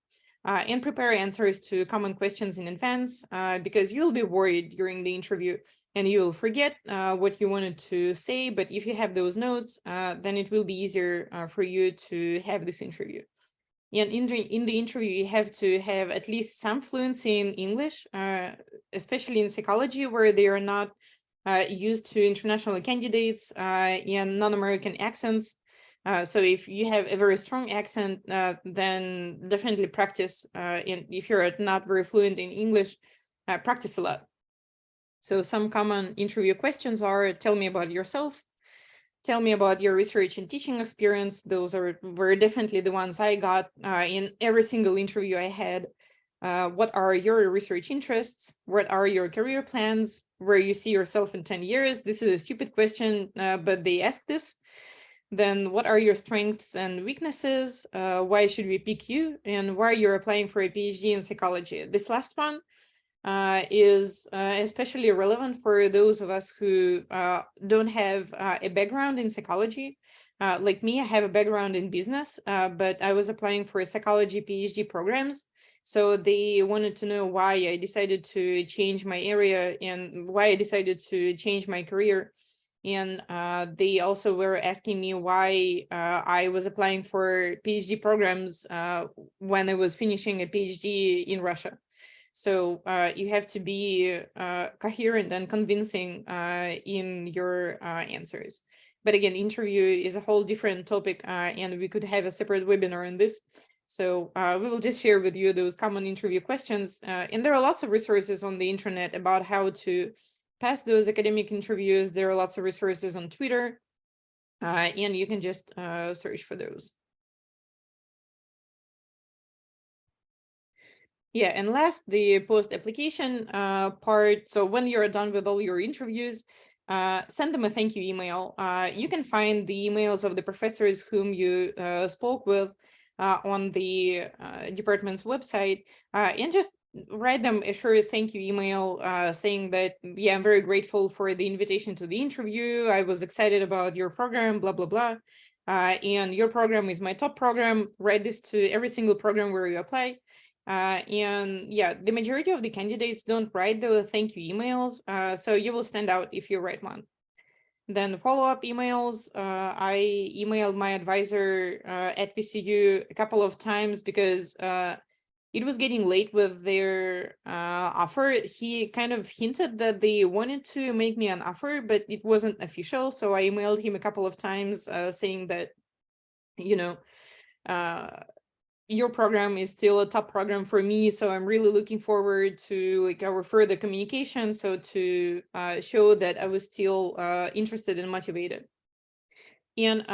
and prepare answers to common questions in advance, because you'll be worried during the interview and you will forget what you wanted to say. But if you have those notes, then it will be easier for you to have this interview. And in the interview, you have to have at least some fluency in English, especially in psychology, where they are not used to international candidates and non-American accents. So if you have a very strong accent, then definitely practice. And if you're not very fluent in English, practice a lot. So some common interview questions are, tell me about yourself. Tell me about your research and teaching experience. Those were definitely the ones I got in every single interview I had. What are your research interests? What are your career plans? Where you see yourself in 10 years? This is a stupid question, but they ask this. Then what are your strengths and weaknesses? Why should we pick you? And why you're applying for a PhD in psychology? This last one is especially relevant for those of us who don't have a background in psychology. Like me, I have a background in business, but I was applying for psychology PhD programs. So they wanted to know why I decided to change my area and why I decided to change my career. And they also were asking me why I was applying for PhD programs when I was finishing a PhD in Russia. So you have to be coherent and convincing in your answers. But again, interview is a whole different topic, and we could have a separate webinar on this. So we will just share with you those common interview questions. And there are lots of resources on the internet about how to pass those academic interviews. There are lots of resources on Twitter, and you can just search for those. Yeah, and last, the post-application part. So when you're done with all your interviews, send them a thank you email. You can find the emails of the professors whom you spoke with on the department's website, and just write them a short thank you email saying that, yeah, I'm very grateful for the invitation to the interview. I was excited about your program, blah, blah, blah. And your program is my top program. Write this to every single program where you apply. And yeah, the majority of the candidates don't write the thank you emails, so you will stand out if you write one. Then follow-up emails. I emailed my advisor at PCU a couple of times because it was getting late with their offer. He kind of hinted that they wanted to make me an offer, but it wasn't official. So I emailed him a couple of times saying that, you know, your program is still a top program for me, so I'm really looking forward to like our further communication, so to show that I was still interested and motivated. And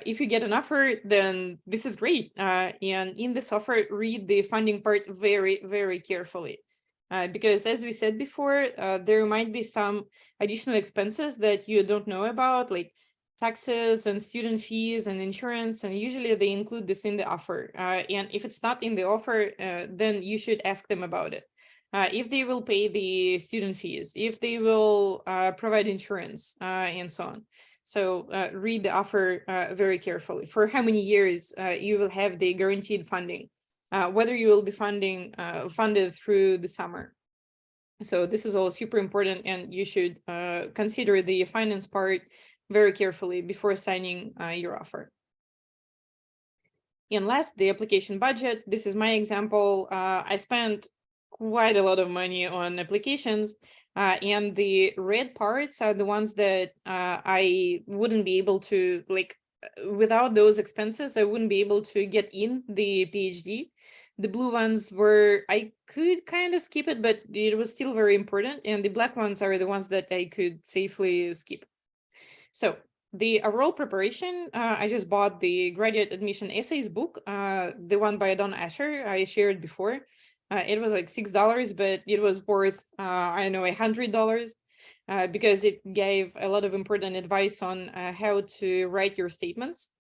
if you get an offer, then this is great. And in this offer, read the funding part very, very carefully. Because as we said before, there might be some additional expenses that you don't know about, like taxes and student fees and insurance, and usually they include this in the offer. And if it's not in the offer, then you should ask them about it. If they will pay the student fees, if they will provide insurance, and so on. So read the offer very carefully. For how many years you will have the guaranteed funding, whether you will be funded through the summer. So this is all super important, and you should consider the finance part very carefully before signing your offer. And last, the application budget. This is my example. I spent quite a lot of money on applications, and the red parts are the ones that I wouldn't be able to, like, without those expenses, I wouldn't be able to get in the PhD. The blue ones were, I could kind of skip it, but it was still very important. And the black ones are the ones that I could safely skip. So the overall preparation, I just bought the graduate admission essays book, the one by Don Asher I shared before. It was like $6, but it was worth, I don't know, $100 because it gave a lot of important advice on how to write your statements.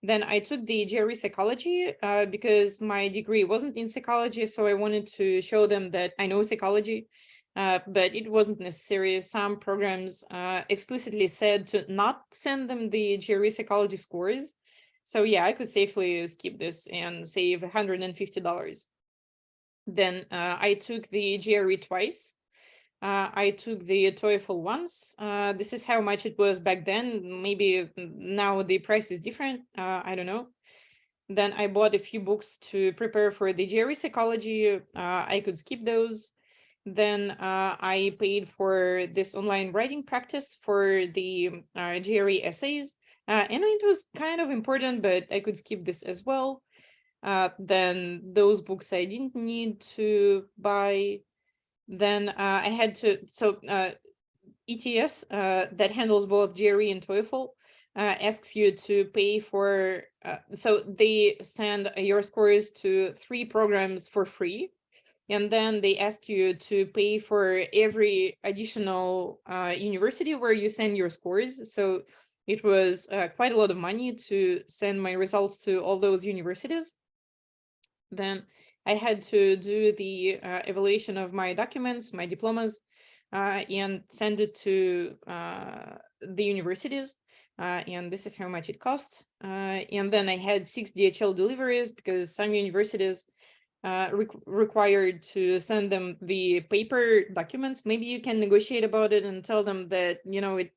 Then I took the GRE psychology because my degree wasn't in psychology, so I wanted to show them that I know psychology. But it wasn't necessary. Some programs explicitly said to not send them the GRE psychology scores. So yeah, I could safely skip this and save $150. Then I took the GRE twice. I took the TOEFL once. This is how much it was back then. Maybe now the price is different. I don't know. Then I bought a few books to prepare for the GRE psychology. I could skip those. Then I paid for this online writing practice for the GRE essays. And it was kind of important, but I could skip this as well. Then those books I didn't need to buy. Then I had to, so ETS that handles both GRE and TOEFL asks you to pay for, so they send your scores to 3 programs for free. And then they ask you to pay for every additional university where you send your scores. So it was quite a lot of money to send my results to all those universities. Then I had to do the evaluation of my documents, my diplomas, and send it to the universities. And this is how much it cost. And then I had 6 DHL deliveries because some universities required to send them the paper documents. Maybe you can negotiate about it and tell them that, you know, it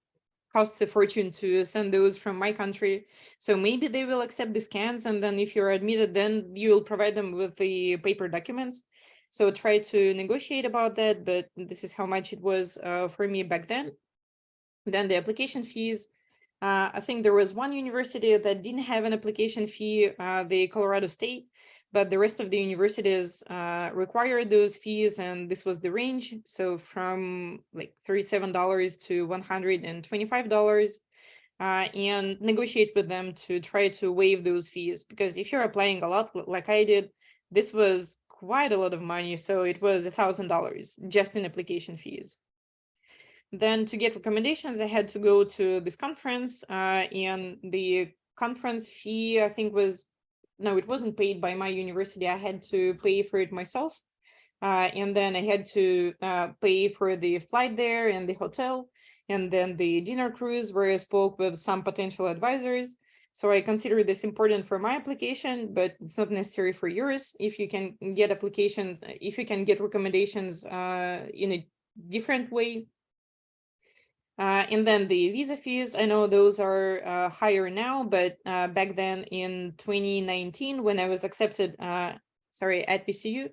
costs a fortune to send those from my country. So maybe they will accept the scans, and then if you're admitted, then you will provide them with the paper documents. So try to negotiate about that, but this is how much it was for me back then. Then the application fees. I think there was one university that didn't have an application fee, the Colorado State, but the rest of the universities required those fees, and this was the range. So from like $37 to $125, and negotiate with them to try to waive those fees, because if you're applying a lot like I did, this was quite a lot of money. So it was $1,000 just in application fees. Then to get recommendations, I had to go to this conference, and the conference fee, I think no, it wasn't paid by my university. I had to pay for it myself. And then I had to pay for the flight there and the hotel, and then the dinner cruise where I spoke with some potential advisors. So I consider this important for my application, but it's not necessary for yours. If you can get applications, if you can get recommendations in a different way. And then the visa fees, I know those are higher now, but back then in 2019, when I was accepted, at PCU,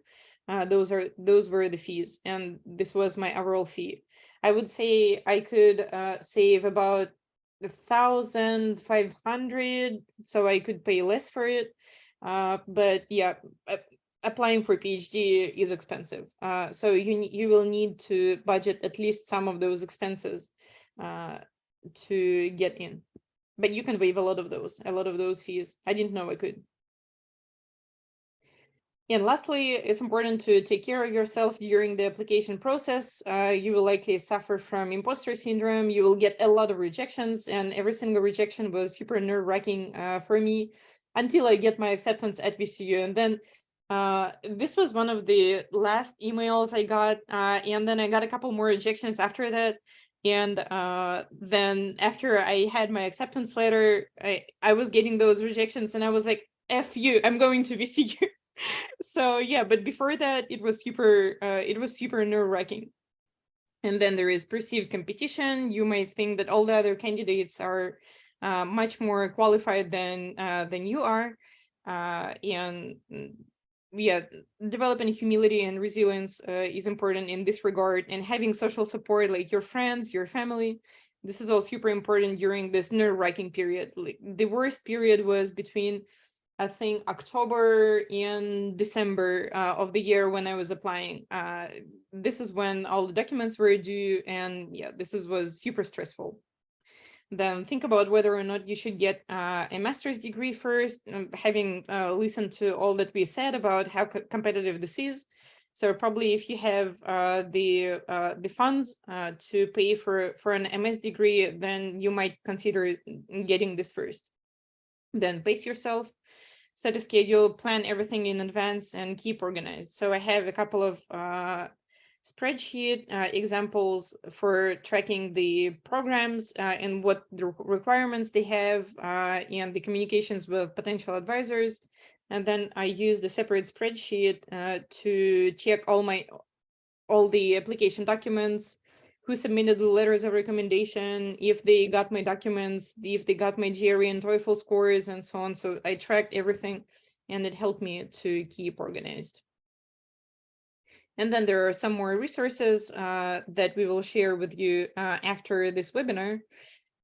those were the fees, and this was my overall fee. I would say I could save about 1,500, so I could pay less for it. But yeah, applying for PhD is expensive. So you will need to budget at least some of those expenses to get in, but you can waive a lot of those fees. I didn't know I could. And lastly, it's important to take care of yourself during the application process. You will likely suffer from imposter syndrome. You will get a lot of rejections, and every single rejection was super nerve-wracking for me until I get my acceptance at VCU. And then this was one of the last emails I got, and then I got a couple more rejections after that. And then after I had my acceptance letter, I was getting those rejections, and I was like, F you, I'm going to VCU. So yeah, but before that, it was super nerve-wracking. And then there is perceived competition. You might think that all the other candidates are much more qualified than you are, and yeah, developing humility and resilience is important in this regard, and having social support like your friends, your family. This is all super important during this nerve-wracking period. Like, the worst period was between, I think, October and December of the year when I was applying. This is when all the documents were due, and yeah, was super stressful. Then think about whether or not you should get a master's degree first, having listened to all that we said about how competitive this is. So probably if you have the funds to pay for an MS degree, then you might consider getting this first. Then pace yourself, set a schedule, plan everything in advance, and keep organized. So I have a couple of spreadsheet examples for tracking the programs and what the requirements they have, and the communications with potential advisors. And then I use the separate spreadsheet to check all the application documents, who submitted the letters of recommendation, if they got my documents, if they got my GRE and TOEFL scores, and so on. So I tracked everything, and it helped me to keep organized. And then there are some more resources that we will share with you after this webinar.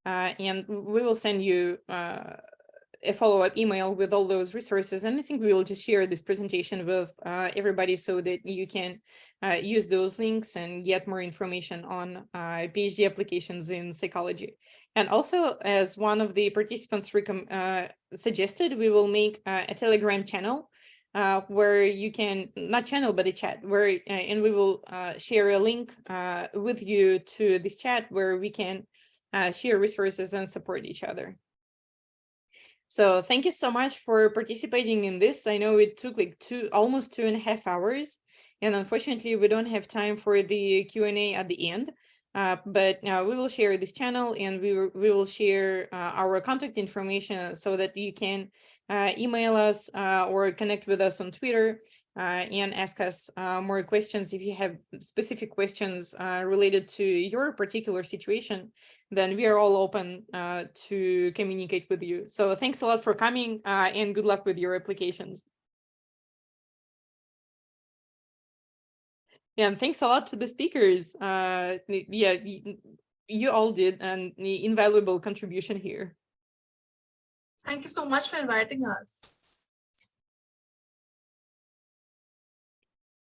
And we will send you a follow-up email with all those resources. And I think we will just share this presentation with everybody so that you can use those links and get more information on PhD applications in psychology. And also, as one of the participants suggested, we will make a Telegram channel where you can, not channel, but a chat, where and we will share a link with you to this chat where we can share resources and support each other. So thank you so much for participating in this. I know it took like almost 2.5 hours, and unfortunately we don't have time for the Q&A at the end. But we will share this channel, and we will share our contact information so that you can email us or connect with us on Twitter and ask us more questions. If you have specific questions related to your particular situation, then we are all open to communicate with you. So thanks a lot for coming and good luck with your applications. Yeah, and thanks a lot to the speakers. Yeah, you all did an invaluable contribution here. Thank you so much for inviting us.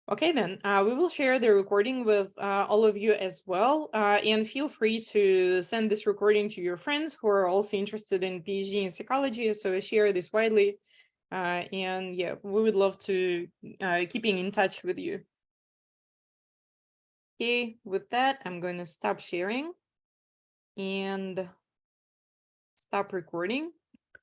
Okay, then we will share the recording with all of you as well. And feel free to send this recording to your friends who are also interested in PhD in psychology. So share this widely. And yeah, we would love to keeping in touch with you. Okay, with that, I'm going to stop sharing and stop recording.